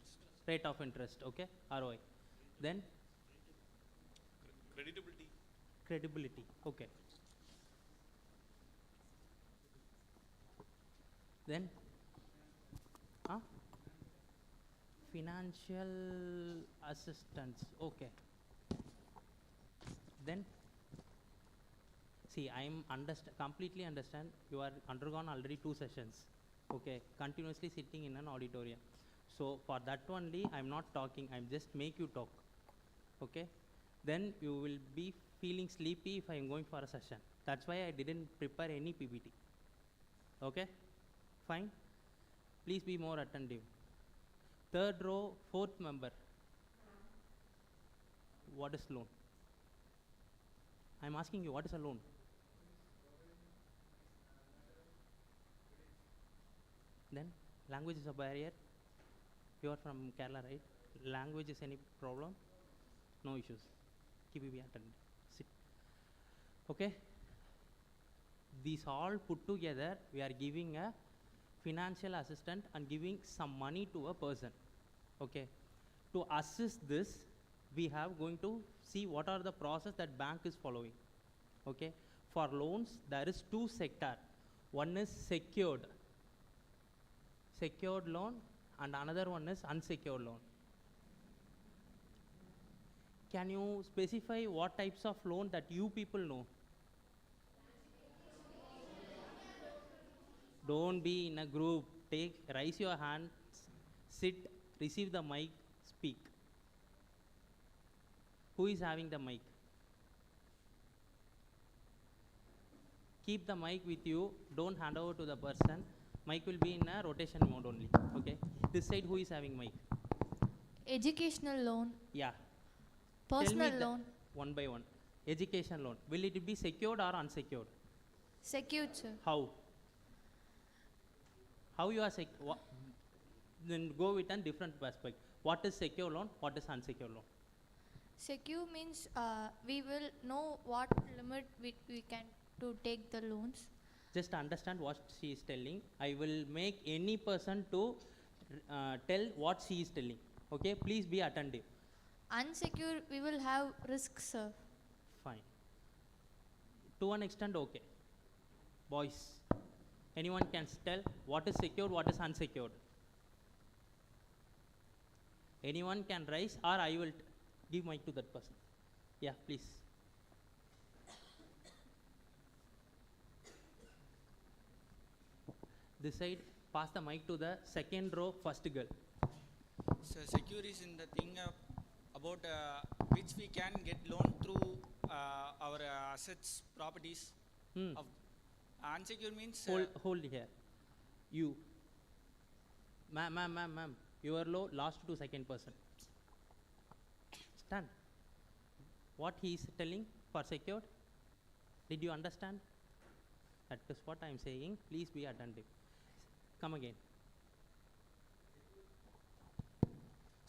rate of interest, okay, ROI. Then Creditability. Credibility. Okay. Then, financial assistance. Okay. Then, see, I am completely understand. You are undergone already 2 sessions. Okay, continuously sitting in an auditorium. So for that only, I am not talking. I am just make you talk. Okay. Then you will be feeling sleepy if I am going for a session. That's why I didn't prepare any PPT. Okay. Fine. Please be more attentive. 3rd row, 4th member. What is loan? I am asking you, what is a loan? Then, language is a barrier. You are from Kerala, right? Language is any problem? No issues. Keep it attended. Sit. Okay. These all put together, we are giving a financial assistant and giving some money to a person. Okay. To assist this, we have going to see what are the process that bank is following. Okay. For loans, there is 2 sector. One is secured loan, and another one is unsecured loan. Can you specify what types of loan that you people know? Don't be in a group. Raise your hand, sit, receive the mic, speak. Who is having the mic? Keep the mic with you. Don't hand over to the person. Mic will be in a rotation mode only. Okay. This side, who is having mic? Educational loan, Yeah. personal Tell me loan, one by one. Education loan. Will it be secured or unsecured? secured, sir. How? How you are then go with a different perspective. What is secure loan? What is unsecured loan? Secure means we will know what limit we can to take the loans. Just understand what she is telling. I will make any person to tell what she is telling. Okay, please be attentive. Unsecured, we will have risks, sir. Fine. To an extent, okay. Boys, anyone can tell what is secured, what is unsecured? Anyone can raise, or I will give mic to that person. Yeah, please. This side, pass the mic to the 2nd row, first girl. So secure is in the thing about which we can get loan through our assets, properties. Of unsecured means Hold here. You. Ma'am. You are low, last to 2nd person. Stand. What he is telling for secured? Did you understand? That is what I am saying. Please be attentive. Come again.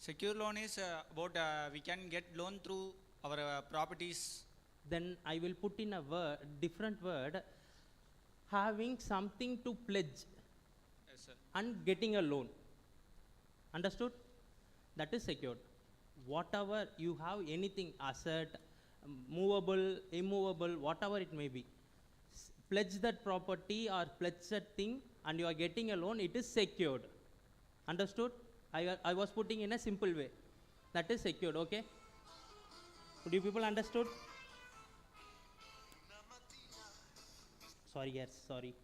secure loan is about we can get loan through our properties. Then I will put in a different word, having something to pledge. Yes, sir. And getting a loan. Understood? That is secured. Whatever you have, anything, asset, movable, immovable, whatever it may be, pledge that property or pledge that thing and you are getting a loan, it is secured. Understood? I was putting in a simple way. That is secured, okay? Would you people understood? Sorry, yes, sorry.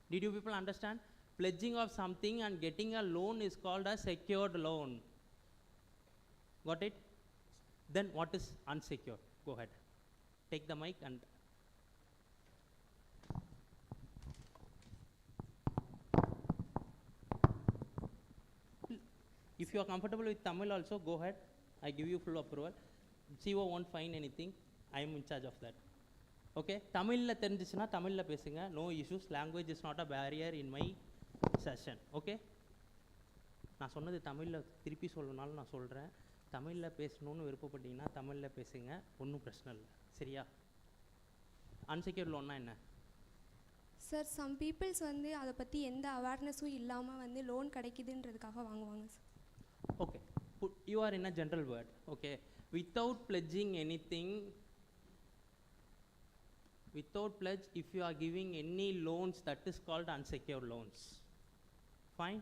Did you people understand? Pledging of something and getting a loan is called a secured loan. Got it? Then what is unsecured? Go ahead. Take the mic and if you are comfortable with Tamil also, go ahead. I give you full approval. CEO won't find anything. I am in charge of that. Okay? Tamil தெரிஞ்சிச்சுனா தமிழ்ல பேசுங்க. No issues. Language is not a barrier in my session. Okay? நான் சொன்னது தமிழ்ல திருப்பி சொல்லணும்னாலும் நான் சொல்கிறேன். தமிழில் பேசணும்னு விருப்பப்பட்டீங்கன்னா தமிழில் பேசுங்க, ஒன்றும் பிரச்சனை இல்லை. சரியா? அன்செக்யூர்ட் லோன்னா என்ன? சார் சம் பீப்புள்ஸ் வந்து அதை பற்றி எந்த அவேர்னஸும் இல்லாமல் வந்து லோன் கிடைக்குதுன்றதுக்காக வாங்குவாங்க sir. Okay, you are in a general word. Okay, without pledging anything, without pledge, if you are giving any loans, that is called unsecured loans. Fine?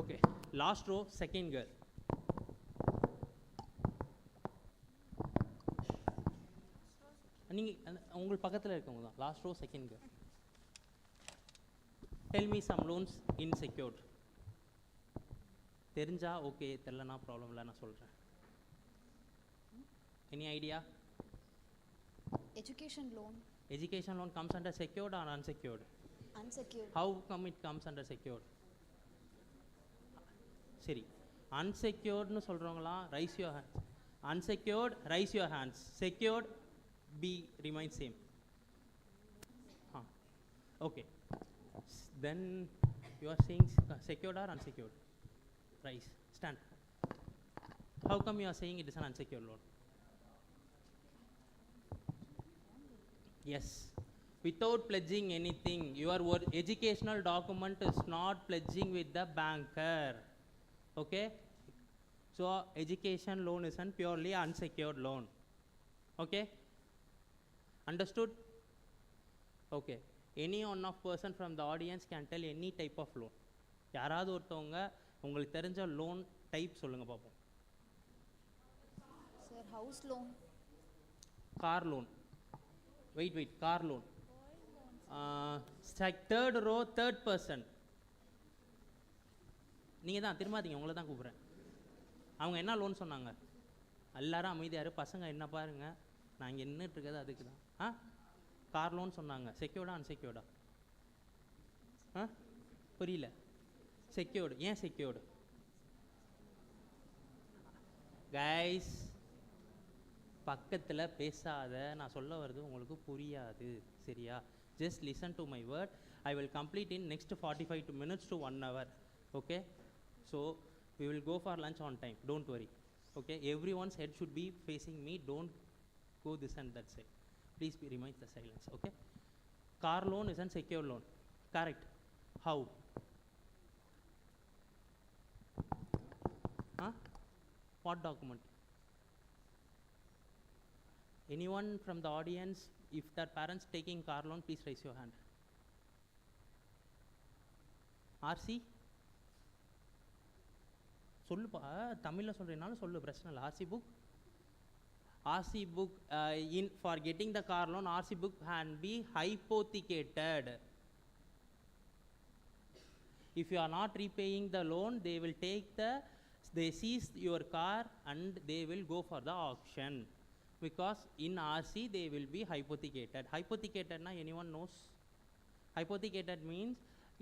Okay, last row, second girl. நீங்கள் உங்கள் பக்கத்தில் இருக்கவங்க தான். Last row second girl. Tell me some loans unsecured. தெரிஞ்சா okay, தெரிலனா problem இல்லை, நான் சொல்கிறேன். Any idea? Education loan. Education loan comes under secured or unsecured? Unsecured. How come it comes under secured? சரி, unsecuredனு சொல்கிறவங்களாம் raise your hands. Unsecured, raise your hands. Secured, remain same. Okay. Then you are saying secured or unsecured? Rise, stand. How come you are saying it is an unsecured loan? Yes. Without pledging anything, your educational document is not pledging with the banker. Okay? So, education loan is a purely unsecured loan. Okay? Understood? Okay. Any one of person from the audience can tell any type of loan. யாராவது ஒருத்தவங்க உங்களுக்கு தெரிஞ்ச loan type சொல்லுங்க பார்ப்போம். Sir, house loan. Car loan. Wait, car loan. Third row, third person. நீங்கள் தான் திரும்பாதீங்க, உங்களை தான் கூப்பிட்றேன். அவங்க என்ன லோன் சொன்னாங்க? எல்லாரும் அமைதியாரு, பசங்க என்ன பாருங்க, நான் இங்கே நின்றுட்டு இருக்கிறது அதுக்கு தான். கார் லோன் சொன்னாங்க. செக்யூர்டா அன்செக்யூர்டா? புரியல. செக்யூர்டு. ஏன் செக்யூர்டு? கைஸ், பக்கத்தில் பேசாத, நான் சொல்ல வருது உங்களுக்கு புரியாது, சரியா? Just listen to my word. I will complete in next 45 minutes to 1 hour. Okay? So, we will go for lunch on time. Don't worry. Okay? Everyone's head should be facing me. Don't go this and that side. Please remain the silence. Okay? Car loan is a secure loan. Correct. How? What document? Anyone from the audience, if their parents taking car loan, please raise your hand. RC? சொல்லுப்பா, தமிழில் சொல்கிறேனாலும் சொல்லு, பிரச்சனை இல்லை. RC book? RC book, for getting the car loan, RC book can be hypothecated. If you are not repaying the loan, they will they seize your car and they will go for the auction. Because in RC, they will be hypothecated. Hypothecated, anyone knows? Hypothecated means,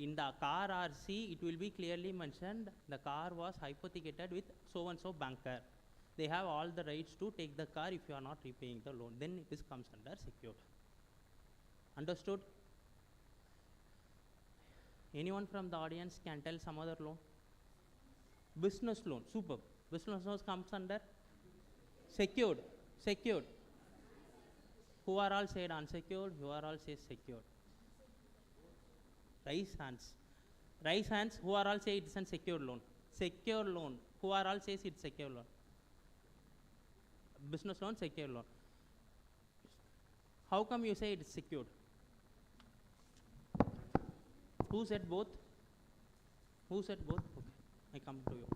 in the car RC, it will be clearly mentioned the car was hypothecated with so-and-so banker. They have all the rights to take the car if you are not repaying the loan. Then this comes under secured. Understood? Anyone from the audience can tell some other loan? Business loan. Superb. Business loan comes under secured. Secured. Who are all said unsecured? Who are all said secured? Raise hands. Raise hands. Who are all say it's a secured loan? Secure loan. Who are all says it's secure loan? Business loan, secure loan. How come you say it's secured? Who said both? Who said both? Okay, I come to you.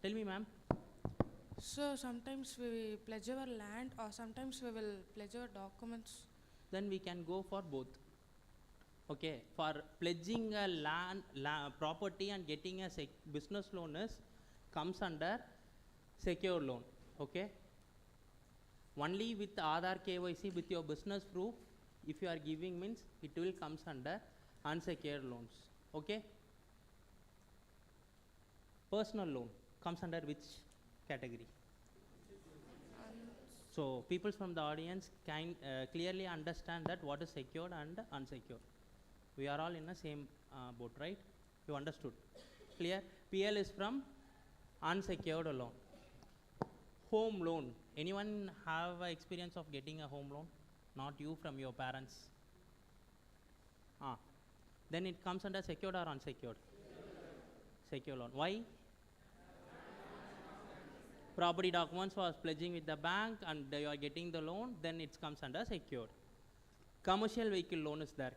Tell me, ma'am. So sometimes we pledge our land or sometimes we will pledge our documents. Then we can go for both. Okay, for pledging a land property and getting a business loan comes under secure loan. Okay, only with Aadhaar KYC with your business proof, if you are giving means it will comes under unsecured loans. Okay, personal loan comes under which category? So people from the audience can clearly understand that what is secured and unsecured. We are all in the same boat, right? You understood? Clear? PL is from unsecured loan. Home loan. Anyone have experience of getting a home loan? Not you, from your parents. Then it comes under secured or unsecured? Secure loan. Why? property documents was pledging with the bank and you are getting the loan, then it comes under secured. Commercial vehicle loan is there.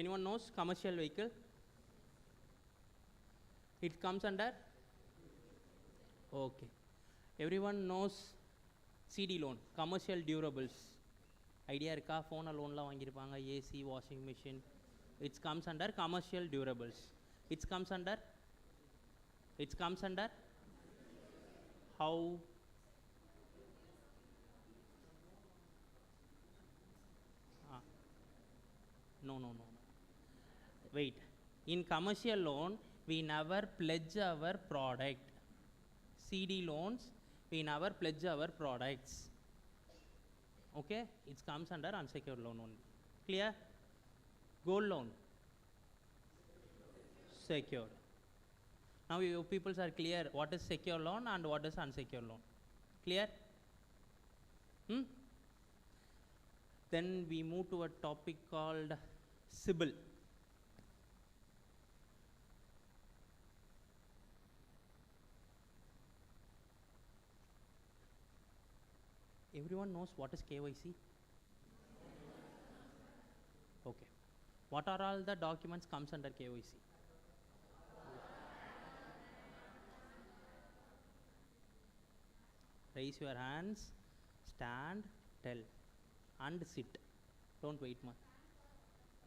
Anyone knows commercial vehicle? It comes under? Okay. Everyone knows CD loan, commercial durables. Idea irka phone loan la vaangirupanga, AC, washing machine. It comes under commercial durables. It comes under how? No. Wait. In commercial loan, we never pledge our product. CD loans, we never pledge our products. Okay? It comes under unsecured loan only. Clear? Gold loan. Secured. Now you people are clear what is secure loan and what is unsecured loan. Clear? Then we move to a topic called CIBIL. Everyone knows what is KYC? Okay. What are all the documents comes under KYC? Raise your hands, stand, tell, and sit. Don't wait much.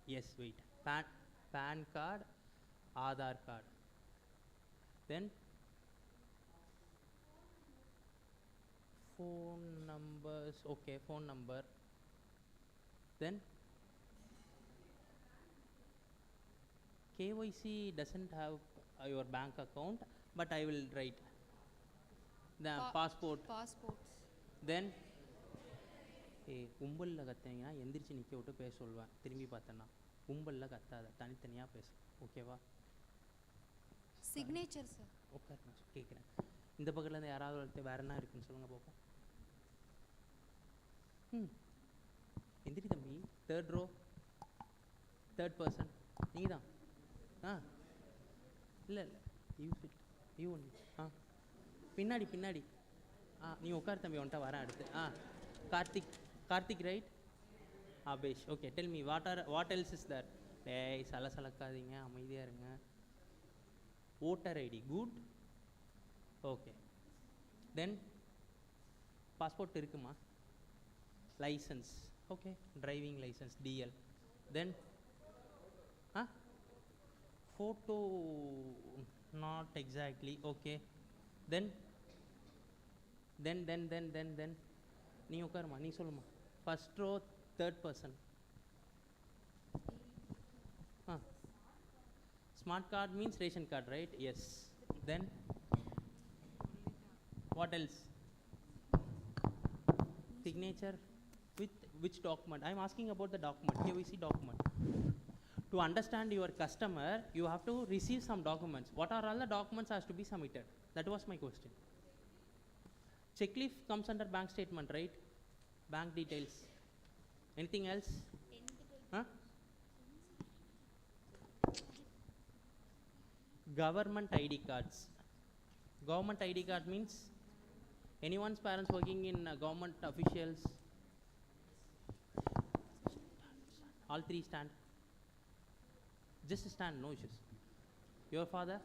Yes, wait. PAN card, Aadhaar card. Then phone numbers. Okay, phone number. Then KYC doesn't have your bank account, but I will write the passport. Passports. Then கும்பலில் கத்துனீங்கன்னா எந்திரிச்சு நிற்க விட்டு பேச சொல்வேன். திரும்பி பார்த்தேன்னா கும்பலில் கத்தாத, தனித்தனியாக பேசு. ஓகேவா? Signature sir. உட்காருங்க, கேட்குறேன். இந்த பக்கத்துலேருந்து யாராவது வேறு என்ன இருக்குன்னு சொல்லுங்கள் பார்ப்போம். எந்திரி தம்பி. தேர்ட் ரோ, தேர்ட் பர்சன் நீங்கள் தான். இல்லை யூ ஒன்லி. பின்னாடி நீ உட்கார் தம்பி, வந்துட்டா வரேன் அடுத்து. Karthik right? Abhesh. Okay, tell me what else is there? சலக்காதீங்க, அமைதியாக இருங்க. Voter ID, good. Okay. Then passport இருக்குமா? Licence. Okay, driving licence, DL. Then photo, not exactly. Okay, then நீ உட்காருமா, நீ சொல்லுமா. First row, third person. Smart card means ration card, right? Yes. Then what else? Signature with which document? I am asking about the document, KYC document. To understand your customer, you have to receive some documents. What are all the documents has to be submitted? That was my question. Checkleaf comes under bank statement, right? Bank details. Anything else? Government ID cards. Government ID card means anyone's parents working in government officials. All three stand. Just stand, no issues. Your father?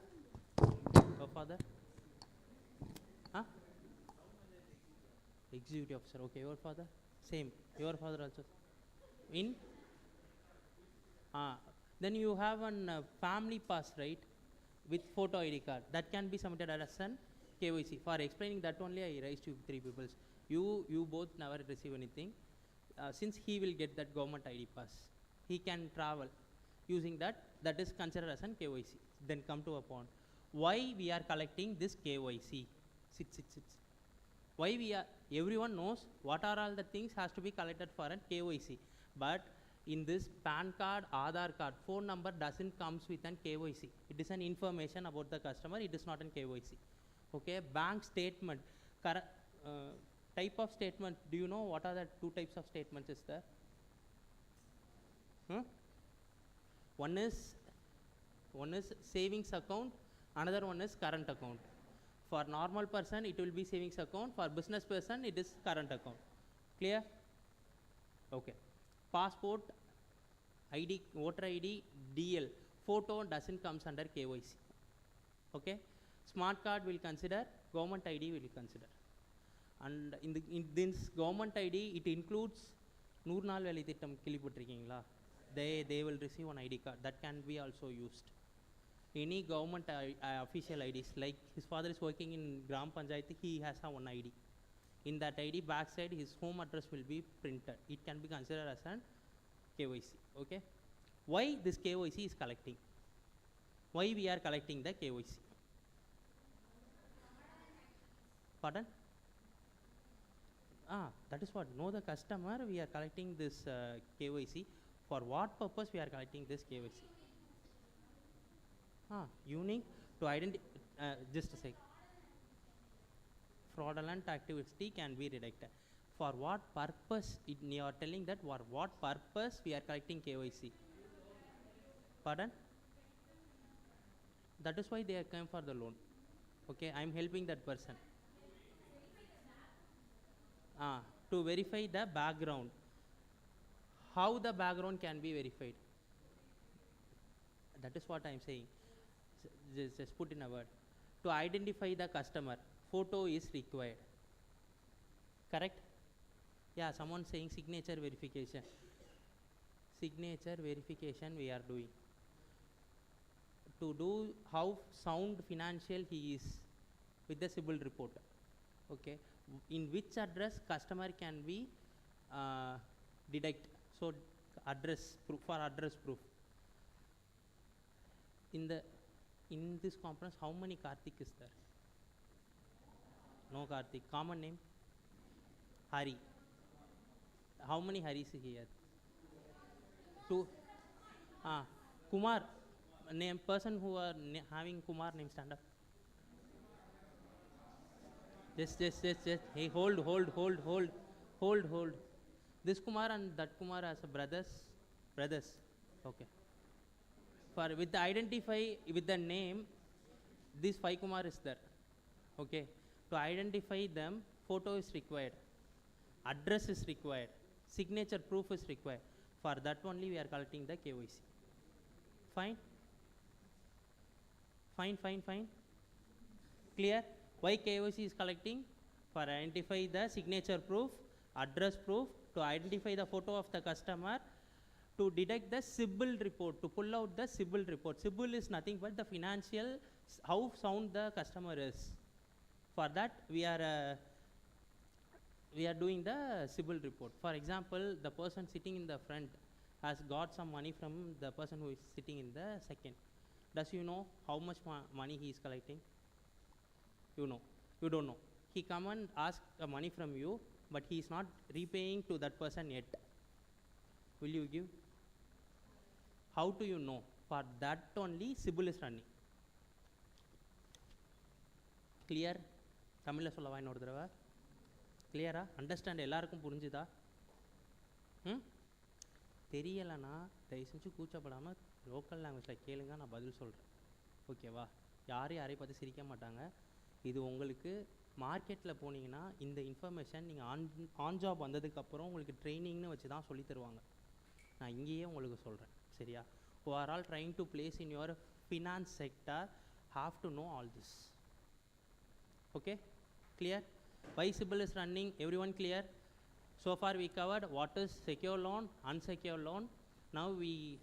Executive officer. Okay, your father? Same. Your father also? In? Then you have an family pass, right? With photo ID card. That can be submitted as an KYC. For explaining that only, I raised you three people. You both never receive anything. Since he will get that government ID pass, he can travel using that. That is considered as an KYC. Then come to a point. Why we are collecting this KYC? Sit. Why we are? Everyone knows what are all the things has to be collected for a KYC. But in this PAN card, Aadhaar card, phone number doesn't comes with an KYC. It is an information about the customer. It is not an KYC. Okay. Bank statement. Type of statement. Do you know what are the two types of statements is there? One is savings account. Another one is current account. For normal person it will be savings account, for business person it is current account. Clear? Okay. Passport, ID, voter ID, DL, photo doesn't comes under KYC. Okay. Smart card will consider, government ID will consider. And in this government ID it includes நூறு நாள் வேலை திட்டம் கேள்விப்பட்டிருக்கீங்களா? They will receive an ID card that can be also used. Any government official IDs, like his father is working in Gram Panchayat, he has a one ID. In that ID backside his home address will be printed. It can be considered as an KYC. Okay. Why this KYC is collecting? Why we are collecting the KYC? Pardon? That is what, know the customer, we are collecting this KYC. For what purpose we are collecting this KYC? Unique to identify, just a sec. Fraudulent activity can be detected. For what purpose? You are telling that for what purpose we are collecting KYC? Pardon? That is why they are come for the loan. Okay, I am helping that person. To verify the background. How the background can be verified? That is what I am saying. Just put in a word. To identify the customer, photo is required. Correct? Yeah, someone saying signature verification. Signature verification we are doing. To do how sound financial he is with the CIBIL report. Okay. In which address customer can be deduct. So address proof, for address proof. In this conference, how many Karthik is there? No Karthik. Common name? Hari. How many Haris here? Two. Kumar. Name person who are having Kumar name, stand up. Just. Hey, hold. This Kumar and that Kumar as a brothers. Okay. For with the identify with the name, this 5 Kumar is there. Okay. To identify them, photo is required. Address is required. Signature proof is required. For that only we are collecting the KYC. Fine. Clear? Why KYC is collecting? For identify the signature proof, address proof, to identify the photo of the customer, to detect the CIBIL report, to pull out the CIBIL report. CIBIL is nothing but the financial, how sound the customer is. For that we are doing the CIBIL report. For example, the person sitting in the front has got some money from the person who is sitting in the second. Does you know how much money he is collecting? You know. You don't know. He come and ask money from you, but he is not repaying to that person yet. Will you give? How do you know? For that only CIBIL is running. Clear? தமிழ்ல சொல்லவா இன்னொரு தடவை? கிளியரா? Understand எல்லாருக்கும் புரிஞ்சுதா? தெரியலைன்னா தயவு செஞ்சு கூச்சப்படாமல் லோக்கல் லாங்குவேஜில் கேளுங்க, நான் பதில் சொல்கிறேன். ஓகேவா? யாரையும் பார்த்து சிரிக்க மாட்டாங்க. இது உங்களுக்கு மார்க்கெட்டில் போனீங்கன்னா இந்த இன்ஃபர்மேஷன் நீங்கள் ஆன் ஜாப் வந்ததுக்கப்புறம் உங்களுக்கு ட்ரைனிங்னு வச்சு தான் சொல்லி தருவாங்க. நான் இங்கேயே உங்களுக்கு சொல்கிறேன். சரியா? who are all trying to place in your finance sector have to know all this. Okay? Clear? Why CIBIL is running? Everyone clear? So far we covered what is secure loan, unsecured loan. Now we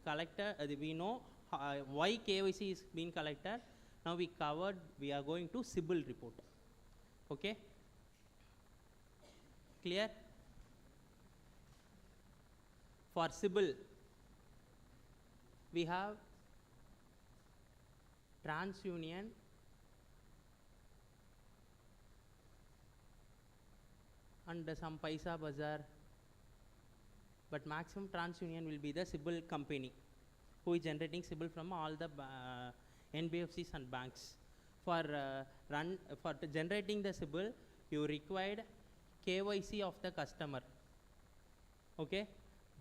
collected, we know why KYC is being collected. Now we covered, we are going to CIBIL report. Okay? Clear? For CIBIL, we have TransUnion, and some Paisa Bazaar, but maximum TransUnion will be the CIBIL company who is generating CIBIL from all the NBFCs and banks. For generating the CIBIL, you required KYC of the customer. Okay?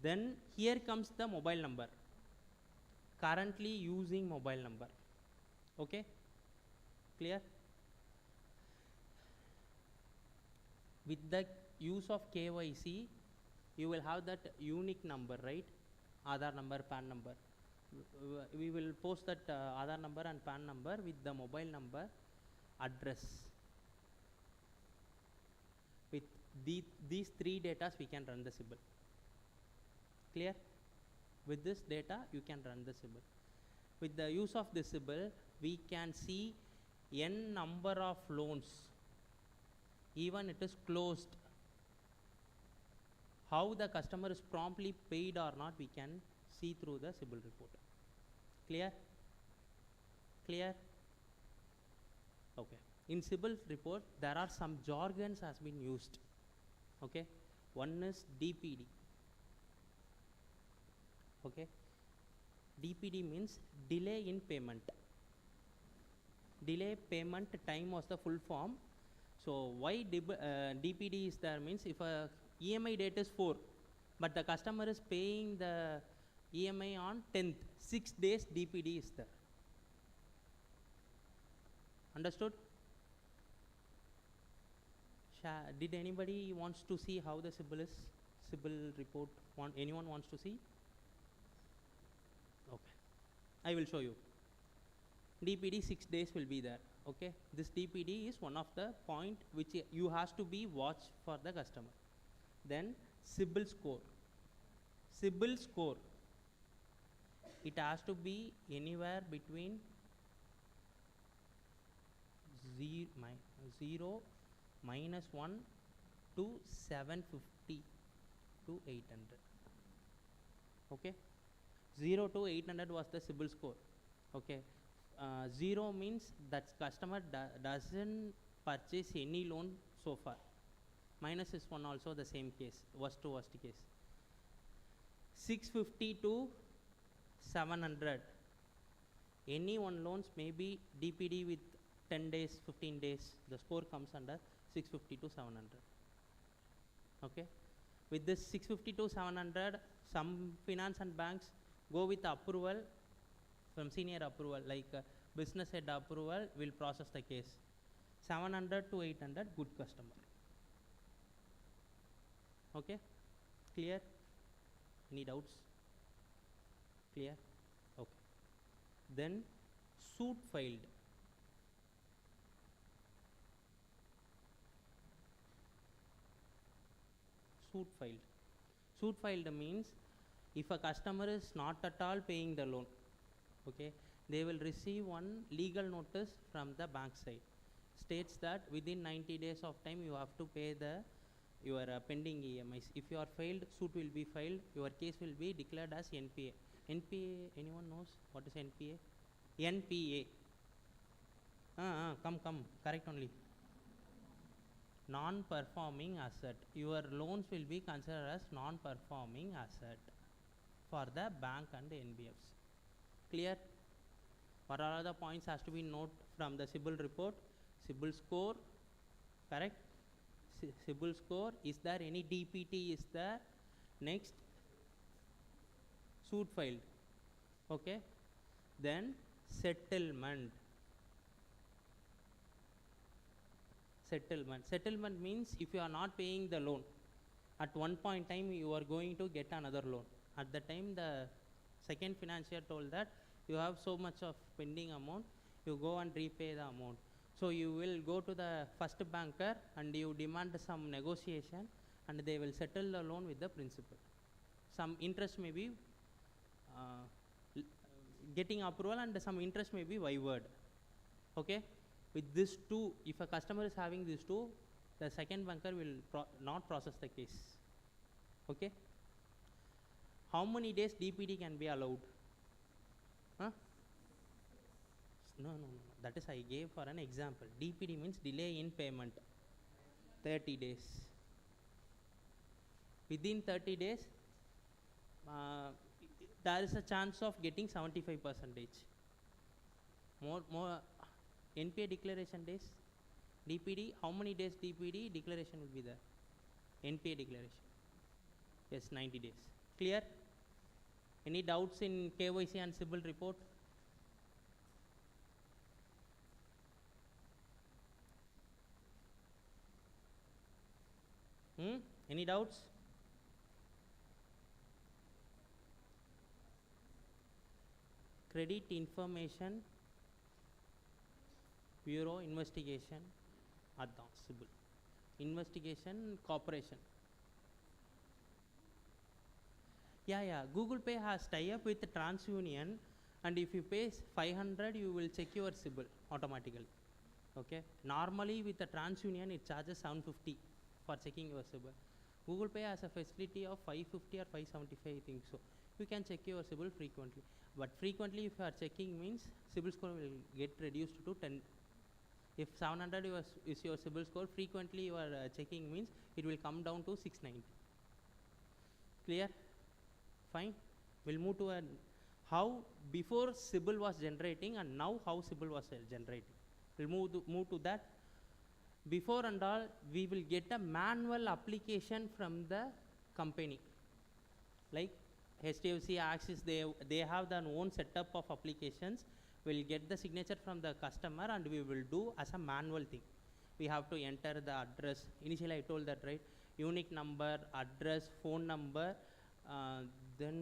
Then here comes the mobile number. Currently using mobile number. Okay? Clear? with the use of KYC, you will have that unique number, right? Aadhaar number, PAN number. We will post that Aadhaar number and PAN number with the mobile number, address. With these three data, we can run the CIBIL. Clear? With this data, you can run the CIBIL. With the use of the CIBIL, we can see n number of loans, even it is closed. How the customer is promptly paid or not, we can see through the CIBIL report. Clear? Clear? Okay. In CIBIL report, there are some jargons has been used. Okay. One is DPD. Okay. DPD means delay in payment. Delay payment time was the full form. So why DPD is there means if a EMI date is 4, but the customer is paying the EMI on 10th, 6 days DPD is there. Understood? Did anybody wants to see how the CIBIL is? CIBIL report, anyone wants to see? Okay, I will show you. DPD 6 days will be there. Okay, this DPD is one of the point which you has to be watch for the customer. Then CIBIL score. CIBIL score, it has to be anywhere between 0 minus 1 to 750 to 800. Okay, 0 to 800 was the CIBIL score. Okay, 0 means that customer doesn't purchase any loan so far. Minus is 1 also the same case, worst to worst case. 650 to 700. Any one loans may be DPD with 10 days, 15 days. The score comes under 650 to 700. Okay. With this 650 to 700, some finance and banks go with approval from senior approval, like business head approval will process the case. 700 to 800, good customer. Okay, clear? Any doubts? Clear? Okay. Then suit filed. Suit filed. Suit filed means if a customer is not at all paying the loan, okay, they will receive one legal notice from the bank side. States that within 90 days of time you have to pay your pending EMIs. If you are failed, suit will be filed. Your case will be declared as NPA. NPA, anyone knows what is NPA? NPA. Come, correct only. Non-performing asset. Your loans will be considered as non-performing asset for the bank and the NBFs. Clear? What are the points has to be noted from the CIBIL report? CIBIL score, correct? CIBIL score, is there any DPT is there? Next, suit filed. Okay. Then settlement. Settlement means if you are not paying the loan, at one point in time you are going to get another loan. At the time the second financier told that you have so much of pending amount, you go and repay the amount. So you will go to the first banker and you demand some negotiation and they will settle the loan with the principal. Some interest may be getting approval and some interest may be waived. Okay. With this two, if a customer is having these two, the second banker will not process the case. Okay. How many days DPD can be allowed? Huh? No. That is I gave for an example. DPD means delay in payment. 30 days. Within 30 days, there is a chance of getting 75%. More NPA declaration days. DPD, how many days DPD declaration will be there? NPA declaration. Yes, 90 days. Clear? Any doubts in KYC and CIBIL report? Any doubts? Credit Information Bureau Investigation அதான் CIBIL investigation corporation. Yeah, Google Pay has tie-up with TransUnion, and if you pay 500, you will check your CIBIL automatically. Okay. Normally with the TransUnion, it charges 750 for checking your CIBIL. Google Pay has a facility of 550 or 575, I think so. You can check your CIBIL frequently. But frequently, if you are checking, means CIBIL score will get reduced to 10. If 700 is your CIBIL score, frequently you are checking means it will come down to 690. Clear? Fine. We'll move to how before CIBIL was generating and now how CIBIL was generating. We'll move to that. Before and all, we will get a manual application from the company. Like HDFC, Axis, they have their own setup of applications. We'll get the signature from the customer and we will do as a manual thing. We have to enter the address. Initially I told that, right? Unique number, address, phone number, then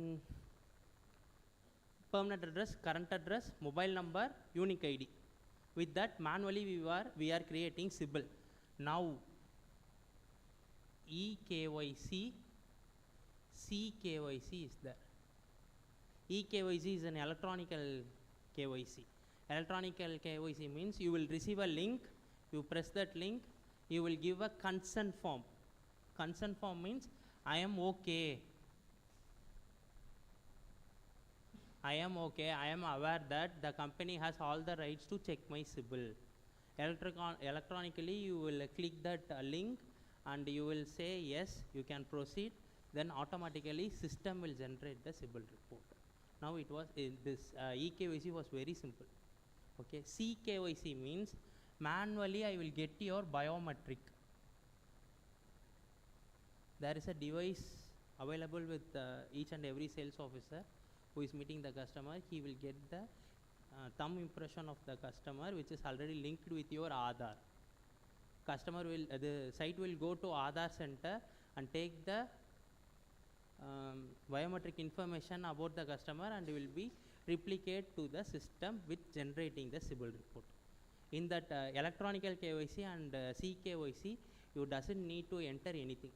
permanent address, current address, mobile number, unique ID. With that manually we are creating CIBIL. Now eKYC, CKYC is there. eKYC is an electronic KYC. Electronic KYC means you will receive a link, you press that link, you will give a consent form. Consent form means I am okay. I am okay, I am aware that the company has all the rights to check my CIBIL. Electronically you will click that link and you will say yes, you can proceed, then automatically system will generate the CIBIL report. Now it was this eKYC was very simple. Okay, CKYC means manually I will get your biometric. There is a device available with each and every sales officer who is meeting the customer. He will get the thumb impression of the customer, which is already linked with your Aadhaar. Customer will the site will go to Aadhaar center and take the biometric information about the customer and will be replicate to the system with generating the CIBIL report. In that electronic KYC and CKYC, you doesn't need to enter anything.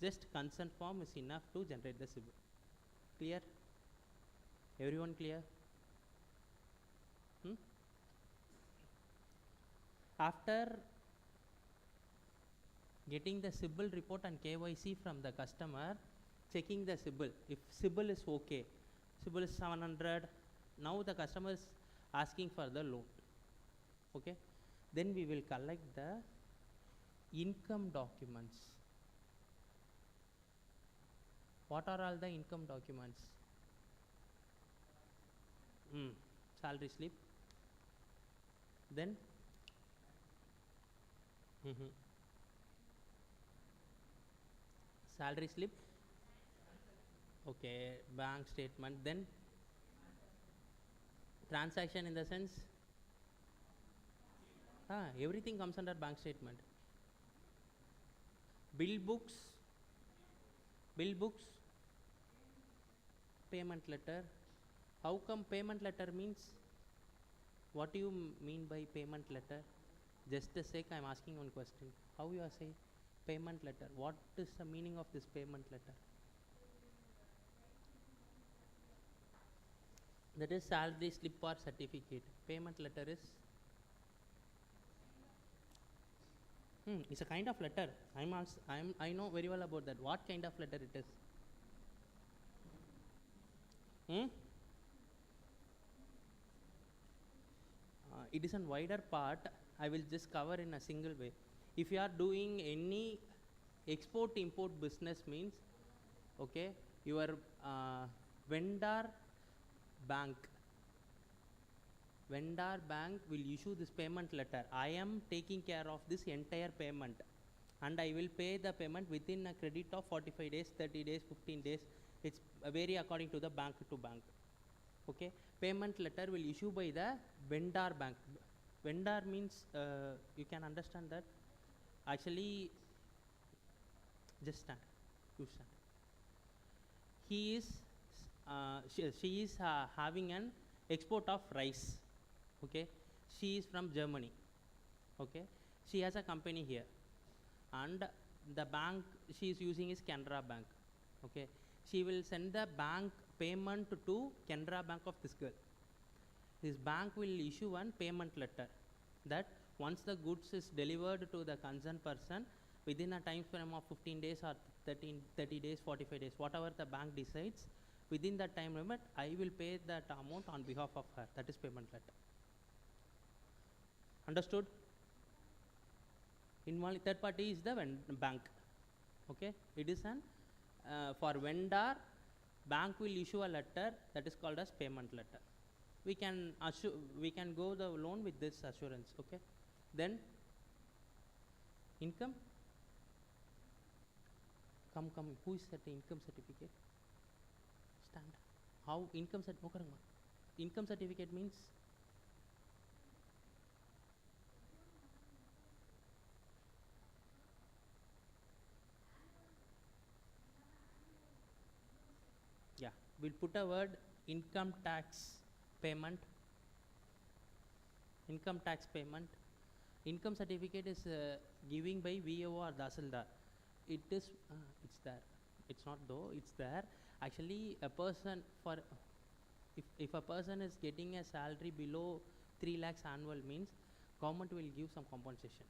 Just consent form is enough to generate the CIBIL. Clear? Everyone clear? After getting the CIBIL report and KYC from the customer, checking the CIBIL. If CIBIL is okay, CIBIL is 700, now the customer is asking for the loan. Okay, then we will collect the income documents. What are all the income documents? Salary slip, then salary slip, okay, bank statement, then transaction in the sense everything comes under bank statement. Bill books, payment letter. How come payment letter means? What do you mean by payment letter? Just a sec, I am asking one question. How you are saying payment letter? What is the meaning of this payment letter? That is salary slip or certificate. Payment letter is it's a kind of letter. I know very well about that. What kind of letter it is? It is a wider part. I will just cover in a single way. If you are doing any export import business means, okay, your vendor bank will issue this payment letter. I am taking care of this entire payment and I will pay the payment within a credit of 45 days, 30 days, 15 days. It's vary according to the bank to bank. Okay, payment letter will issue by the vendor bank. Vendor means you can understand that actually Just stand. You stand. He is, she is having an export of rice. Okay. She is from Germany. Okay. She has a company here. And the bank she is using is Canara Bank. Okay. She will send the bank payment to Canara Bank of this girl. This bank will issue one payment letter that once the goods is delivered to the concerned person within a time frame of 15 days or 30 days, 45 days, whatever the bank decides, within that time limit, I will pay that amount on behalf of her. That is payment letter. Understood? Third party is the bank. Okay, it is an for vendor, bank will issue a letter that is called as payment letter. We can go the loan with this assurance. Okay, then income. Come, who is that income certificate? Stand. How income certificate? Income certificate means. Yeah, we'll put a word income tax payment. Income tax payment. Income certificate is giving by VO or Dasildar. It is, it's there. It's not though, it's there. Actually, a person for, if a person is getting a salary below 3 lakhs annual means, government will give some compensation.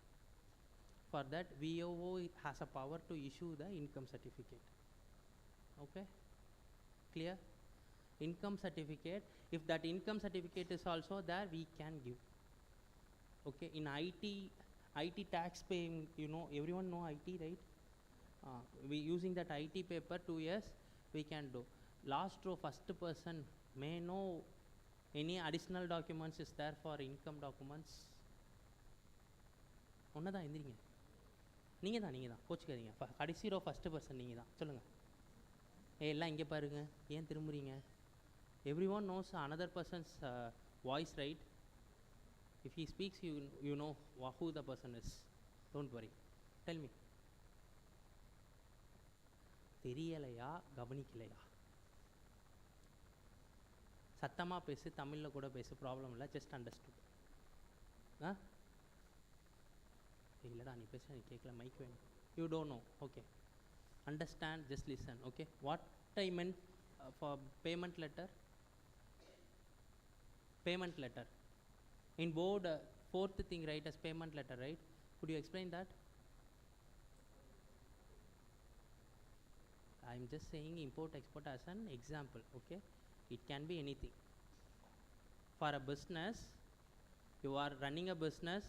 For that, VO has a power to issue the income certificate. Okay? Clear? Income certificate, if that income certificate is also there, we can give. Okay, in IT tax paying, you know, everyone know IT, right? We using that IT paper 2 years, we can do. Last row, first person may know any additional documents is there for income documents. ஒன்னதான் எந்திரிங்க நீங்கள் தான் கோச்சுக்காதீங்க கடைசி row first person நீங்கள் தான் சொல்லுங்கள் எல்லாம் இங்கே பாருங்க ஏன் திரும்புறீங்க everyone knows another person's voice, right? If he speaks, you know who the person is. Don't worry. Tell me. தெரியலையா கவனிக்கலையா சத்தமாக பேசு தமிழில் கூட பேசு ப்ராப்ளம் இல்லை ஜஸ்ட் அண்டர்ஸ்டுட் இல்லைடா நீ பேச நீ கேட்கல மைக் வேணும் you don't know okay understand just listen okay what I meant for payment letter payment letter in board fourth thing right as payment letter, right? Could you explain that? I am just saying import export as an example. Okay, it can be anything. For a business, you are running a business,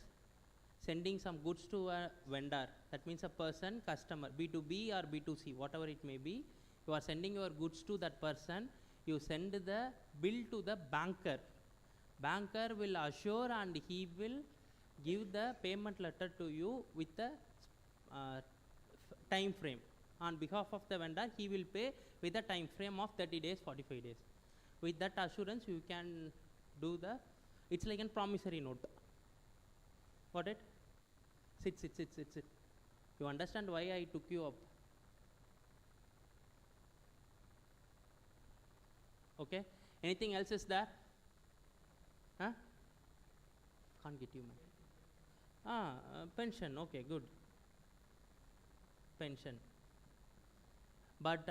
sending some goods to a vendor, that means a person, customer, B2B or B2C, whatever it may be. You are sending your goods to that person, you send the bill to the banker. Banker will assure and he will give the payment letter to you with the time frame. On behalf of the vendor, he will pay with a time frame of 30 days, 45 days. With that assurance, you can do the, it's like a promissory note. Got it? Sit. You understand why I took you up? Okay? Anything else is there? Huh? Can't get you, man. Pension. Okay, good. Pension. But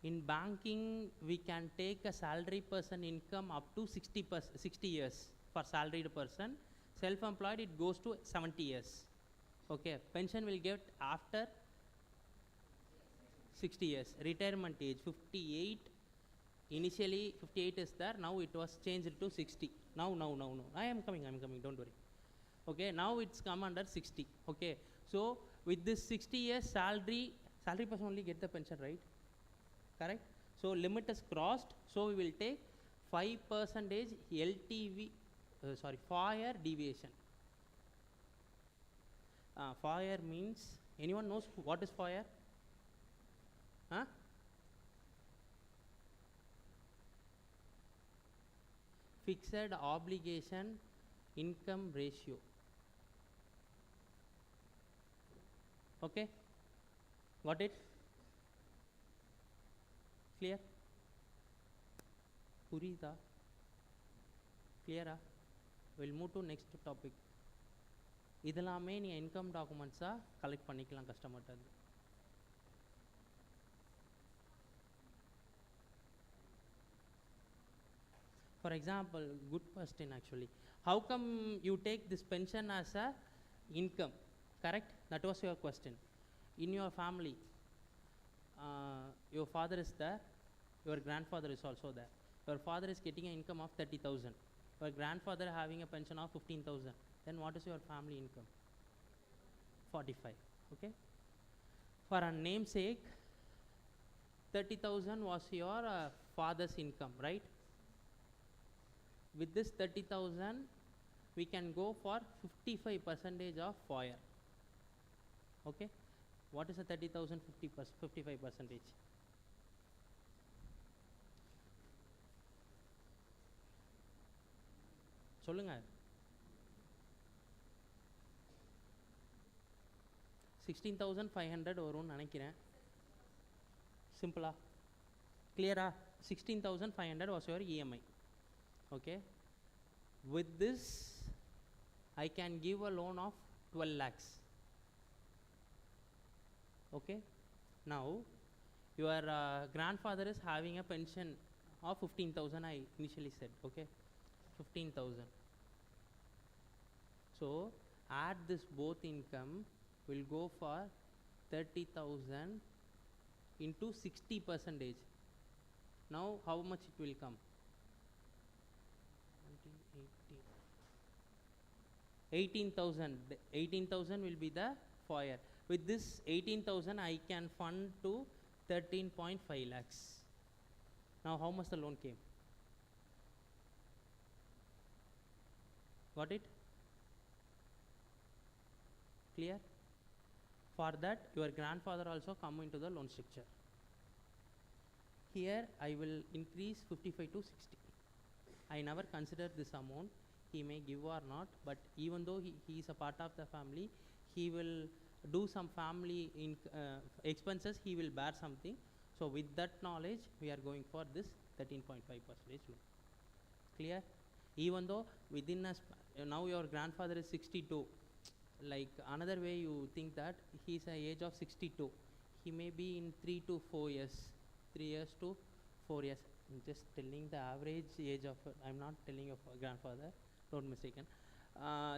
in banking, we can take a salary person income up to 60 years for salaried person. Self-employed, it goes to 70 years. Okay, pension will get after 60 years. Retirement age, 58. Initially 58 is there, now it was changed to 60. Now. I am coming, don't worry. Okay, now it's come under 60. Okay, so with this 60 years salary person only get the pension, right? Correct? So limit is crossed, so we will take 5% LTV, FIRE deviation. FIRE means, anyone knows what is FIRE? Huh? Fixed obligation income ratio. Okay, Got it? Clear? Purida? Clear? We'll move to next topic. இதெல்லாமே நீ income டாக்குமெண்ட்ஸாக collect பண்ணிக்கலாம் கஸ்டமர்கிட்ட இருந்து. For example, good question actually. How come you take this pension as a income? Correct? That was your question. In your family, your father is there, your grandfather is also there. Your father is getting an income of 30,000. Your grandfather having a pension of 15,000. Then what is your family income? 45. Okay? For a namesake, 30,000 was your father's income, right? With this 30,000, we can go for 55% of FOIR. Okay? What is a 30,000 55%? சொல்லுங்க. 16,500 வரும்னு நினைக்கிறேன். சிம்பிளா clear? 16,500 was your EMI. Okay, with this I can give a loan of 12 lakhs. Okay, now your grandfather is having a pension of 15,000. I initially said, okay, 15,000. So add this both income will go for 30,000 into 60%. Now how much it will come? 18,000. 18,000 will be the FOIR. With this 18,000 I can fund to 13.5 lakhs. Now how much the loan came? Got it? Clear? For that your grandfather also come into the loan structure. Here I will increase 55 to 60. I never consider this amount. He may give or not, but even though he is a part of the family, he will do some family expenses, he will bear something. So with that knowledge, we are going for this 13.5% loan. Clear? Even though within us, now your grandfather is 62, like another way you think that he is a age of 62, he may be in 3 to 4 years, 3 years to 4 years. I'm just telling the average age of, I'm not telling of grandfather, don't mistaken.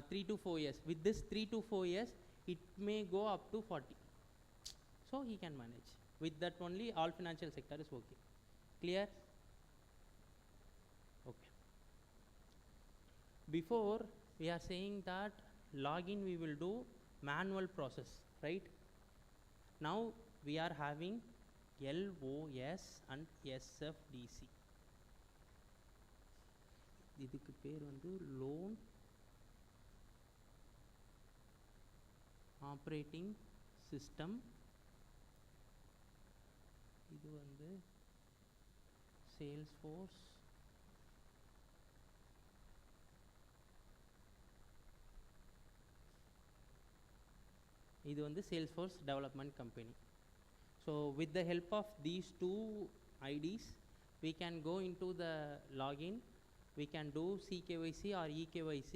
3 to 4 years. With this 3 to 4 years, it may go up to 40. So he can manage. With that only all financial sector is working. Clear? Okay. Before we are saying that login we will do manual process, right? Now we are having LOS and SFDC. இதுக்கு பேர் வந்து loan operating system. இது வந்து Salesforce. இது வந்து Salesforce development company. So with the help of these two IDs, we can go into the login. We can do CKYC or EKYC.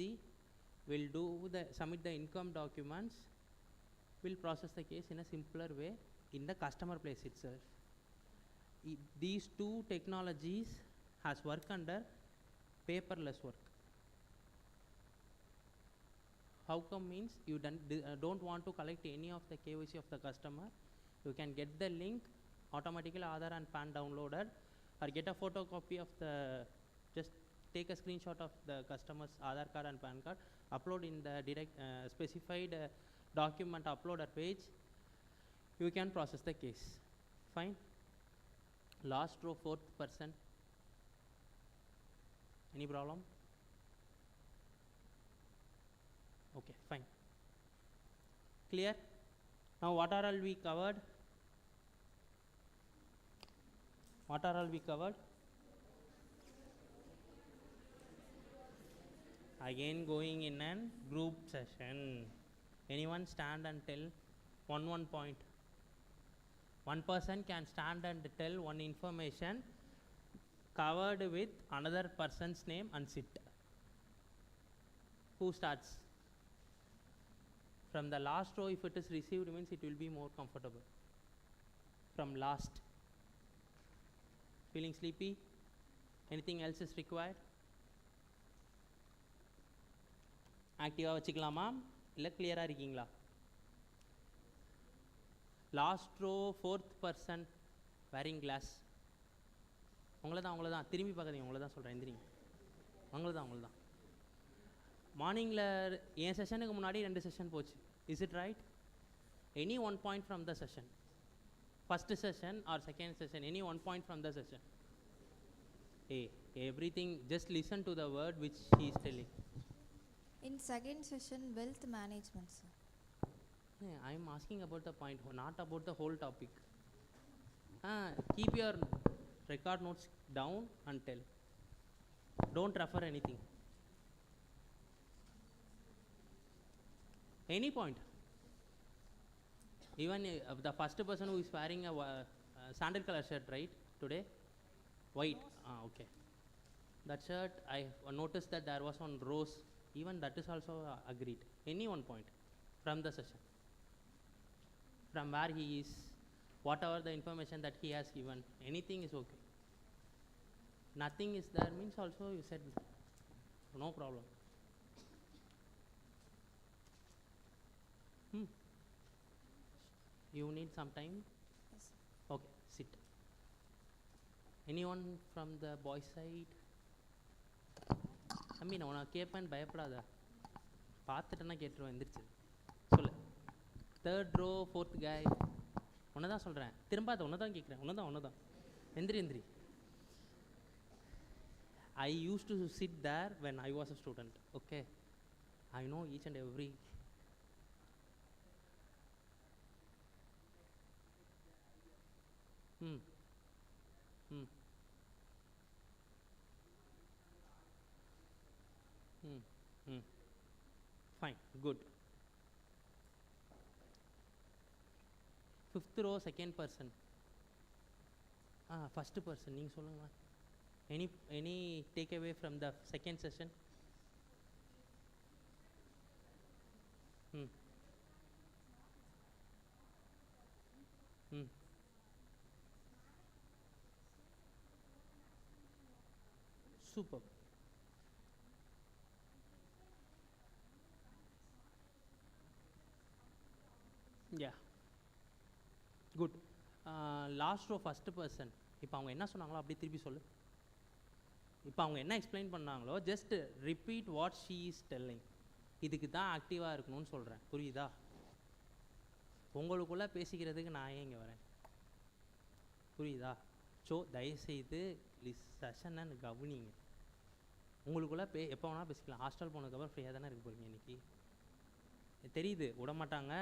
We'll do the submit the income documents. We'll process the case in a simpler way in the customer place itself. These two technologies has work under paperless work. How come means you don't want to collect any of the KYC of the customer. You can get the link, automatically Aadhaar and PAN downloaded, or get a photocopy of the, just take a screenshot of the customer's Aadhaar card and PAN card, upload in the direct specified document uploader page. You can process the case. Fine. Last row, 4th person. Any problem? Okay, fine. Clear? Now what are all we covered? What are all we covered? Again going in a group session. Anyone stand and tell one point? One person can stand and tell one information covered with another person's name and sit. Who starts? From the last row, if it is received, means it will be more comfortable. From last. Feeling sleepy? Anything else is required? ஆக்டிவாக வச்சுக்கலாமா இல்லை கிளியராக இருக்கீங்களா? Last row 4th person wearing glass. உங்களை தான் திரும்பி பார்க்குறீங்க, உங்களை தான் சொல்கிறேன், எந்திரிங்க. உங்களை தான் மார்னிங்கில் என் செஷனுக்கு முன்னாடி 2 செஷன் போச்சு. Is it right? Any 1 point from the session, first session or second session, any 1 point from the session. Everything, just listen to the word which he is telling. In second session, wealth management, sir. I am asking about the point, not about the whole topic. Keep your record notes down and tell. Don't refer anything. Any point. Even the first person who is wearing a sandal color shirt, right, today? White. Okay. That shirt, I noticed that there was one rose. Even that is also agreed. Any 1 point from the session. From where he is, whatever the information that he has given, anything is okay. Nothing is there means also you said no problem. You need some time? Yes. Okay, sit. Anyone from the boys side? நான் உனக்கு கேட்பேன்னு பயப்படாத, பார்த்துட்டேன்னா கேட்டுருவேன், எந்திரிச்சு சொல்லு. 3rd row 4th guy. ஒன்று தான் சொல்கிறேன், திரும்பாத, ஒன்று தான் கேட்குறேன், ஒன்று தான் எந்திரி. I used to sit there when I was a student. Okay, I know each and every. Fine, good. 5th row 2nd person. First person, நீங்கள் சொல்லுங்களா? Any takeaway from the second session? Super. Yeah, good. Last row first person. இப்போ அவங்க என்ன சொன்னாங்களோ அப்படியே திருப்பி சொல்லு. இப்போ அவங்க என்ன எக்ஸ்பிளைன் பண்ணாங்களோ just repeat what she is telling. இதுக்கு தான் ஆக்டிவாக இருக்கணும்னு சொல்கிறேன், புரியுதா? உங்களுக்குள்ளே பேசிக்கிறதுக்கு நான் ஏன் இங்கே வரேன், புரியுதா? ஸோ தயவுசெய்து செஷனை கவனிங்க. உங்களுக்குள்ளே எப்போ வேணால் பேசிக்கலாம். ஹாஸ்டல் போனதுக்கப்புறம் ஃப்ரீயாக தானே இருக்க போகிறீங்க இன்றைக்கி, தெரியுது. விட மாட்டாங்க,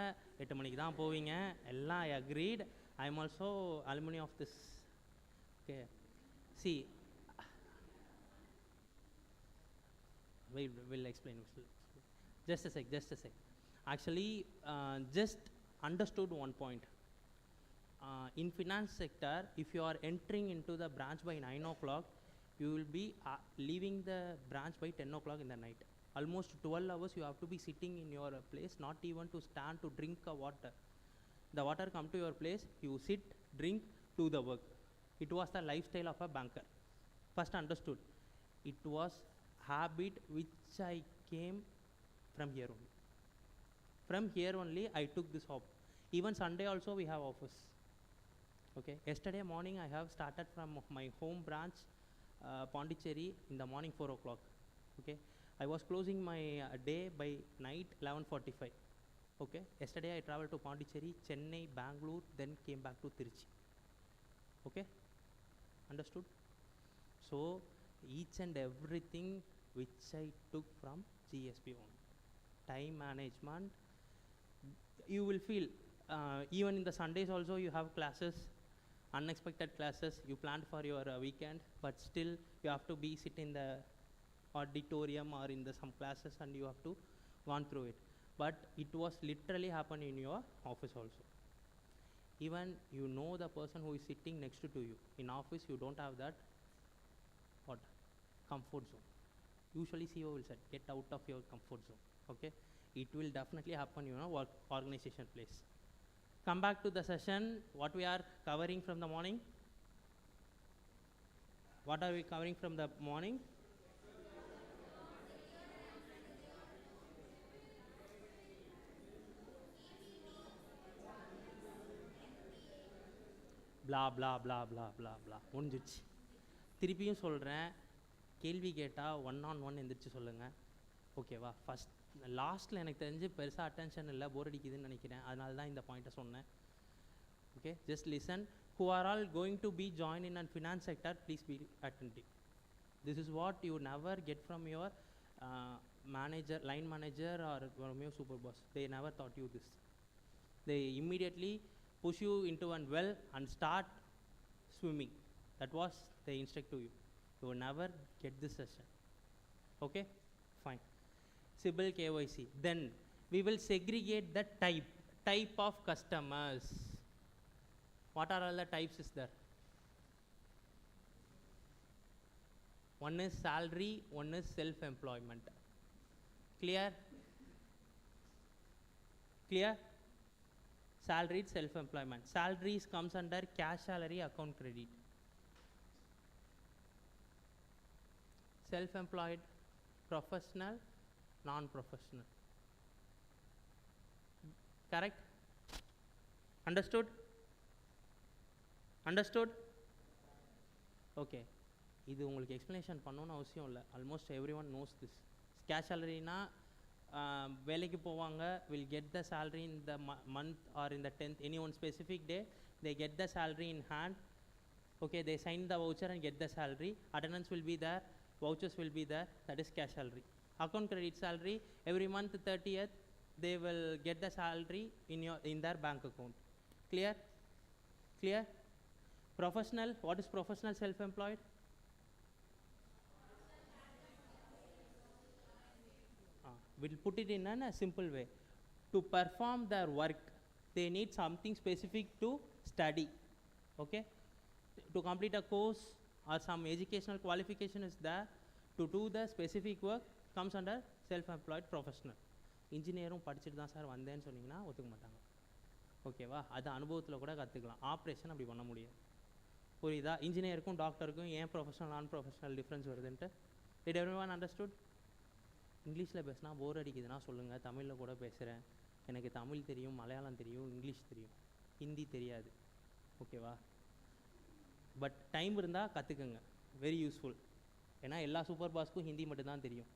8 மணிக்கு தான் போவீங்க, எல்லாம் I agreed. I am also alumni of this. Okay, see will explain. Just a sec. Actually, just understood one point. In finance sector, if you are entering into the branch by 9 o'clock, you will be leaving the branch by 10 o'clock in the night. Almost 12 hours you have to be sitting in your place, not even to stand to drink a water. The water come to your place, you sit, drink, do the work. It was the lifestyle of a banker. First understood. It was habit which I came from here only. From here only I took this hop. Even Sunday also we have office. Okay, yesterday morning I have started from my home branch, Pondicherry, in the morning 4 o'clock. Okay, I was closing my day by night 11:45. Okay, yesterday I traveled to Pondicherry, Chennai, Bangalore, then came back to Trichy. Okay, understood? So each and everything which I took from GSP only. Time management, you will feel, even in the Sundays also you have classes, unexpected classes, you planned for your weekend, but still you have to be sit in the auditorium or in the some classes and you have to gone through it. But it was literally happen in your office also. even you know the person who is sitting next to you. In office, you don't have that what comfort zone. Usually CEO will say, get out of your comfort zone. Okay, it will definitely happen, you know, what organization place. Come back to the session. What we are covering from the morning? What are we covering from the morning? blah blah blah blah blah blah முடிஞ்சிச்சு. திருப்பியும் சொல்கிறேன், கேள்வி கேட்டால் one on one எந்திரிச்சு சொல்லுங்கள். ஓகேவா? First லாஸ்ட்டில் எனக்கு தெரிஞ்சு பெருசாக அட்டென்ஷன் இல்லை, போர் அடிக்குதுன்னு நினைக்கிறேன். அதனால தான் இந்த பாயிண்ட்டை சொன்னேன். Okay, just listen. Who are all going to be joined in a finance sector, please be attentive. This is what you never get from your manager, line manager, or from your super boss. They never taught you this. They immediately push you into a well and start swimming. That was they instruct to you. You will never get this session. Okay, fine. Sibyl KYC. Then we will segregate the type of customers. What are all the types is there? One is salary, one is self-employment. Clear? Clear? Salaried, self-employment. Salaries comes under cash salary, account credit. Self-employed, professional, non-professional. Correct? Understood? Understood? Okay. இது உங்களுக்கு explanation பண்ணணும்னு அவசியம் இல்லை. Almost every one knows this. Cash சேலரினா வேலைக்கு போவாங்க, will get the salary in the month or in the 10th, any one specific day, they get the salary in hand. Okay, they sign the voucher and get the salary. Attendance will be there, vouchers will be there, that is cash salary. Account credit salary, every month 30th they will get the salary in their bank account. Clear? Clear? Professional, what is professional? Self-employed? We'll put it in a simple way. To perform their work, they need something specific to study. Okay, to complete a course or some educational qualification is there. To do the specific work comes under self-employed professional. இன்ஜினியரும் படிச்சுட்டு தான் sir வந்தேன்னு சொன்னீங்கன்னா ஒத்துக்க மாட்டாங்க. ஓகேவா? அது அனுபவத்தில் கூட கற்றுக்கலாம். ஆப்ரேஷன் அப்படி பண்ண முடியாது. புரியுதா? இன்ஜினியருக்கும் டாக்டருக்கும் ஏன் ப்ரொஃபஷனல் நான் ப்ரொஃபஷனல் டிஃப்ரென்ஸ் வருதுன்ட்டு. Did everyone understood? இங்கிலீஷில் பேசினா போர் அடிக்குதுன்னா சொல்லுங்கள், தமிழில் கூட பேசுகிறேன். எனக்கு தமிழ் தெரியும், மலையாளம் தெரியும், இங்கிலீஷ் தெரியும், ஹிந்தி தெரியாது. ஓகேவா? பட் டைம் இருந்தால் கற்றுக்குங்க, வெரி யூஸ்ஃபுல். ஏன்னா எல்லா சூப்பர் பாஸ்க்கும் ஹிந்தி மட்டும்தான் தெரியும்.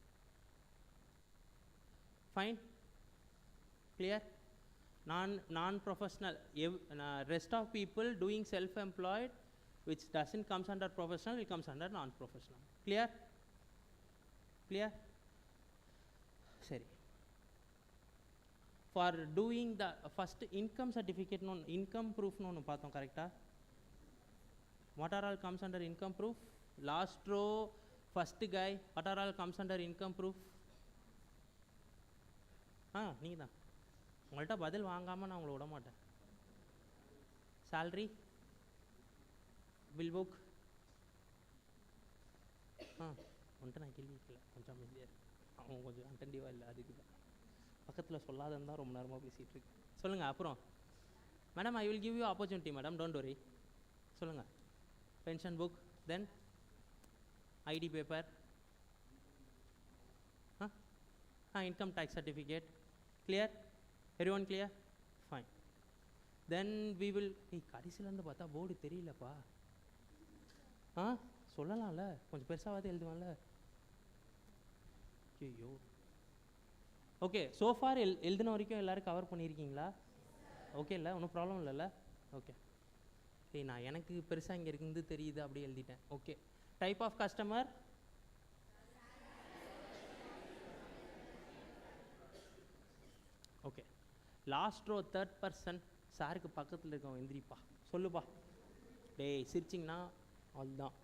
ஃபைன்? கிளியர்? நான் professional, rest of people doing self employed which doesn't comes under professional, it comes under non-professional. Clear? Clear? சரி. For doing the first income certificate, no income proof no பார்த்தோம் கரெக்டா? What are all comes under income proof? Last row, first guy, what are all comes under income proof? நீங்கள் தான். உங்கள்கிட்ட பதில் வாங்காமல் நான் உங்களை விட மாட்டேன். salary, bill book. வந்துட்டு நான் கேள்வி இல்லை, கொஞ்சம் அமைதியாக இருக்கு. அவங்க கொஞ்சம் அட்டென்டிவாக இல்லை, அதுக்கு தான் பக்கத்தில் சொல்லாதன்னு தான் ரொம்ப நேரமாக பேசிகிட்டு இருக்கு. சொல்லுங்கள். அப்புறம் madam, I will give you opportunity madam, don't worry. சொல்லுங்கள். Pension book, then ID paper, income tax certificate. Clear? Every one clear? Fine. Then we will, கடைசியிலேருந்து பார்த்தா போர்டு தெரியலப்பா. சொல்லலாம்ல, கொஞ்சம் பெருசாவது எழுதுவான்ல. ஐயோ. ஓகே, சோஃபார் எழுதின வரைக்கும் எல்லோரும் கவர் பண்ணியிருக்கீங்களா? ஓகே இல்லை, ஒன்றும் ப்ராப்ளம் இல்லைல்ல? ஓகே. சரி, நான் எனக்கு பெருசாக இங்கே இருக்குது தெரியுது, அப்படி எழுதிட்டேன். Okay. Type of customer, okay. Last row third person, சாருக்கு பக்கத்தில் இருக்கவன் எந்திரிப்பா, சொல்லுப்பா. டேய் சிரிச்சிங்கன்னா அதுதான்.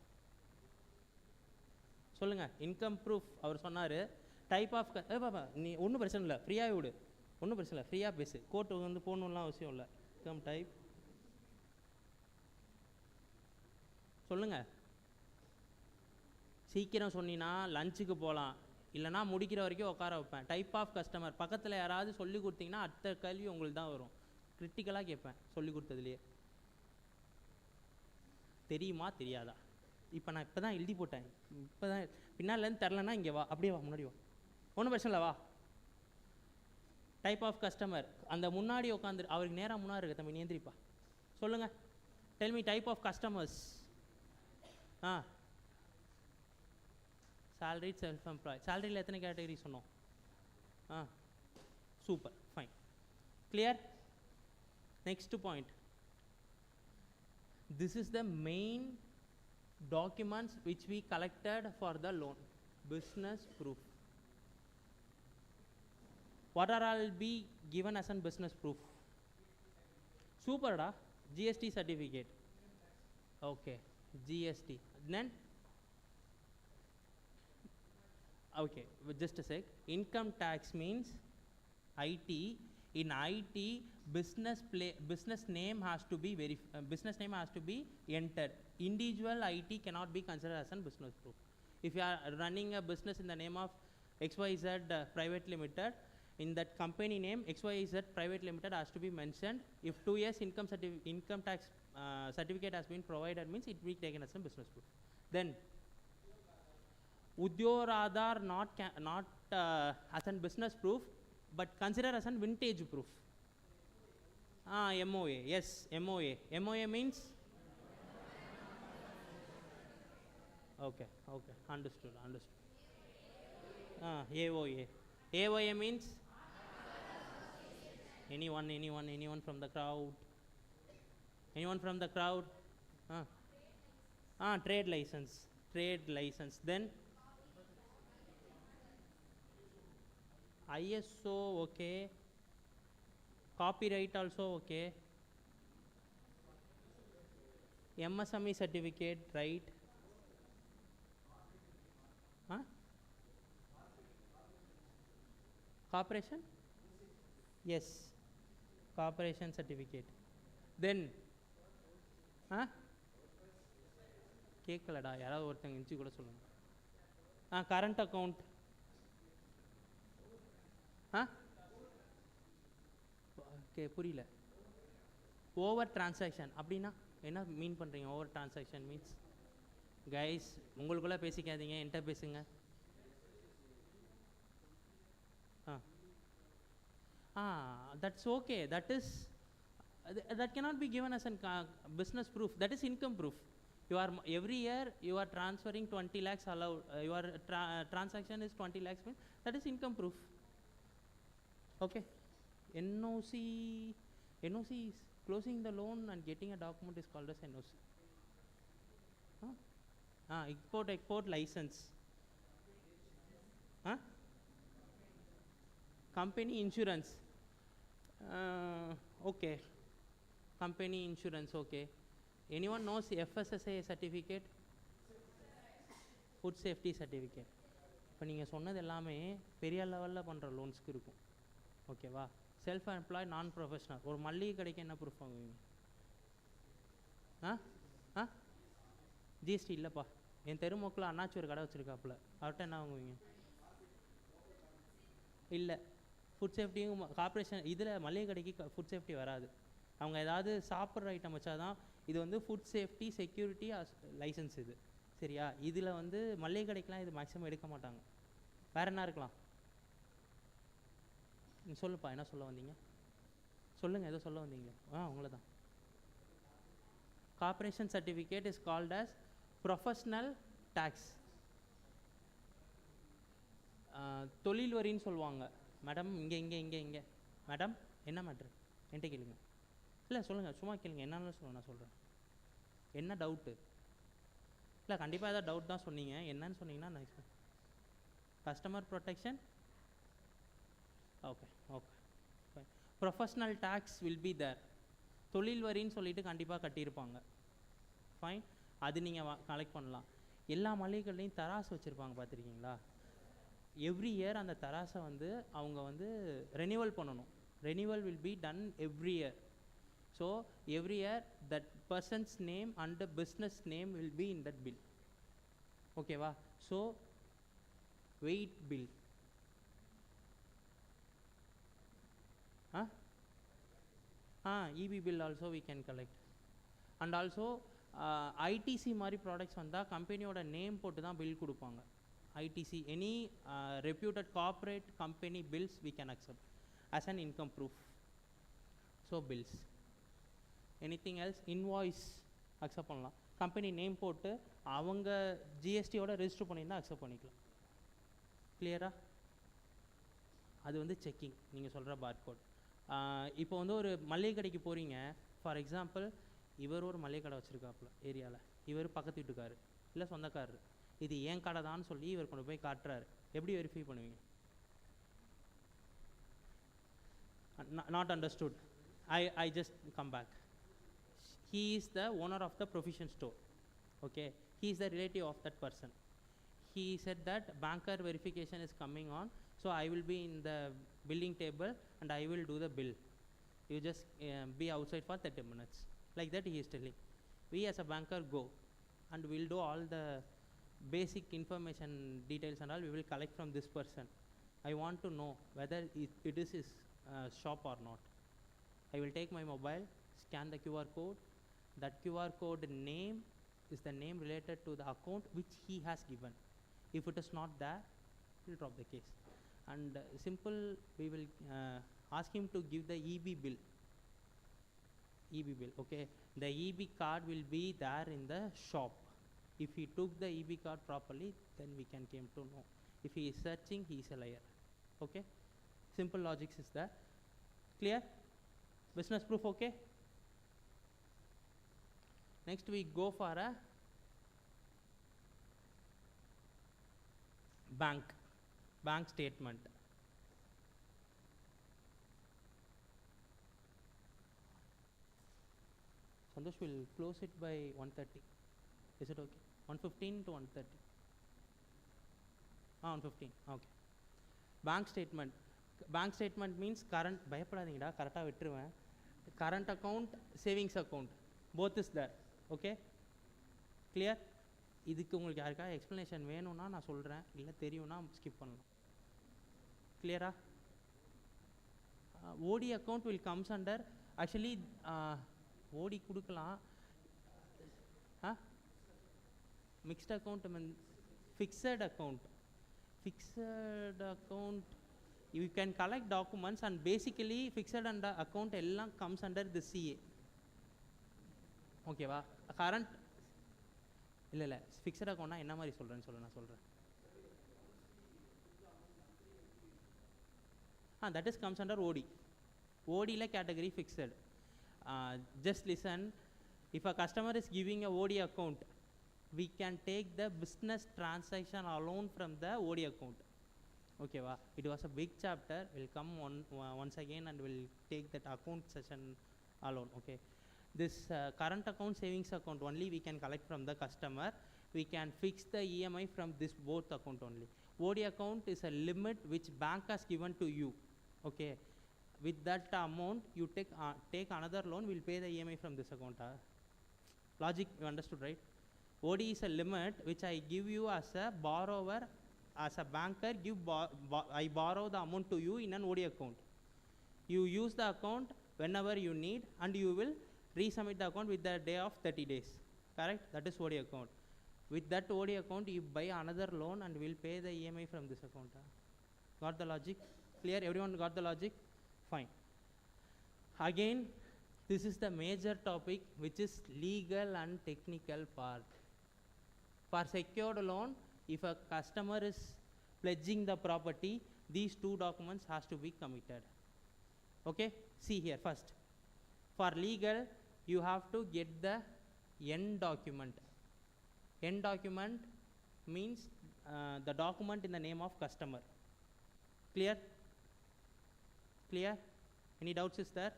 சொல்லுங்கள். இன்கம் ப்ரூஃப் அவர் சொன்னார். டைப் ஆஃப் பாப்பா, நீ ஒன்றும் பிரச்சனை இல்லை, ஃப்ரீயாக விடு, ஒன்றும் பிரச்சனை இல்லை, ஃப்ரீயாக பேசு. கோர்ட்டு வந்து போகணுன்னா அவசியம் இல்லை. இன்கம் டைப், சொல்லுங்கள். சீக்கிரம் சொன்னீங்கன்னா லஞ்சுக்கு போகலாம், இல்லைனா முடிக்கிற வரைக்கும் உட்கார வைப்பேன். டைப் ஆஃப் கஸ்டமர் பக்கத்தில் யாராவது சொல்லி கொடுத்தீங்கன்னா அடுத்த கேள்வி உங்களுக்கு தான் வரும். கிரிட்டிக்கலாக கேட்பேன் சொல்லி கொடுத்ததுலையே. தெரியுமா தெரியாதா? இப்போ நான் இப்போ தான் எழுதி போட்டேன், இப்போ தான் பின்னாலேருந்து தெரிலனா இங்கே வா, அப்படியே வா, முன்னாடி வா, ஒன்றும் பிரச்சனை இல்லை வா. டைப் ஆஃப் கஸ்டமர் அந்த முன்னாடி உட்காந்து அவருக்கு நேராக முன்னாடி இருக்க தம்பி நேந்திரிப்பா. சொல்லுங்கள், tell me type of customers. salaried self employed. சேலரியில் எத்தனை கேட்டகரி சொன்னோம்? Super, fine, clear. Next point, this is the main documents which we collected for the loan. Business proof. What are all be given as a business proof? Super da. GST certificate. Okay, GST. Then okay, just a sec. Income tax means IT. In IT, business name has to be business name has to be entered. Individual IT cannot be considered as a business proof. If you are running a business in the name of XYZ Private Limited, in that company name XYZ Private Limited has to be mentioned. If 2 years income tax certificate has been provided, means it will be taken as a business proof. Then Udyog Aadhaar not as a business proof, but consider as a vintage proof. MOA, yes, MOA. MOA means? Okay, understood. AOA. AOA means? Anyone from the crowd? Anyone from the crowd? Trade license. Then ISO, okay. Copyright also okay. MSME certificate, right? Corporation? Yes, corporation certificate. Then கேட்கலடா, யாராவது ஒருத்தங்க inch கூட சொல்லுங்க. Current account. Okay, புரியல. Over transaction அப்படின்னா என்ன மீன் பண்ணுறீங்க? Over transaction means guys உங்களுக்குள்ளே பேசிக்காதீங்க, என்கிட்ட பேசுங்க. That's okay. That cannot be given as a business proof. That is income proof. Every year you are transferring 20 lakhs allowed. Your transaction is 20 lakhs means that is income proof. Okay. NOC is closing the loan and getting a document is called as NOC. Export license. Company insurance. Okay. Company insurance, okay. Anyone knows FSSAI certificate? Food safety certificate. இப்போ நீங்கள் சொன்னது எல்லாமே பெரிய லெவலில் பண்ணுற லோன்ஸ்க்கு இருக்கும். ஓகேவா? Self employed நான் ப்ரொஃபஷனல் ஒரு மல்லிகை கடைக்கு என்ன ப்ரூஃப் வாங்குவீங்க? ஜிஎஸ்டி இல்லைப்பா. என் தெருமோக்கில் அண்ணாச்சி ஒரு கடை வச்சுருக்காப்புல, அவர்கிட்ட என்ன வாங்குவீங்க? இல்லை, ஃபுட் சேஃப்டியும் கார்பரேஷன் இதில் மளிகை கடைக்கு ஃபுட் சேஃப்டி வராது. அவங்க ஏதாவது சாப்பிட்ற ஐட்டம் வச்சா தான் இது வந்து ஃபுட் சேஃப்டி செக்யூரிட்டி லைசன்ஸ் இது. சரியா? இதில் வந்து மளிகை கடைக்கெலாம் இது மேக்ஸிமம் எடுக்க மாட்டாங்க. வேறு என்ன இருக்கலாம்? நீ சொல்லுப்பா, என்ன சொல்ல வந்தீங்க? சொல்லுங்கள், ஏதோ சொல்ல வந்தீங்களே. உங்களை தான். Corporation certificate is called as professional tax. தொழில் வரின்னு சொல்லுவாங்க. மேடம் இங்கே மேடம் என்ன மேட்ரு என்கிட்ட கேளுங்க. இல்லை சொல்லுங்கள், சும்மா கேளுங்க, என்னன்னு சொல்லுங்கள், நான் சொல்கிறேன். என்ன டவுட்டு? இல்லை கண்டிப்பாக ஏதாவது டவுட் தான் சொன்னீங்க. என்னன்னு சொன்னீங்கன்னா next customer protection. Okay professional tax will be there. தொழில் வரின்னு சொல்லிட்டு கண்டிப்பாக கட்டியிருப்பாங்க. ஃபைன், அது நீங்கள் கலெக்ட் பண்ணலாம். எல்லா மளிகைகள்லையும் தராசு வச்சுருப்பாங்க, பார்த்துருக்கீங்களா? எவ்ரி இயர் அந்த தராசை வந்து அவங்க வந்து ரெனியூவல் பண்ணணும். Renewal will be done every year. So every year that person's name and the business name will be in that bill. Okay, va? So weight bill. Huh? EB bill also we can collect. And also ITC மாதிரி products வந்தால் கம்பெனியோட name போட்டு தான் bill கொடுப்பாங்க. ITC, any reputed corporate company bills we can accept as an income proof. So bills. Anything else? Invoice accept பண்ணலாம். Company name போட்டு அவங்க ஜிஎஸ்டியோட register பண்ணியிருந்தால் அக்செப்ட் பண்ணிக்கலாம். கிளியரா? அது வந்து செக்கிங், நீங்கள் சொல்கிற பார்கோட். இப்போ வந்து ஒரு மளிகை கடைக்கு போகிறீங்க, ஃபார் எக்ஸாம்பிள் இவர் ஒரு மளிகை கடை வச்சுருக்காப்புல ஏரியாவில், இவர் பக்கத்து வீட்டுக்காரு இல்லை சொந்தக்காரரு, இது ஏன் கடை தான் சொல்லி இவர் கொண்டு போய் காட்டுறாரு, எப்படி வெரிஃபை பண்ணுவீங்க? Not understood. I just come back. He is the owner of the provision store. Okay, he is the relative of that person. He said that banker verification is coming on, so I will be in the billing table and I will do the bill. You just be outside for 30 minutes. Like that he is telling. We as a banker go and we'll do all the basic information details and all we will collect from this person. I want to know whether it is his shop or not. I will take my mobile, scan the QR code. That QR code name is the name related to the account which he has given. If it is not there, we'll drop the case. And simple, we will ask him to give the EB bill. EB bill, okay. The EB card will be there in the shop. If he took the EB card properly, then we can came to know. If he is searching, he is a liar. Okay. Simple logics is there. Clear? Business proof, okay. Next we go for a bank statement. Santosh will close it by 1:30. Is it okay? 1:15 to 1:30. 1:15. Okay. Bank statement means current. பயப்படாதீங்கடா, கரெக்டாக விட்டுருவேன். Current account, savings account, both is there. Okay. Clear? இதுக்கு உங்களுக்கு யாருக்காக explanation வேணும்னா நான் சொல்கிறேன், இல்லை தெரியும்னா ஸ்கிப் பண்ணலாம். கிளியரா? ஓடி account will comes under, actually ஓடி கொடுக்கலாம். Mixed account mean fixed account. You can collect documents and basically fixed under account எல்லாம் comes under the CA. ஓகேவா? கரண்ட் இல்லை ஃபிக்ஸட் அக்கௌண்ட்னா என்ன மாதிரி சொல்கிறேன்னு நான் சொல்கிறேன். That is comes under OD. OD category fixed. Just listen, if a customer is giving a OD account, we can take the business transaction alone from the OD account. Okay, it was a big chapter. We'll come once again and we'll take that account session alone. Okay, this current account, savings account only we can collect from the customer. We can fix the EMI from this both account only. OD account is a limit which bank has given to you. Okay, with that amount you take another loan, we'll pay the EMI from this account. Logic you understood, right? OD is a limit which I give you as a borrower. As a banker, I borrow the amount to you in an OD account. You use the account whenever you need and you will resubmit the account with the day of 30 days. Correct? That is OD account. With that OD account, you buy another loan and will pay the EMI from this account. Got the logic? Clear? Everyone got the logic? Fine. Again, this is the major topic which is legal and technical part. For secured loan, if a customer is pledging the property, these two documents has to be committed. Okay, see here first. For legal, you have to get the N document. N document means the document in the name of customer. Clear? Clear? Any doubts is there?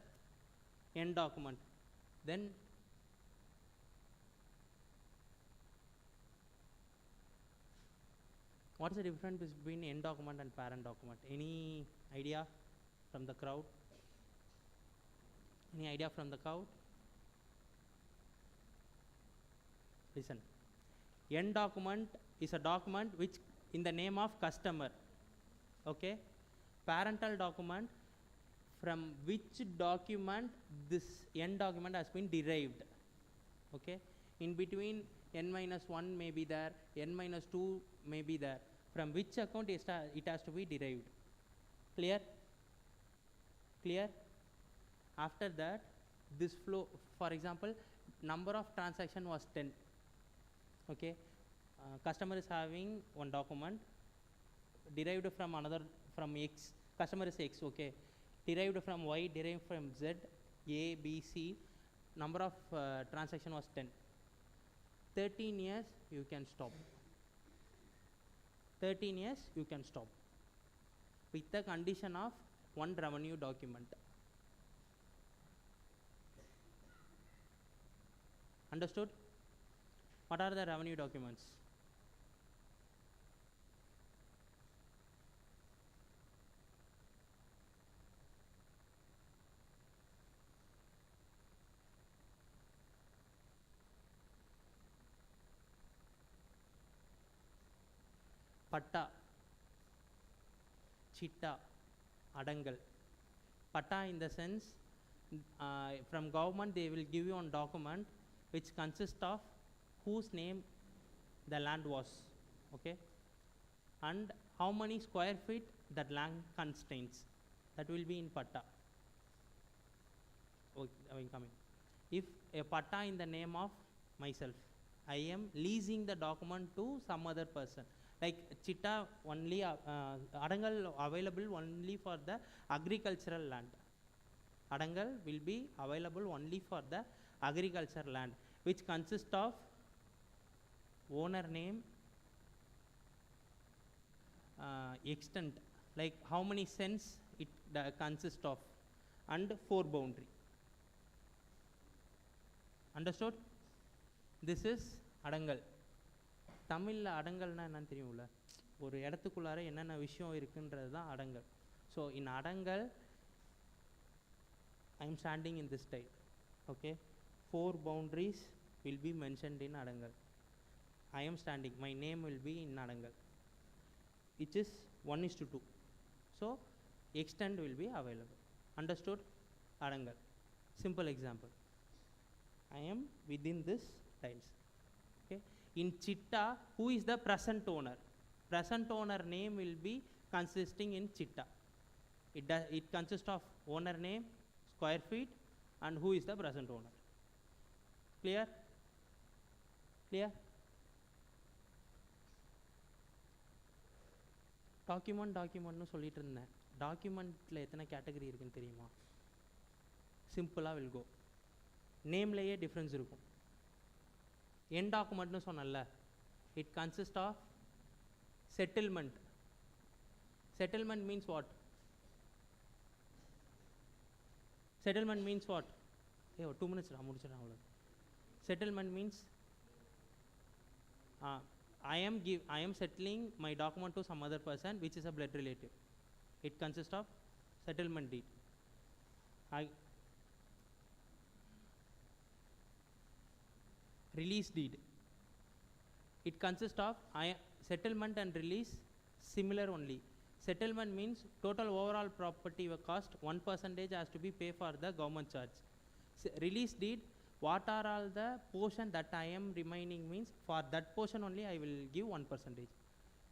N document. Then what is the difference between end document and parent document? Any idea from the crowd? Any idea from the crowd? Listen. N document is a document which in the name of customer. Okay. Parental document, from which document this N document has been derived. Okay. In between N minus 1 may be there, N minus 2 may be there. From which account it has to be derived. Clear? Clear? After that, this flow, for example, number of transaction was 10. Okay. Customer is having one document derived from another, from X. Customer is X. Okay. Derived from Y, derived from Z, A, B, C. Number of transaction was 10. 13 years you can stop. 13 years you can stop with the condition of one revenue document. Understood? What are the revenue documents? Patta, chitta, adangal. Patta in the sense, from government they will give you one document which consists of whose name the land was, okay, and how many square feet that land contains. That will be in patta. Okay, I will come in. If a patta in the name of myself, I am leasing the document to some other person. Like chitta only, adangal available only for the agricultural land. Adangal will be available only for the agricultural land, which consists of owner name, extent, like how many cents it consists of, and 4 boundary. Understood? This is adangal. தமிழில் அடங்கல்னா என்னன்னு தெரியும்ல, ஒரு இடத்துக்குள்ளார என்னென்ன விஷயம் இருக்குன்றது தான் அடங்கல். So in அடங்கல் I am standing in this style. Okay, 4 boundaries will be mentioned in adangal. I am standing, my name will be in adangal, which is 1:2. So extent will be available. Understood? Adangal. Simple example. I am within this tiles. Okay. In chitta, who is the present owner? Present owner name will be consisting in chitta. It consists of owner name, square feet, and who is the present owner. Clear? Clear? டாக்குமெண்ட்னு சொல்லிட்டு இருந்தேன். டாக்குமெண்ட்டில் எத்தனை category இருக்குன்னு தெரியுமா? சிம்பிளாக will go. நேம்லேயே difference இருக்கும். என் டாக்குமெண்ட்னு சொன்னல, it consist of settlement. Settlement means what? Settlement means what? 2 minutes முடிச்சிடறேன் அவ்வளோ. Settlement means I am settling my document to some other person which is a blood relative. It consists of settlement deed. Release deed. It consists of settlement and release similar only. Settlement means total overall property cost 1% has to be paid for the government charge. Release deed, what are all the portion that I am remaining means for that portion only I will give 1%.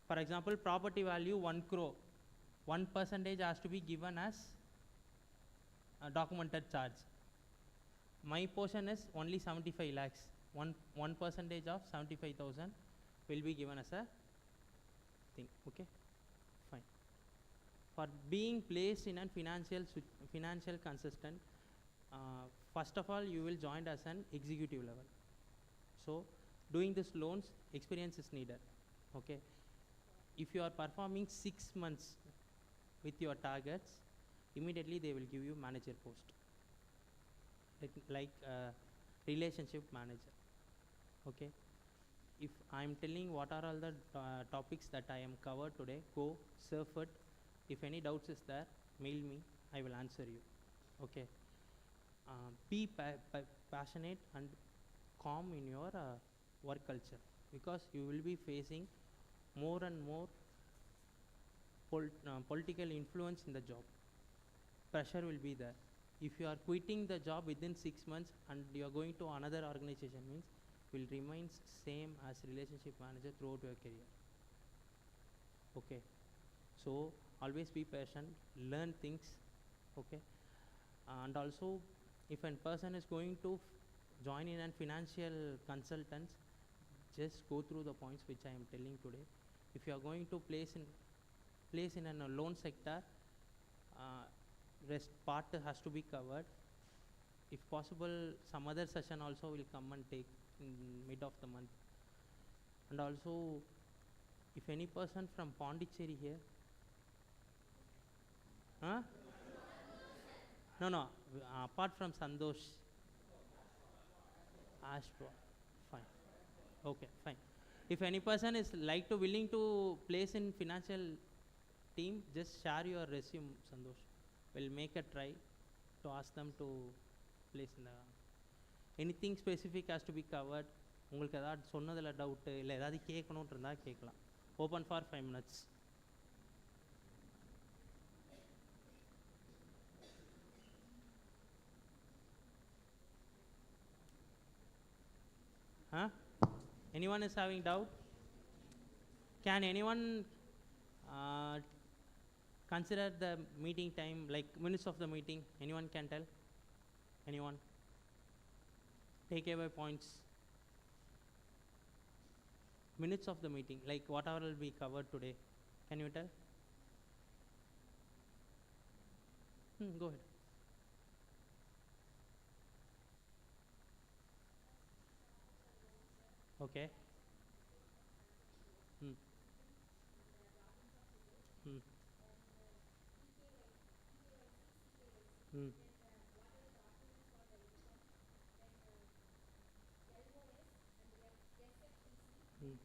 For example, property value 1 crore, 1% has to be given as a documented charge. My portion is only 75 lakhs. 1% of 75,000 will be given as a thing. Okay, fine. For being placed in a financial consistent, first of all you will join as an executive level. So doing this loans experience is needed. Okay, if you are performing 6 months with your targets, immediately they will give you manager post, like relationship manager. Okay, if I am telling what are all the topics that I am covered today, go surf it. If any doubts is there, mail me, I will answer you. Okay, be passionate and calm in your work culture, because you will be facing more and more political influence in the job. Pressure will be there. If you are quitting the job within 6 months and you are going to another organization, means will remain same as relationship manager throughout your career. Okay, so always be patient, learn things. Okay, and also if a person is going to join in an financial consultants, just go through the points which I am telling today. If you are going to place in a loan sector, rest part has to be covered. If possible, some other session also will come and take in mid of the month. And also, if any person from Pondicherry here, huh? No, apart from Sandosh, Ashwa, fine. Okay, fine. If any person is like to willing to place in financial team, just share your resume, Sandosh. We'll make a try to ask them to place in the anything specific has to be covered. உங்களுக்கு ஏதாவது சொன்னதில் doubt இல்லை ஏதாவது கேட்கணுன்ட்டு இருந்தால் கேட்கலாம். Open for 5 minutes. Huh? Anyone is having doubt? Can anyone consider the meeting time, like minutes of the meeting? Anyone can tell? Anyone? Take away points. Minutes of the meeting, like whatever will be covered today. Can you tell? Go ahead. Okay. Hmm. Hmm. Hmm. Hmm.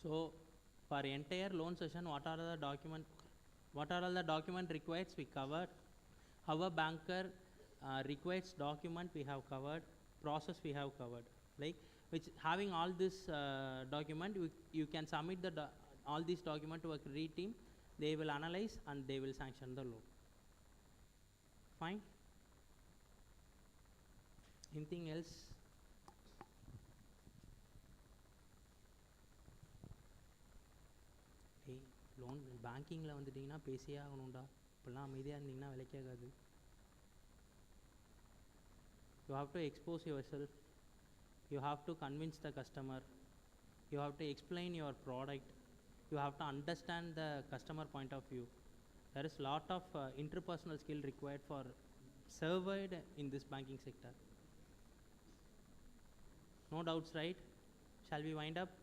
So for entire loan session, what are all the document required we covered. Our banker requires document we have covered, process we have covered. Like which having all this document, you can submit all these document to a credit team. They will analyze and they will sanction the loan. Fine. Anything else? Loan பேங்கிங்கில் வந்துட்டிங்கன்னா பேசியே ஆகணும்டா. இப்போல்லாம் அமைதியாக இருந்தீங்கன்னா விலைக்காகாது. You have to expose yourself. You have to convince the customer. You have to explain your product. You have to understand the customer point of view. There is lot of interpersonal skill required for surveyed in this banking sector. No doubts, right? Shall we wind up?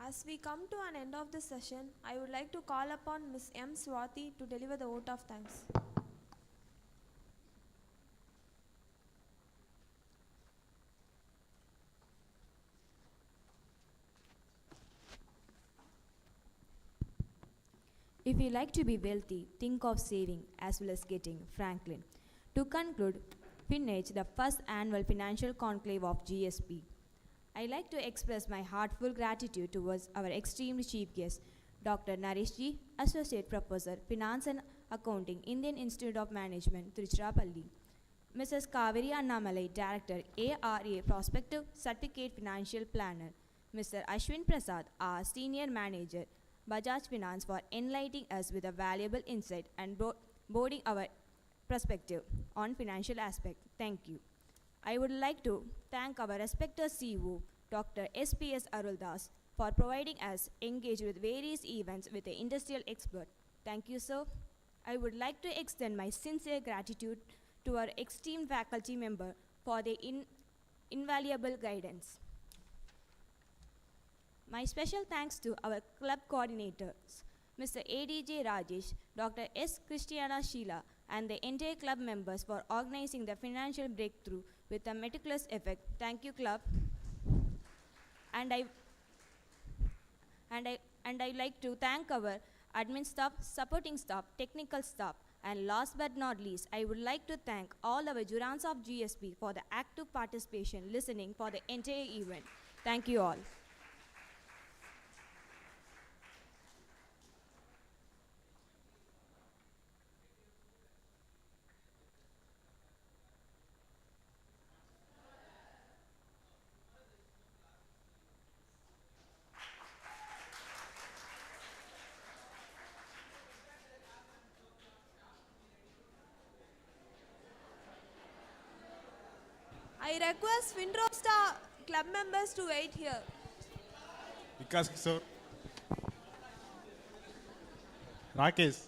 As we come to an end of this session, I would like to call upon Ms. M. Swati to deliver the vote of thanks. If you like to be wealthy, think of saving as well as getting Franklin. To conclude, finish the first annual financial conclave of GSP. I like to express my heartfelt gratitude towards our esteemed chief guest, Dr. Naresh G, Associate Professor, Finance and Accounting, Indian Institute of Management, Tiruchirappalli. Mrs. Kaveri Annamalai, Director, ARA Prospective Certificate Financial Planner. Mr. Ashwin Prasad, our Senior Manager, Bajaj Finance, for enlightening us with a valuable insight and boarding our perspective on financial aspect. Thank you. I would like to thank our respected CEO, Dr. S.P.S. Aruldas, for providing us engage with various events with an industrial expert. Thank you, sir. I would like to extend my sincere gratitude to our esteemed faculty member for their invaluable guidance. My special thanks to our club coordinators, Mr. ADJ Rajesh, Dr. S. Christiana Sheila, and the entire club members for organizing the financial breakthrough with a meticulous effect. Thank you, club. And I like to thank our admin staff, supporting staff, technical staff, and last but not least, I would like to thank all our jurors of GSP for the active participation, listening for the entire event. Thank you all. I request Finrosta club members to wait here. Vikas Kishore. Rakesh.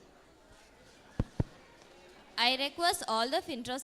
I request all the Fintrosta